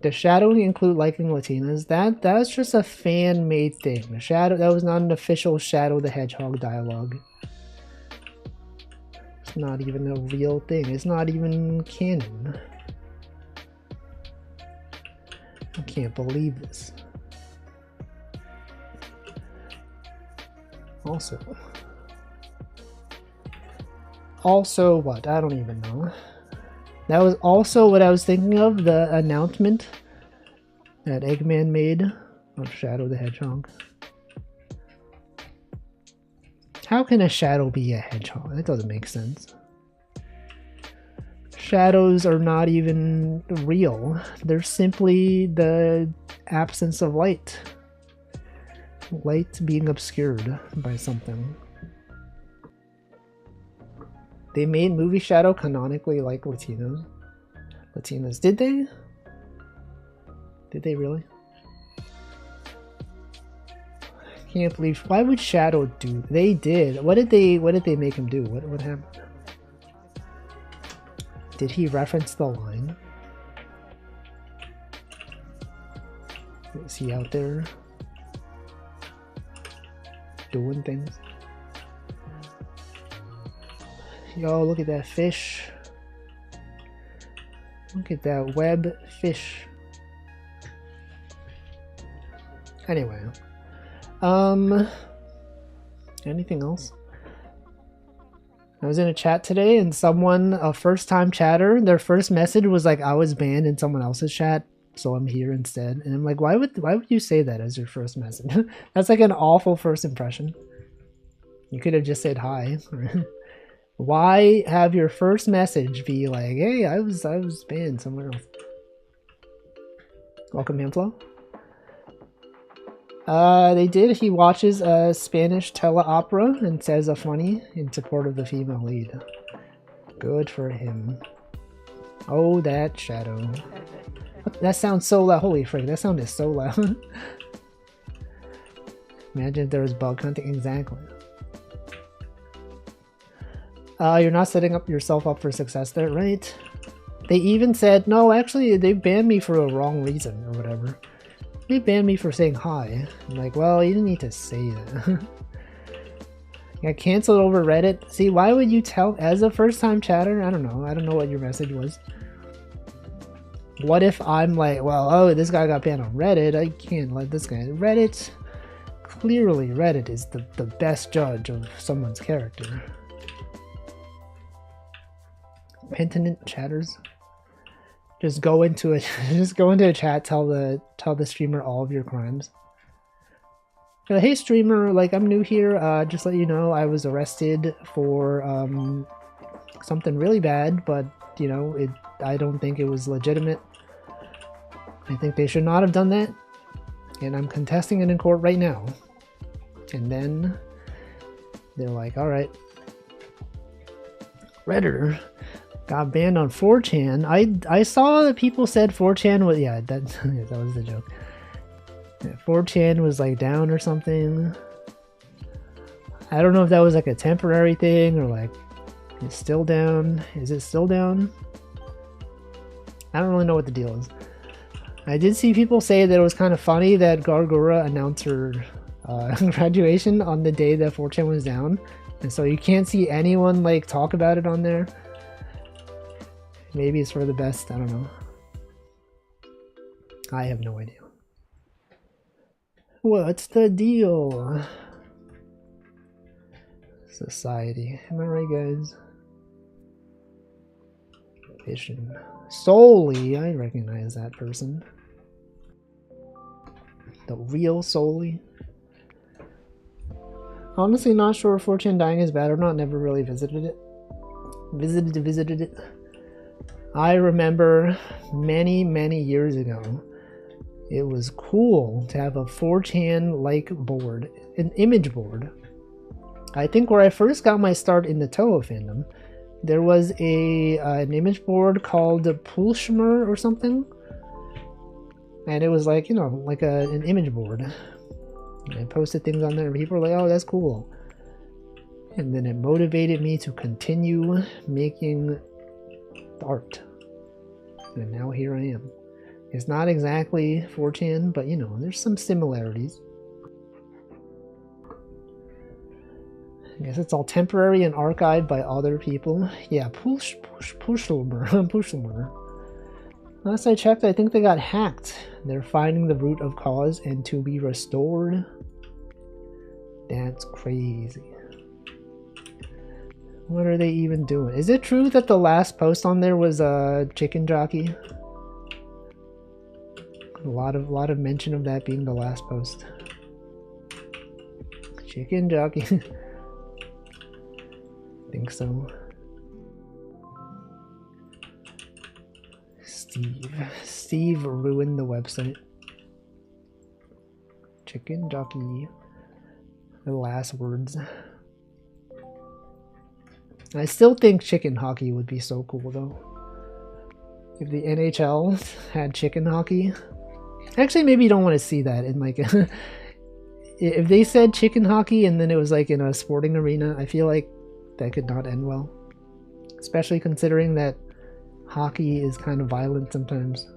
Does shadowing include liking Latinas? That was just a fan-made thing. That was not an official Shadow the Hedgehog dialogue. It's not even a real thing. It's not even canon. I can't believe this. Also what? I don't even know. That was also what I was thinking of, the announcement that Eggman made of Shadow the Hedgehog. How can a shadow be a hedgehog? That doesn't make sense. Shadows are not even real. They're simply the absence of light. Light being obscured by something. They made movie Shadow canonically like Latinas. Did they? Did they really? I can't believe. Why would Shadow do? They did. What did they make him do? What happened? Did he reference the line? Is he out there doing things? Yo, look at that fish. Look at that web fish. Anyway. Anything else? I was in a chat today and someone, a first time chatter, their first message was like, I was banned in someone else's chat, so I'm here instead. And I'm like, why would you say that as your first message? That's like an awful first impression. You could have just said hi. Why have your first message be like, hey, I was banned somewhere else? Welcome, Manflo. They did. He watches a Spanish teleopera and says a funny in support of the female lead. Good for him. Oh, that shadow. That sounds so loud. Holy frick, that sound is so loud. Imagine if there was bug hunting. Exactly. You're not setting up yourself up for success there, right? They even said, no, actually, they banned me for a wrong reason or whatever. They banned me for saying hi. I'm like, well, you didn't need to say that. Got canceled over Reddit. See, why would you tell, as a first-time chatter? I don't know what your message was. What if I'm like, well, oh, this guy got banned on Reddit. I can't let this guy. Reddit, clearly Reddit is the best judge of someone's character. Penitent chatters. Just go into a chat, tell the streamer all of your crimes. Hey streamer, like I'm new here, just let you know I was arrested for something really bad, but you know, I don't think it was legitimate. I think they should not have done that, and I'm contesting it in court right now. And then they're like, alright. Redditor got banned on 4chan. I saw that people said 4chan was, yeah, that was the joke. 4chan was like down or something. I don't know if that was like a temporary thing or like it's still down. Is it still down? I don't really know what the deal is. I did see people say that it was kind of funny that Gargura announced her graduation on the day that 4chan was down, and so you can't see anyone like talk about it on there. Maybe it's for the best, I don't know. I have no idea. What's the deal? Society. Am I right, guys? Vision. Solely, I recognize that person. The real Solely. Honestly, not sure if 4chan dying is bad or not. Never really visited it. Visited it. I remember many years ago, it was cool to have a 4chan-like board, an image board. I think where I first got my start in the Toho fandom, there was an image board called Pulshmer or something. And it was like, you know, like an image board. And I posted things on there and people were like, oh, that's cool. And then it motivated me to continue making art. And now here I am. It's not exactly 4chan, but you know, there's some similarities. I guess it's all temporary and archived by other people. Yeah, Pushelmer. Last I checked, I think they got hacked. They're finding the root of cause and to be restored. That's crazy. What are they even doing? Is it true that the last post on there was a chicken jockey? A lot of mention of that being the last post. Chicken jockey. Think so. Steve ruined the website. Chicken jockey. The last words. I still think chicken hockey would be so cool though. If the NHL had chicken hockey. Actually, maybe you don't want to see that in like if they said chicken hockey and then it was like in a sporting arena, I feel like that could not end well. Especially considering that hockey is kind of violent sometimes.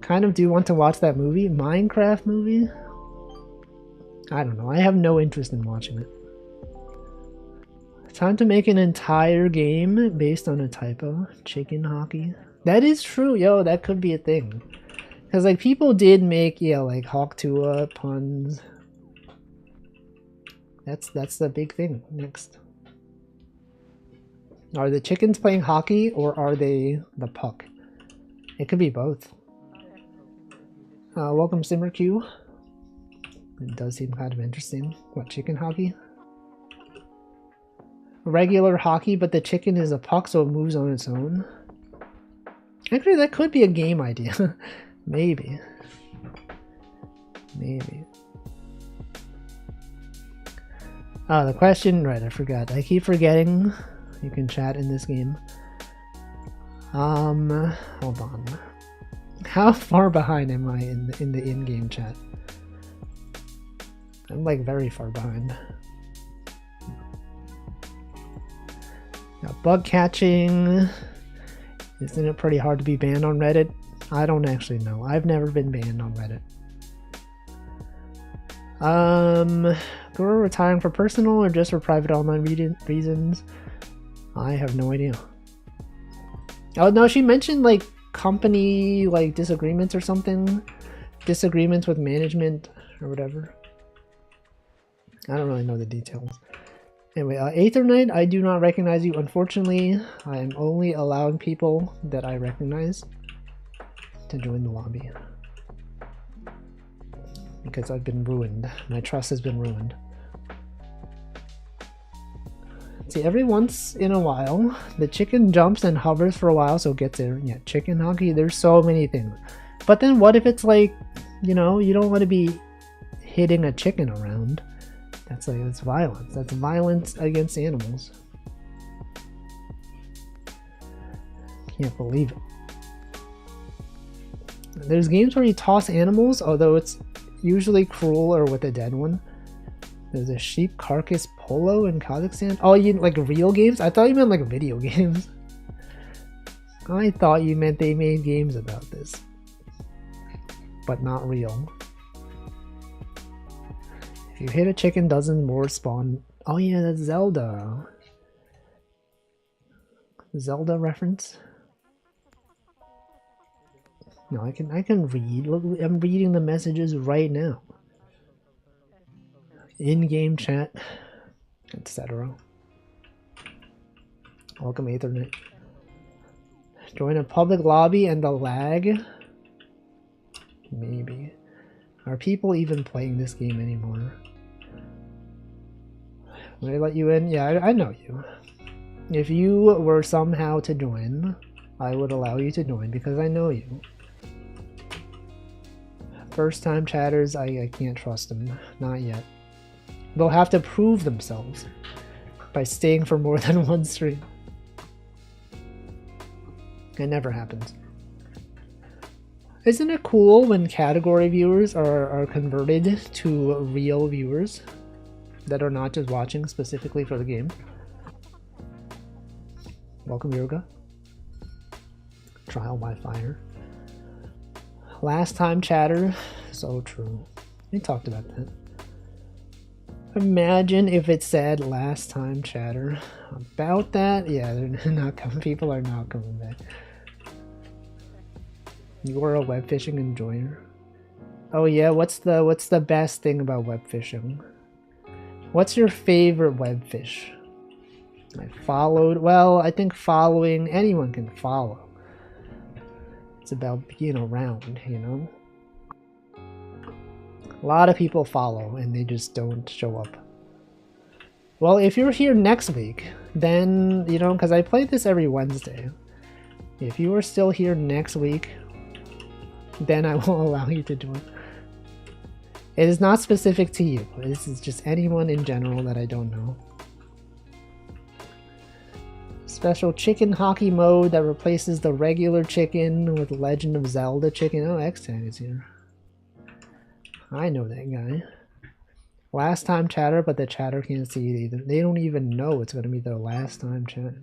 Kind of do want to watch that movie, Minecraft movie. I don't know, I have no interest in watching it. Time to make an entire game based on a typo. Chicken hockey. That is true, yo, that could be a thing. Because like people did make, yeah, like Hawk Tuah puns. That's the big thing next. Are the chickens playing hockey or are they the puck? It could be both. Welcome SimmerQ. It does seem kind of interesting. What, chicken hockey? regular hockey, but the chicken is a puck, so it moves on its own. Actually, that could be a game idea. Maybe. Maybe. Oh, the question, right, I forgot. I keep forgetting you can chat in this game. Hold on. How far behind am I in the in-game chat? I'm like very far behind. Now, bug catching. Isn't it pretty hard to be banned on Reddit? I don't actually know. I've never been banned on Reddit. Guru retiring for personal or just for private online reasons? I have no idea. Oh no, she mentioned like company like disagreements or something. Disagreements with management or whatever. I don't really know the details. Anyway, Aethernight, I do not recognize you. Unfortunately, I am only allowing people that I recognize to join the lobby. Because I've been ruined. My trust has been ruined. See, every once in a while, the chicken jumps and hovers for a while, so it gets there. Yeah, chicken hockey, there's so many things. But then what if it's like, you know, you don't want to be hitting a chicken around. That's like, that's violence. That's violence against animals. Can't believe it. There's games where you toss animals, although it's usually cruel or with a dead one. There's a sheep carcass polo in Kazakhstan. Oh, you like real games? I thought you meant like video games. I thought you meant they made games about this. But not real. If you hit a chicken, dozens more spawn. Oh yeah, that's Zelda. Zelda reference? No, I can read. Look, I'm reading the messages right now. In-game chat, etc. Welcome Aethernight. Join a public lobby and the lag? Maybe. Are people even playing this game anymore? Will I let you in? Yeah, I know you. If you were somehow to join, I would allow you to join because I know you. First time chatters, I can't trust them. Not yet. They'll have to prove themselves by staying for more than one stream. It never happens. Isn't it cool when category viewers are converted to real viewers that are not just watching specifically for the game? Welcome, Yoga. Trial by fire. Last time chatter. So true. We talked about that. Imagine if it said last time chatter about that. Yeah, they're not coming. People are not coming back. You are a web fishing enjoyer. Oh yeah, what's the best thing about web fishing? What's your favorite web fish? I followed. Well, I think following, anyone can follow. It's about being around, you know? A lot of people follow and they just don't show up. Well, if you're here next week, then, you know, because I play this every Wednesday. If you are still here next week, then I will allow you to join. It is not specific to you. This is just anyone in general that I don't know. Special chicken hockey mode that replaces the regular chicken with Legend of Zelda chicken. Oh, X-Tag is here. I know that guy. Last time chatter, but the chatter can't see it either. They don't even know it's going to be their last time chatter.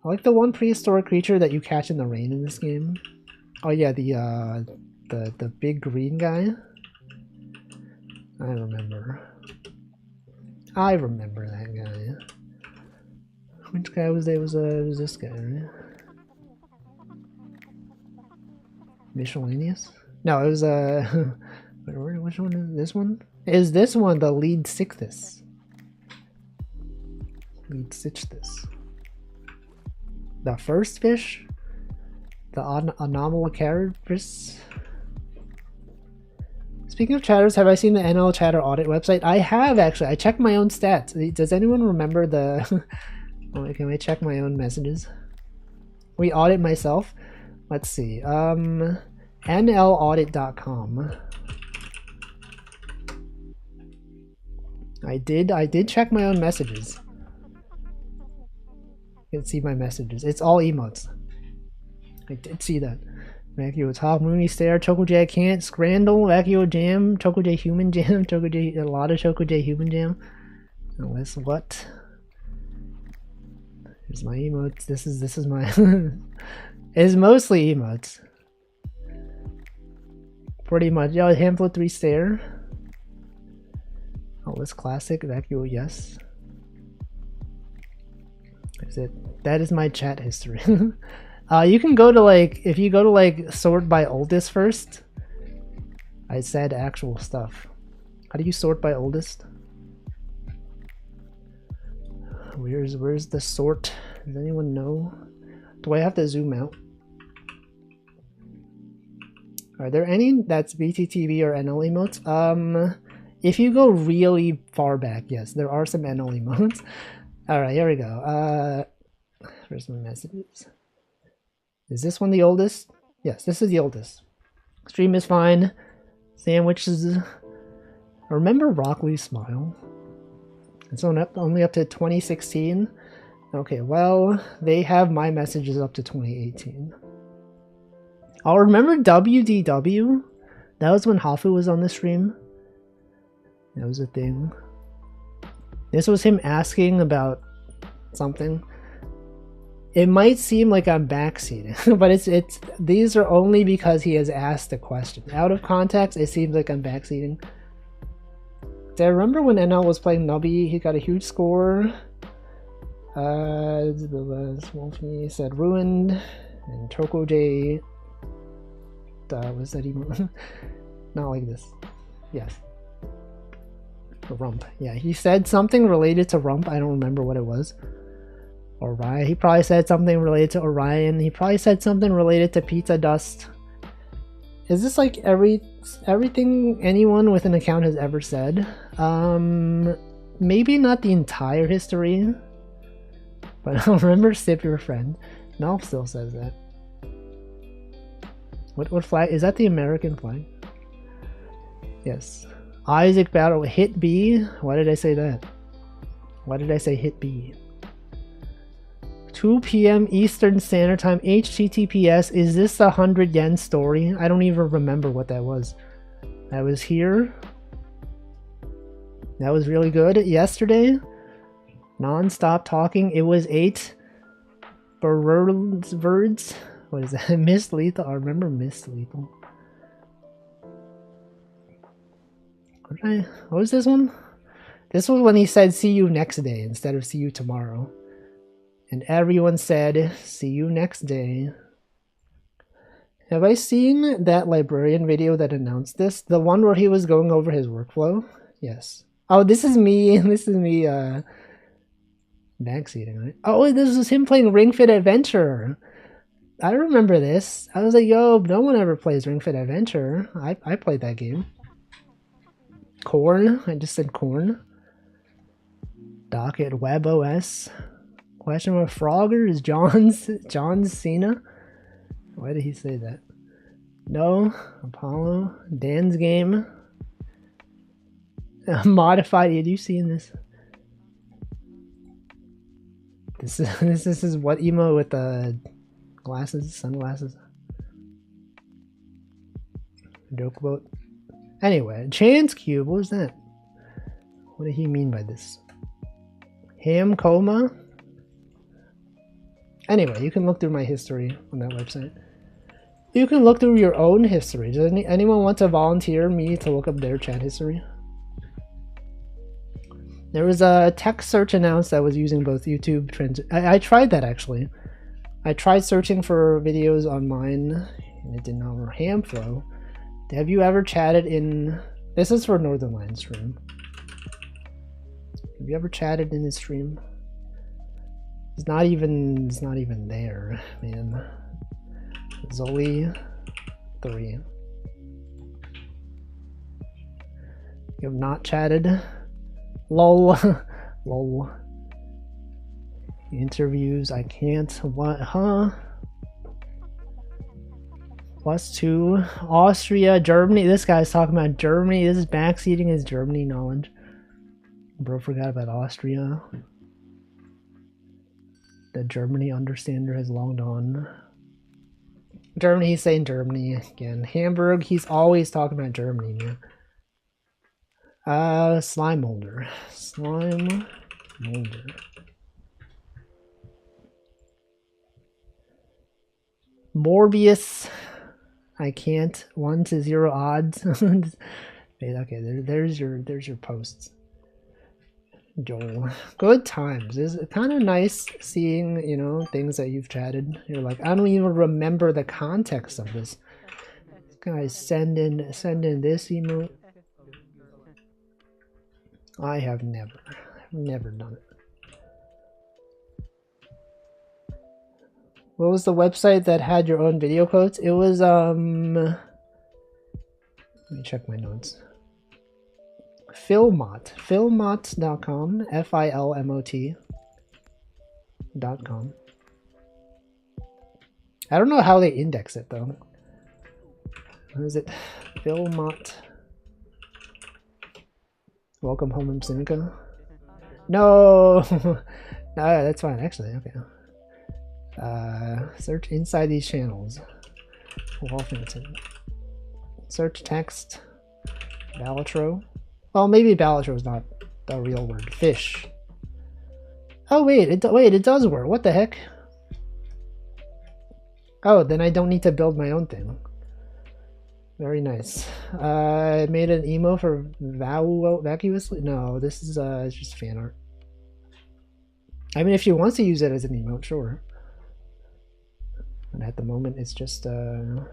I like the one prehistoric creature that you catch in the rain in this game. Oh yeah, the big green guy. I remember that guy. Which guy was there? It was this guy, right? Miscellaneous? No, it was which one is this one? Is this one the lead Sichthus? Lead Sichthus. The first fish? The Anomalocaris? Speaking of chatters, have I seen the NL Chatter audit website? I have actually. I checked my own stats. Does anyone remember the... Oh, can I check my own messages? We audit myself. Let's see. NLaudit.com. I did check my own messages. You can see my messages. It's all emotes. I did see that. Vacuo Top, Mooney Stare, Choco J Can't, Scrandle, Vacuo Jam, Choco J Human Jam, Choco J, a lot of Choco J Human Jam. Unless what? Here's my emotes. This is my it's mostly emotes. Pretty much. Yo, Hamflo 3 Stare. Oh, this classic, Vacuo, yes. Is it? That is my chat history. You can go to like, if you go to like sort by oldest first, I said actual stuff. How do you sort by oldest? Where's the sort? Does anyone know? Do I have to zoom out? Are there any that's BTTV or NL emotes? If you go really far back, yes, there are some NL emotes. All right, here we go. Where's my messages? Is this one the oldest? Yes, this is the oldest. Stream is fine. Sandwiches. Remember Rockley's Smile? It's only up to 2016. Okay, well, they have my messages up to 2018. I'll remember WDW. That was when Hafu was on the stream. That was a thing. This was him asking about something. It might seem like I'm backseating, but it's these are only because he has asked a question. Out of context, it seems like I'm backseating. I remember when NL was playing Nubby, he got a huge score. Wolfie said ruined, and Choco J. Was that even? Not like this. Yes. Rump. Yeah, he said something related to Rump. I don't remember what it was. Orion. He probably said something related to Orion. He probably said something related to Pizza Dust. Is this like everything anyone with an account has ever said? Maybe not the entire history, but I'll remember Sip Your Friend. Nalf still says that. What flag? Is that the American flag? Yes. Isaac Battle hit B. Why did I say that? Why did I say hit B? 2 p.m. Eastern Standard Time, HTTPS. Is this the 100 yen story? I don't even remember what that was. I was here. That was really good. Yesterday, non-stop talking. It was 8 birds. What is that? Miss Lethal. I remember Miss Lethal. What was this one? This was when he said see you next day instead of see you tomorrow. And everyone said, see you next day. Have I seen that librarian video that announced this? The one where he was going over his workflow? Yes. Oh, this is me. This is me, backseating, right? Oh, this was him playing Ring Fit Adventure. I remember this. I was like, yo, no one ever plays Ring Fit Adventure. I played that game. Corn. I just said corn. Docket WebOS. Question mark Frogger is John Cena. Why did he say that? No. Apollo. Dan's game. Modified. Have you seen this? This is what emo with the glasses, sunglasses. Joke about. Anyway, Chance Cube. What was that? What did he mean by this? Ham coma. Anyway, you can look through my history on that website. You can look through your own history. Does anyone want to volunteer me to look up their chat history? There was a text search announced that was using both YouTube trends. I tried that actually. I tried searching for videos on mine and it did not work. Hamflow. Have you ever chatted in... This is for Northern Lion stream. Have you ever chatted in his stream? It's not even there, man. Zoli 3. You have not chatted. Lol. Lol. Interviews, I can't. What? Huh? +2. Austria, Germany. This guy's talking about Germany. This is backseating his Germany knowledge. Bro forgot about Austria. The Germany understander has logged on. Germany, he's saying Germany again. Hamburg, he's always talking about Germany, man. Slime molder. Slime molder. Morbius. I can't. 1 to 0 odds. Okay, there's your posts. Joel. Good times. It's kind of nice seeing, you know, things that you've chatted. You're like, I don't even remember the context of this. Guys, send in this emote. I have never done it. What was the website that had your own video quotes? It was let me check my notes. Filmot. Filmot.com. FILMOT.com. I don't know how they index it though. What is it? Filmot. Welcome home, Simca. No! No, that's fine actually, okay. Search inside these channels. Wolfington. Search text. Balatro. Well, maybe Balatro is not the real word. Fish. Oh wait, it does work. What the heck? Oh, then I don't need to build my own thing. Very nice. I made an emo for vacuously. No, this is it's just fan art. I mean, if she wants to use it as an emote, sure. And at the moment, it's just an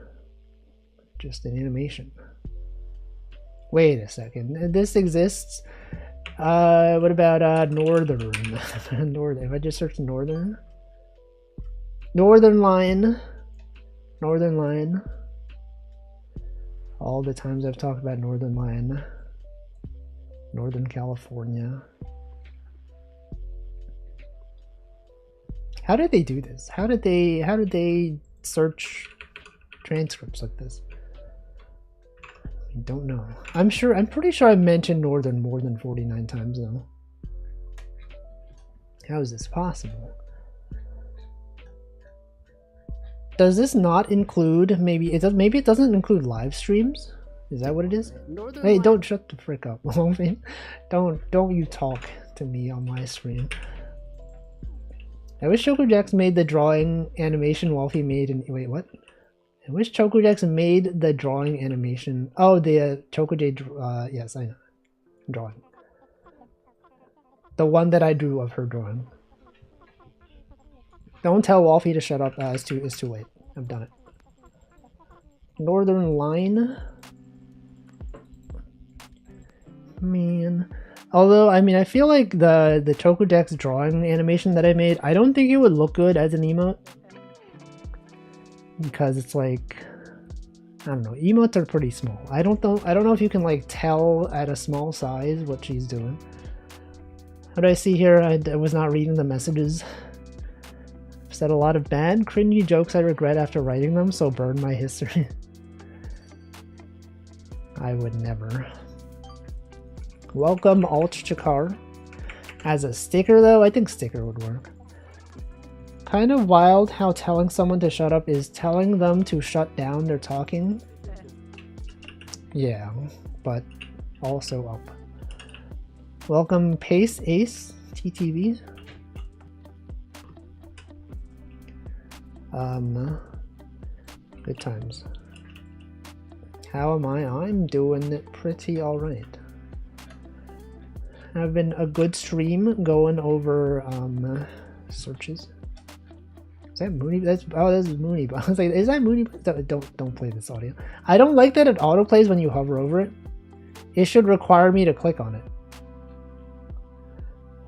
animation. Wait a second. This exists. What about northern? Northern. If I just search northern. Northern line. Northern line. All the times I've talked about Northern line. Northern California. How did they do this? How did they search transcripts like this? I don't know. I'm pretty sure I mentioned Northern more than 49 times though. How is this possible? Does this not include, maybe it doesn't include live streams? Is that what it is? Hey, don't shut the frick up. Don't you talk to me on my stream. I wish ChocoJax made the drawing animation while he made an wait, what? I wish ChocoJax made the drawing animation. Oh, the ChocoJ yes, I know. Drawing. The one that I drew of her drawing. Don't tell Wolfie to shut up. It's too late. I've done it. Northern line. Man. Although, I mean, I feel like the ChocoJax drawing animation that I made, I don't think it would look good as an emote. Because it's like, I don't know, emotes are pretty small. I don't know if you can like tell at a small size what she's doing. What do I see here? I was not reading the messages. I've said a lot of bad, cringy jokes I regret after writing them, so burn my history. I would never. Welcome Alt Chakar. As a sticker though, I think sticker would work. Kind of wild how telling someone to shut up is telling them to shut down their talking. Yeah, but also up. Welcome Pace Ace TTV. Good times. How am I? I'm doing it pretty alright. I've been a good stream going over searches. Is that Mooney? That's Mooney. I was like, is that Mooney? Don't play this audio. I don't like that it autoplays when you hover over it. It should require me to click on it.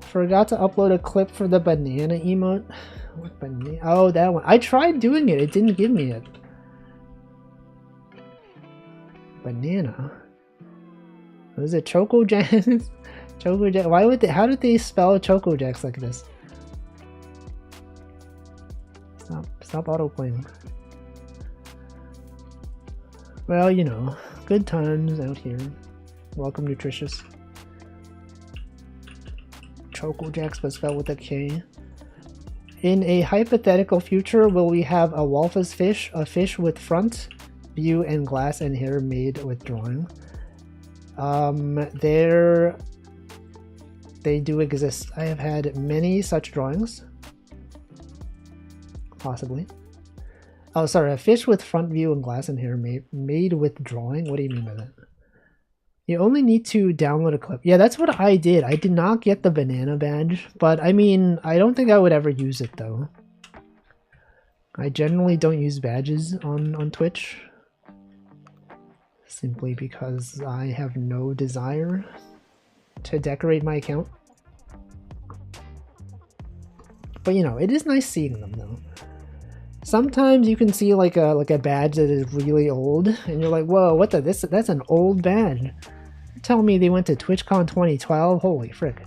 Forgot to upload a clip for the banana emote. What banana? Oh, that one. I tried doing it. It didn't give me it. Banana. Was it Choco Jacks? Choco Jack. Why would they? How did they spell Choco Jacks like this? Stop autoplaying. Well, you know, good times out here. Welcome, nutritious. Choco Jacks, but spelled with a K. In a hypothetical future, will we have a walrus fish, a fish with front view and glass and hair made with drawing? They do exist. I have had many such drawings. Possibly. Oh, sorry, a fish with front view and glass and hair made with drawing? What do you mean by that? You only need to download a clip. Yeah, that's what I did. I did not get the banana badge, but I mean, I don't think I would ever use it though. I generally don't use badges on Twitch. Simply because I have no desire to decorate my account. But you know, it is nice seeing them though. Sometimes you can see like a badge that is really old, and you're like, whoa, what the? That's an old badge. You're telling me they went to TwitchCon 2012? Holy frick.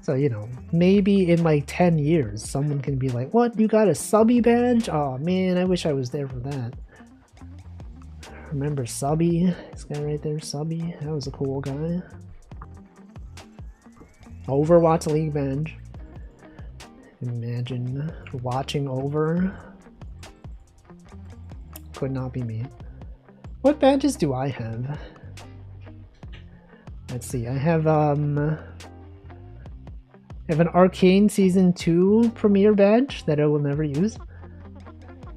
So, you know, maybe in like 10 years, someone can be like, what, you got a Subby badge? Oh man, I wish I was there for that. Remember Subby? This guy right there, Subby? That was a cool guy. Overwatch League badge. Imagine watching over. Could not be me. What badges do I have? Let's see. I have an Arcane Season 2 Premiere badge that I will never use.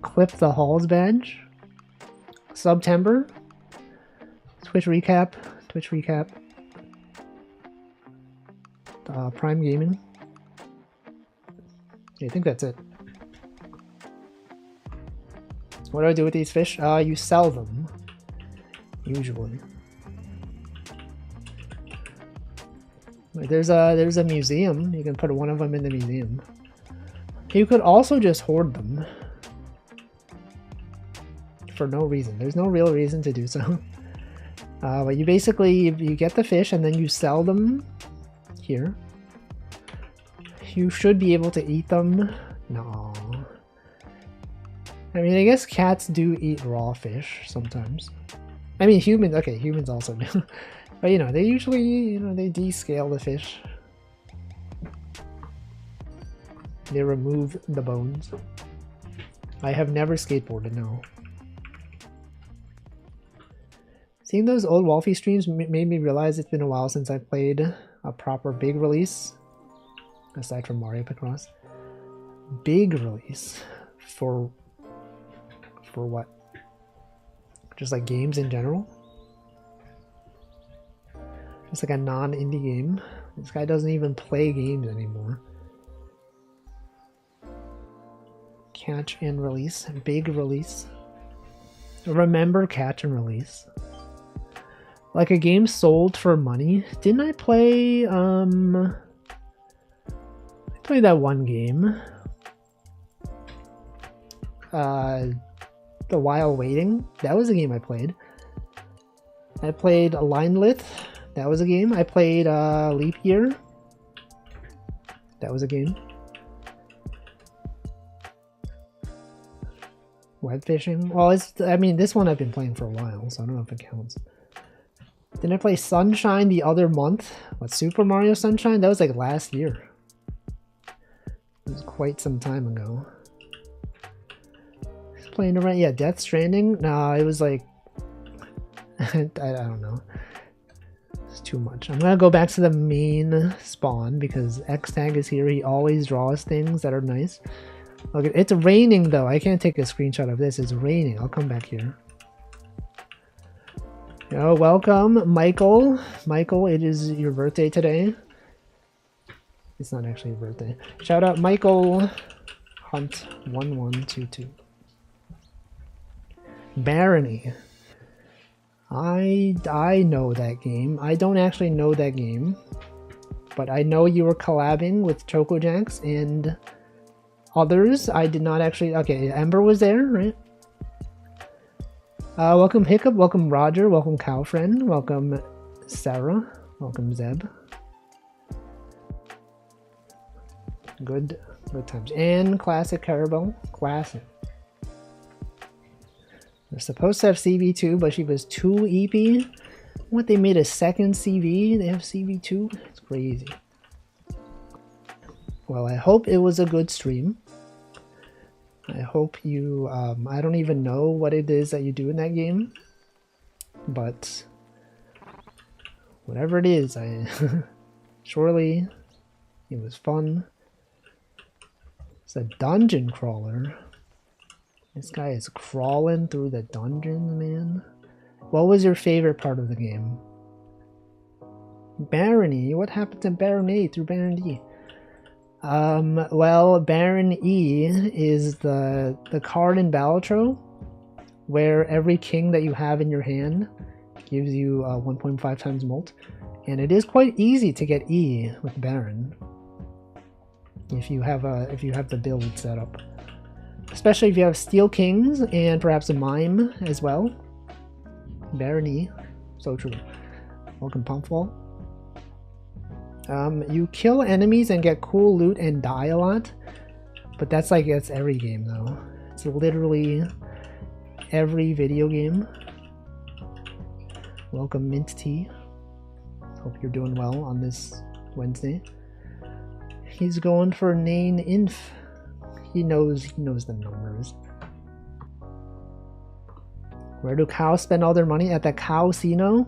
Clip the Halls badge. September. Twitch recap. Prime Gaming. I think that's it. What do I do with these fish? You sell them. Usually. There's a museum. You can put one of them in the museum. You could also just hoard them. For no reason. There's no real reason to do so. But you basically, you get the fish and then you sell them here. You should be able to eat them. No. I mean, I guess cats do eat raw fish sometimes. I mean, humans, okay, humans also do. But, you know, they usually, you know, they descale the fish. They remove the bones. I have never skateboarded, no. Seeing those old Wolfie streams made me realize it's been a while since I played a proper big release. Aside from Mario Picross. Big release. For what? Just like games in general? Just like a non-indie game. This guy doesn't even play games anymore. Catch and release. Big release. Remember catch and release. Like a game sold for money. Didn't I play played that one game. The While Waiting. That was a game I played. I played Linelith. That was a game. I played Leap Year. That was a game. Webfishing. Well, I mean, this one I've been playing for a while, so I don't know if it counts. Didn't I play Sunshine the other month? What, Super Mario Sunshine? That was like last year. It was quite some time ago. Playing around, yeah, Death Stranding. No, it was like I don't know. It's too much. I'm gonna go back to the main spawn because X-Tag is here. He always draws things that are nice. Okay, it's raining though. I can't take a screenshot of this. It's raining. I'll come back here. Oh, welcome, Michael. Michael, it is your birthday today. It's not actually your birthday. Shout out Michael Hunt 1122. Barony. I know that game. I don't actually know that game, but I know you were collabing with Choco Jacks and others. I did not actually. Okay, Ember was there, right? Welcome Hiccup, welcome Roger, welcome Cowfriend, welcome Sarah, welcome Zeb. Good times. And classic Carabelle, classic. They're supposed to have CV2, but she was 2 EP. What, they made a second CV? They have CV2? It's crazy. Well, I hope it was a good stream. I hope you, I don't even know what it is that you do in that game, but whatever it is, surely it was fun. It's a dungeon crawler. This guy is crawling through the dungeon, man. What was your favorite part of the game? Barony? What happened to Baron A through Baron D? Well, Baron E is the card in Balatro where every king that you have in your hand gives you 1.5 times molt, and it is quite easy to get E with Baron if you have the build set up, especially if you have Steel Kings and perhaps a Mime as well. Baron E, so true. Welcome Pumpfall. You kill enemies and get cool loot and die a lot, but that's every game though. It's literally every video game. Welcome Mint Tea. Hope you're doing well on this Wednesday. He's going for Nain Inf. He knows the numbers. Where do cows spend all their money? At the Cowsino?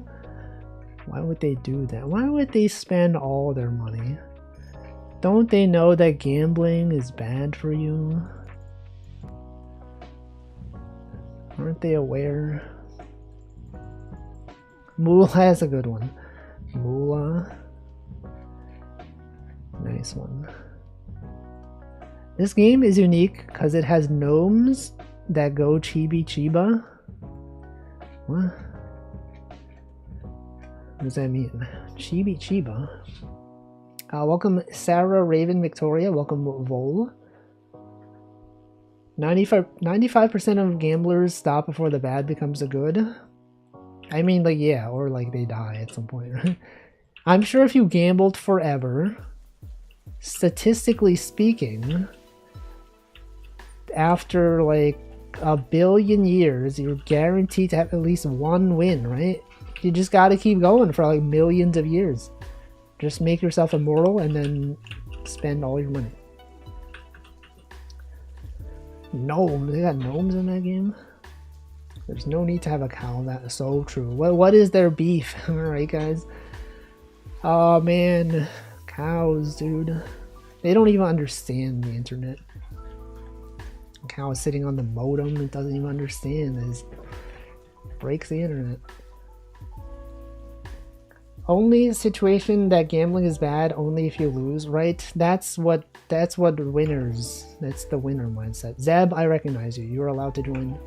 Why would they do that? Why would they spend all their money? Don't they know that gambling is bad for you? Aren't they aware? Moolah is a good one. Moolah. Nice one. This game is unique because it has gnomes that go chibi chiba. What? What does that mean? Chibi Chiba. Welcome Sarah, Raven, Victoria. Welcome Vol. 95% of gamblers stop before the bad becomes the good. I mean, like, yeah, or like they die at some point. Right? I'm sure if you gambled forever, statistically speaking, after like 1 billion years, you're guaranteed to have at least one win, right? You just gotta keep going for like millions of years. Just make yourself immortal and then spend all your money. Gnomes, they got gnomes in that game? There's no need to have a cow, that is so true. What is their beef? Alright guys. Oh man, cows, dude. They don't even understand the internet. A cow is sitting on the modem, it doesn't even understand this. Breaks the internet. Only situation that gambling is bad only if you lose, right? That's what winners, that's the winner mindset. Zeb, I recognize you. You're allowed to join.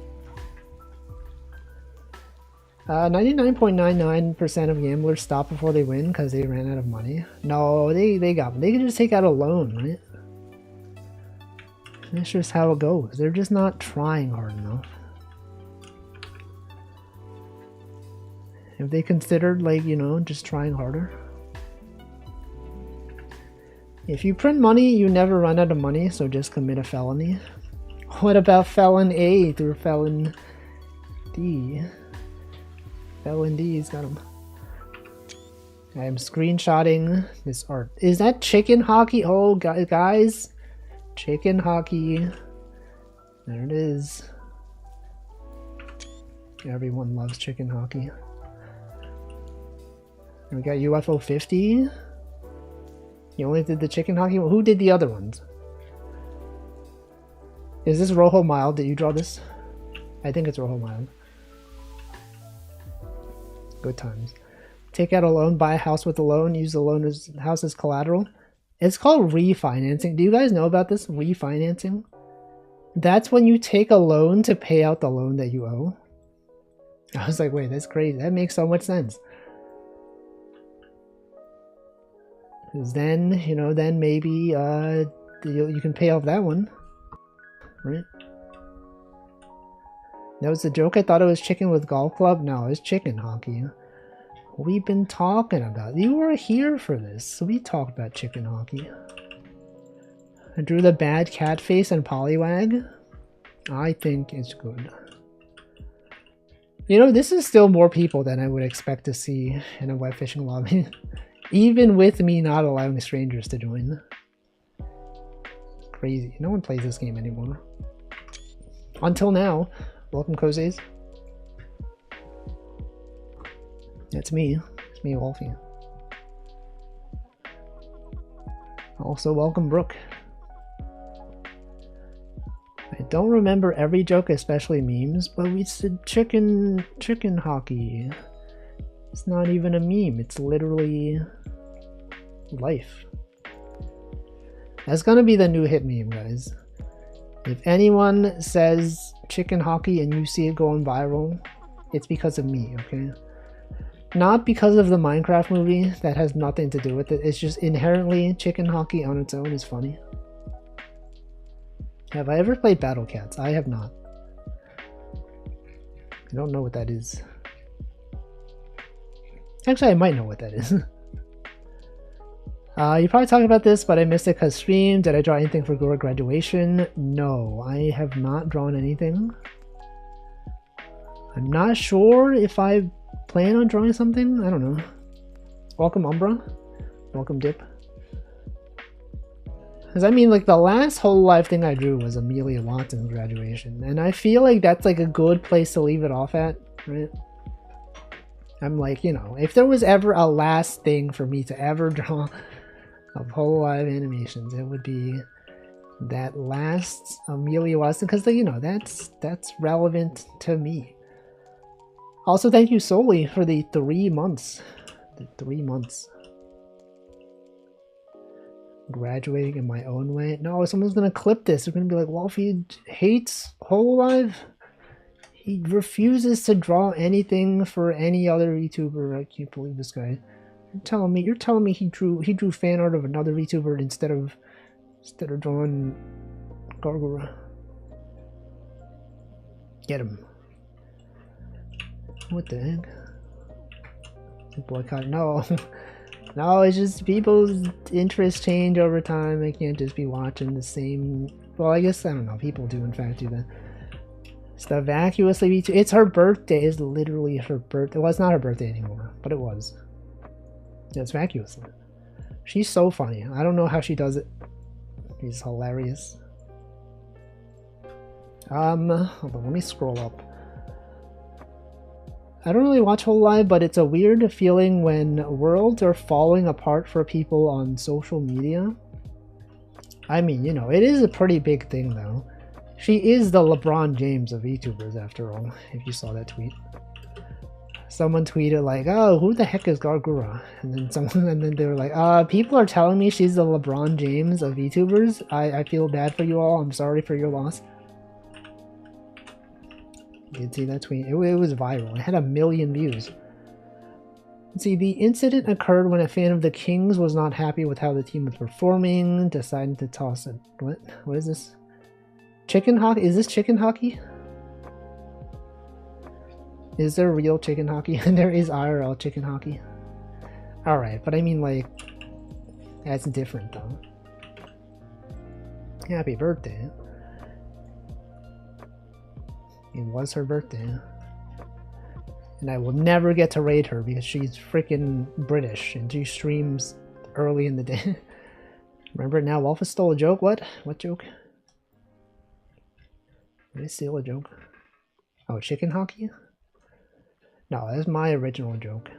99.99% of gamblers stop before they win because they ran out of money. No, they can just take out a loan, right? That's just how it goes. They're just not trying hard enough. Have they considered, like, you know, just trying harder? If you print money, you never run out of money, so just commit a felony. What about Felon A through Felon D? Felon D's got him. I am screenshotting this art. Is that chicken hockey? Oh, guys. Chicken hockey. There it is. Everyone loves chicken hockey. And we got UFO 50. You only did the chicken hockey? Who did the other ones? Is this Rojo Mild? Did you draw this? I think it's Rojo Mild. Good times. Take out a loan, buy a house with a loan, use the loan as house as collateral. It's called refinancing. Do you guys know about this? Refinancing? That's when you take a loan to pay out the loan that you owe. I was like, wait, that's crazy. That makes so much sense. Because then, you know, then maybe you can pay off that one. Right? That was the joke? I thought it was chicken with golf club. No, it's chicken hockey. We've been talking about. You were here for this. We talked about chicken hockey. I drew the bad cat face and Poliwag. I think it's good. You know, this is still more people than I would expect to see in a web fishing lobby. Even with me not allowing strangers to join. Crazy. No one plays this game anymore. Until now. Welcome, Cozies. It's me. It's me, Wolfie. Also, welcome, Brooke. I don't remember every joke, especially memes, but we said chicken hockey. It's not even a meme. It's literally life. That's gonna be the new hit meme, guys. If anyone says chicken hockey and you see it going viral, it's because of me, okay? Not because of the Minecraft movie. That has nothing to do with it. It's just inherently chicken hockey on its own is funny. Have I ever played Battle Cats? I have not. I don't know what that is. Actually, I might know what that is. You probably talked about this, but I missed it because stream. Did I draw anything for Gora graduation? No, I have not drawn anything. I'm not sure if I plan on drawing something. I don't know. Welcome, Umbra. Welcome, Dip. Because I mean, like, the last whole life thing I drew was Amelia Watson's graduation. And I feel like that's, like, a good place to leave it off at, right? I'm like, you know, if there was ever a last thing for me to ever draw of whole live animations, it would be that last Amelia Watson, because, you know, that's relevant to me. Also, thank you solely for the 3 months. The 3 months. Graduating in my own way. No, someone's gonna clip this. They're gonna be like, Wolfie hates Hololive. He refuses to draw anything for any other VTuber. I can't believe this guy. You're telling me he drew fan art of another VTuber instead of drawing Gargura. Get him. What the heck? Boycott? No. No, it's just people's interests change over time. I can't just be watching the same. Well, I guess, I don't know. People do, in fact, do that. It's the vacuously VTuber. It's her birthday. It's literally her birthday. Well, it's not her birthday anymore, but it was. Yeah, it's vacuously. She's so funny. I don't know how she does it. She's hilarious. Hold on. Let me scroll up. I don't really watch Hololive, but it's a weird feeling when worlds are falling apart for people on social media. I mean, you know, it is a pretty big thing, though. She is the LeBron James of VTubers, after all, if you saw that tweet. Someone tweeted like, oh, who the heck is Gargura? And then they were like, people are telling me she's the LeBron James of VTubers. I feel bad for you all. I'm sorry for your loss. You did see that tweet? It was viral. It had 1 million views. Let's see, the incident occurred when a fan of the Kings was not happy with how the team was performing, decided to toss it. What? What is this? Chicken hockey? Is this chicken hockey? Is there real chicken hockey? There is IRL chicken hockey. Alright, but I mean, like, that's different though. Happy birthday. It was her birthday. And I will never get to raid her because she's freaking British and she streams early in the day. Remember now, Wolf stole a joke? What? What joke? Did I steal a joke? Oh, chicken hockey? No, that's my original joke.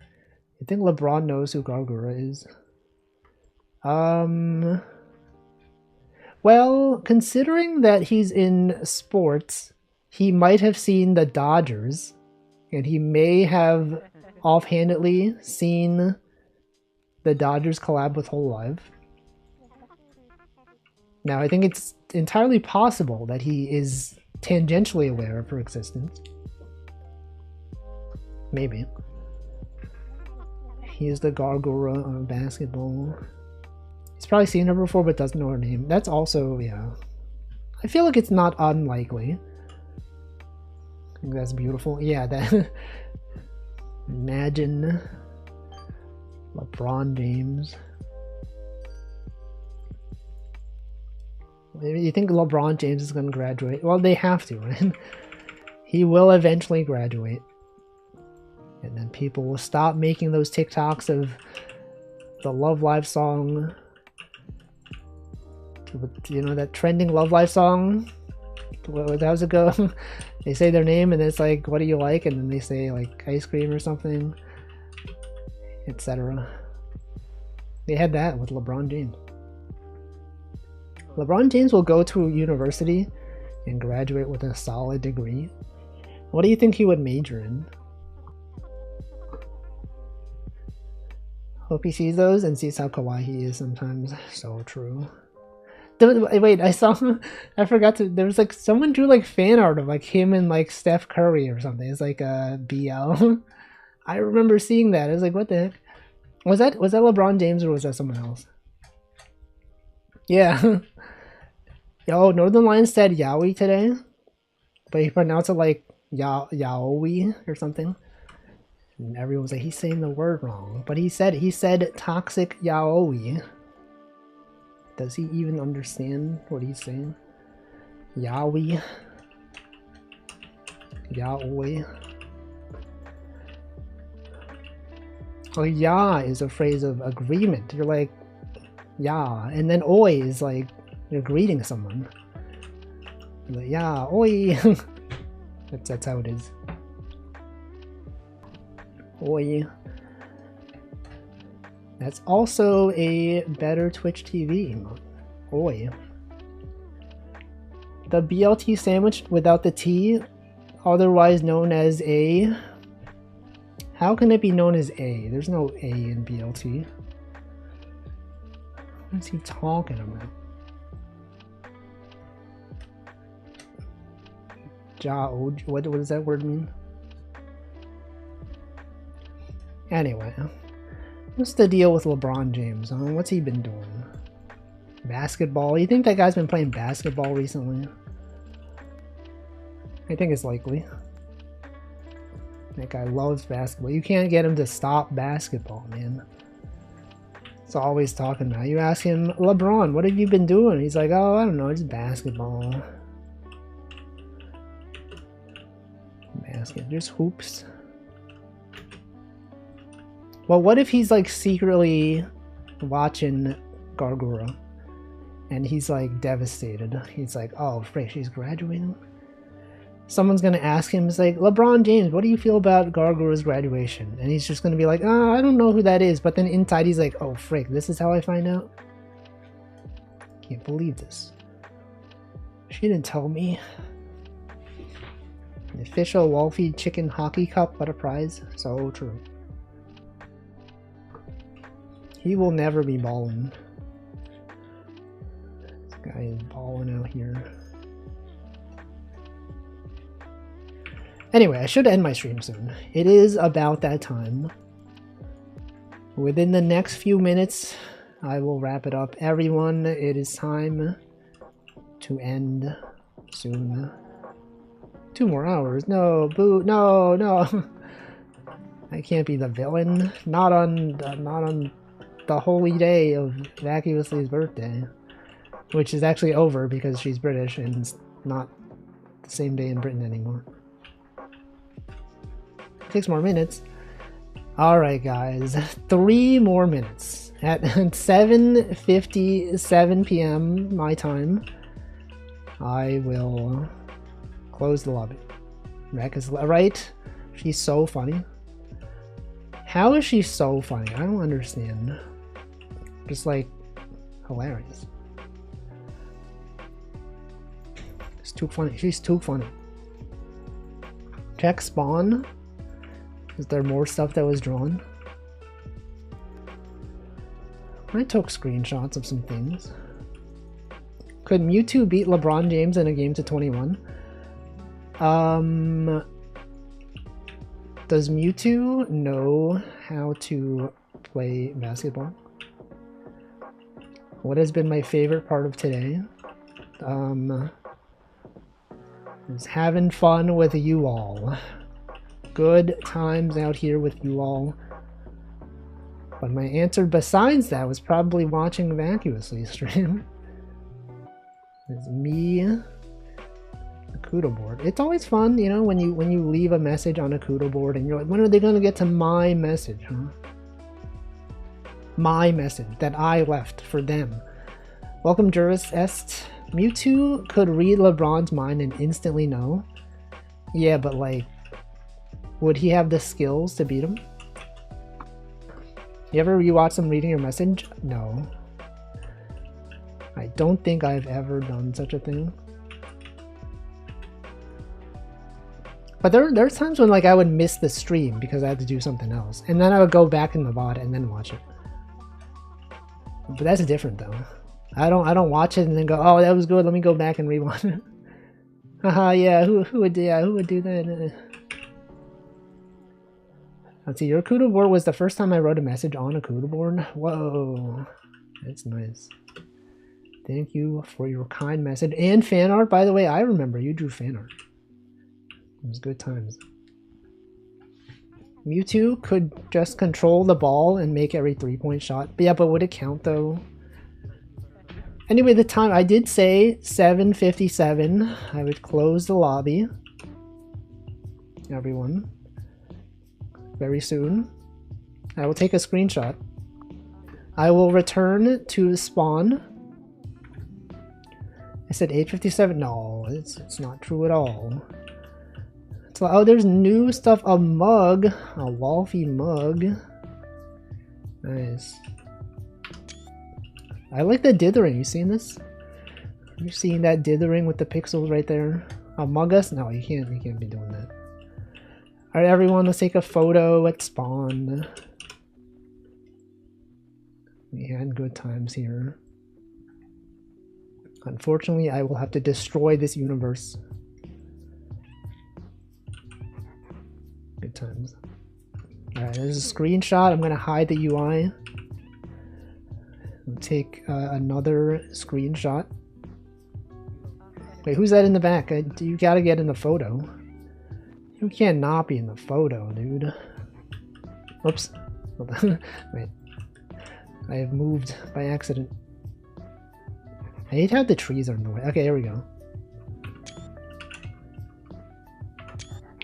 I think LeBron knows who Gargura is. Well, considering that he's in sports, he might have seen the Dodgers, and he may have offhandedly seen the Dodgers collab with Hololive. Now, I think it's entirely possible that he is tangentially aware of her existence. Maybe. He is the Gargura on basketball. He's probably seen her before but doesn't know her name. That's also, yeah. I feel like it's not unlikely. I think that's beautiful. Yeah, that. Imagine LeBron James. You think LeBron James is going to graduate? Well, they have to, right? He will eventually graduate. And then people will stop making those TikToks of the Love Live song. You know, that trending Love Live song? How's it go? They say their name and it's like, what do you like? And then they say like ice cream or something, etc. They had that with LeBron James. LeBron James will go to university and graduate with a solid degree. What do you think he would major in? Hope he sees those and sees how kawaii he is sometimes. So true. Wait, I forgot to, there was like, someone drew like fan art of like him and like Steph Curry or something. It's like a BL. I remember seeing that. I was like, what the heck? Was that LeBron James or was that someone else? Yeah. Yo, Northern Lions said Yowie today, but he pronounced it like Yaoi or something. And everyone was like, he's saying the word wrong. But he said toxic Yaoi. Does he even understand what he's saying? Yaoi. Yaoi. Oh, ya is a phrase of agreement. You're like, ya. And then oi is like, you're greeting someone. You're like, ya, oi. That's how it is. Oi. That's also a better Twitch TV emote. Oi. The BLT sandwich without the T, otherwise known as a... How can it be known as A? There's no A in BLT. What is he talking about? What does that word mean? Anyway. What's the deal with LeBron James? Huh? What's he been doing? Basketball? You think that guy's been playing basketball recently? I think it's likely. That guy loves basketball. You can't get him to stop basketball, man. It's always talking about. You ask him, LeBron, what have you been doing? He's like, oh, I don't know, it's basketball. Just hoops. Well, what if he's like secretly watching Gargura and he's like devastated? He's like, oh, frick, she's graduating? Someone's gonna ask him, it's like, LeBron James, what do you feel about Gargura's graduation? And he's just gonna be like, oh, I don't know who that is. But then inside he's like, oh, frick, this is how I find out? Can't believe this. She didn't tell me. The official Wolfie Chicken Hockey Cup, what a prize. So true. He will never be balling. This guy is balling out here. Anyway, I should end my stream soon. It is about that time. Within the next few minutes, I will wrap it up. Everyone, it is time to end soon. 2 more hours. No, boo, no, no. I can't be the villain. Not on the holy day of Vacuously's birthday, which is actually over because she's British and it's not the same day in Britain anymore. 6 more minutes. Alright guys, 3 more minutes. At 7:57 p.m. my time, I will close the lobby. Rek is right. She's so funny. How is she so funny? I don't understand. Just like hilarious. It's too funny. She's too funny. Check spawn. Is there more stuff that was drawn? I took screenshots of some things. Could Mewtwo beat LeBron James in a game to 21? Does Mewtwo know how to play basketball? What has been my favorite part of today? Just having fun with you all. Good times out here with you all. But my answer besides that was probably watching Vacuously stream. It's me, a Kudo board. It's always fun, you know, when you leave a message on a Kudo board and you're like, when are they gonna get to my message, huh? My message that I left for them. Welcome, Juris Est. Mewtwo could read LeBron's mind and instantly know. Yeah, but like, would he have the skills to beat him? You ever rewatch them reading your message? No. I don't think I've ever done such a thing. But there's times when like I would miss the stream because I had to do something else. And then I would go back in the VOD and then watch it. But that's different though. I don't watch it and then go, oh, that was good, let me go back and rewatch it. Haha, yeah, who would do that? Let's see, your Kudo board was the first time I wrote a message on a Kudo board. Whoa, that's nice. Thank you for your kind message and fan art. By the way, I remember you drew fan art. It was good times. Mewtwo could just control the ball and make every 3-point shot. But yeah, but would it count though? Anyway, the time I did say 7:57. I would close the lobby. Everyone. Very soon. I will take a screenshot. I will return to spawn. I said 8:57. No, it's not true at all. So, oh, there's new stuff. A mug. A Wolfie mug. Nice. I like the dithering. You seen this? You seeing that dithering with the pixels right there? Among Us? No, you can't be doing that. Alright, everyone, let's take a photo at spawn. We had good times here. Unfortunately, I will have to destroy this universe. Good times. Alright, there's a screenshot. I'm going to hide the UI. I'll take another screenshot. Wait, who's that in the back? You gotta get in the photo. You can't not be in the photo, dude. Oops. Hold on. Wait. I have moved by accident. I hate how the trees are in the way. Okay, here we go.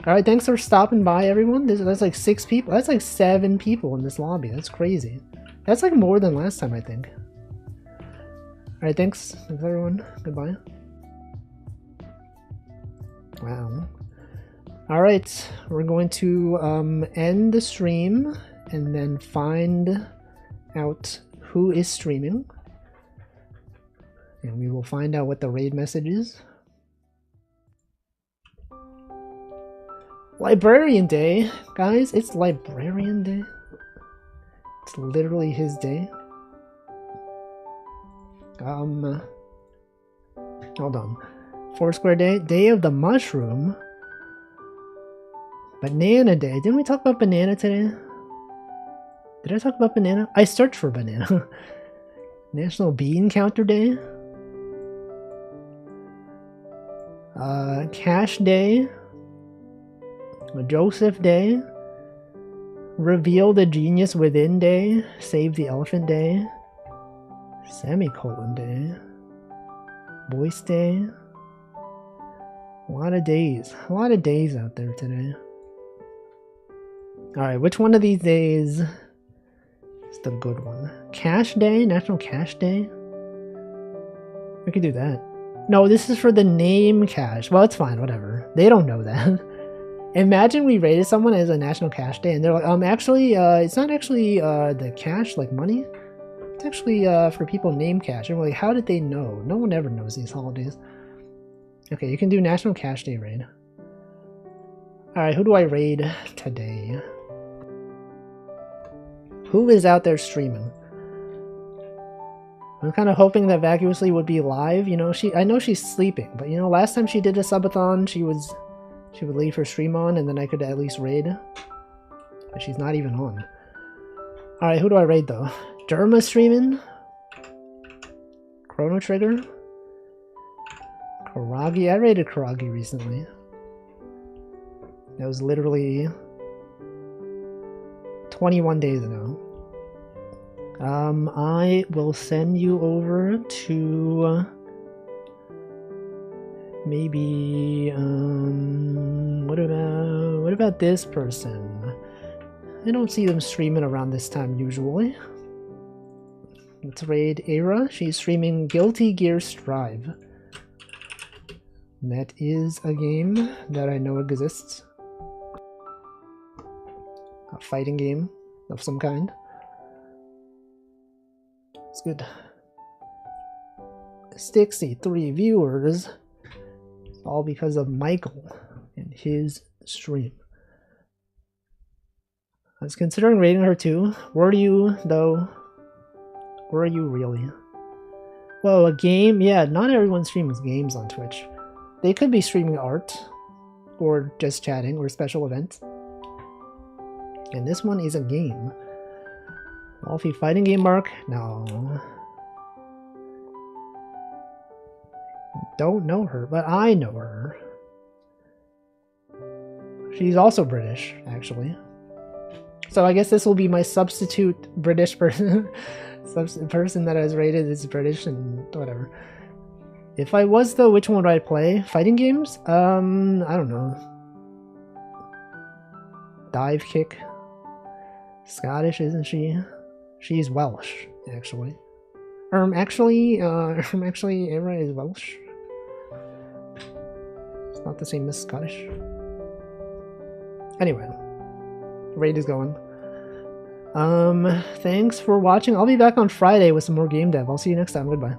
Alright, thanks for stopping by, everyone. That's like 6 people. That's like 7 people in this lobby. That's crazy. That's like more than last time, I think. Alright, thanks. Thanks, everyone. Goodbye. Wow. Alright, we're going to end the stream and then find out who is streaming. And we will find out what the raid message is. Librarian Day! Guys, it's Librarian Day. It's literally his day. Hold on. Foursquare Day, Day of the Mushroom. Banana Day. Didn't we talk about banana today? Did I talk about banana? I searched for banana. National Bean Counter Day. Cash Day. Joseph Day. Reveal the Genius Within Day. Save the Elephant Day. Semicolon Day. Voice Day. A lot of days. A lot of days out there today. Alright, which one of these days is the good one? Cash Day? National Cash Day? We could do that. No, this is for the name cash. Well, it's fine, whatever. They don't know that. Imagine we rated someone as a National Cash Day and they're like, actually, it's not actually the cash, like money. It's actually for people named Cash. And we're like, how did they know? No one ever knows these holidays. Okay, you can do National Cash Day raid. Alright, who do I raid today? Who is out there streaming? I'm kind of hoping that Vacuously would be live. You know, I know she's sleeping, but you know, last time she did a subathon, she would leave her stream on and then I could at least raid. But she's not even on. Alright, who do I raid though? Derma streaming? Chrono Trigger? Karagi, I rated Karagi recently. That was literally 21 days ago. I will send you over to maybe what about this person? I don't see them streaming around this time usually. Let's raid Era. She's streaming Guilty Gear Strive. That is a game that I know exists. A fighting game of some kind. It's good. 63 viewers. All because of Michael and his stream. I was considering rating her too. Were you, though? Were you really? Well, a game? Yeah, not everyone streams games on Twitch. They could be streaming art, or just chatting, or special events. And this one is a game. Wolfie fighting game, Mark? No. Don't know her, but I know her. She's also British, actually. So I guess this will be my substitute British person. Person that I was rated is British and whatever. If I was though, which one would I play? Fighting games? I don't know. Dive kick. Scottish, isn't she? She's Welsh, actually. Actually, Era is Welsh. It's not the same as Scottish. Anyway, raid is going. Thanks for watching. I'll be back on Friday with some more game dev. I'll see you next time. Goodbye.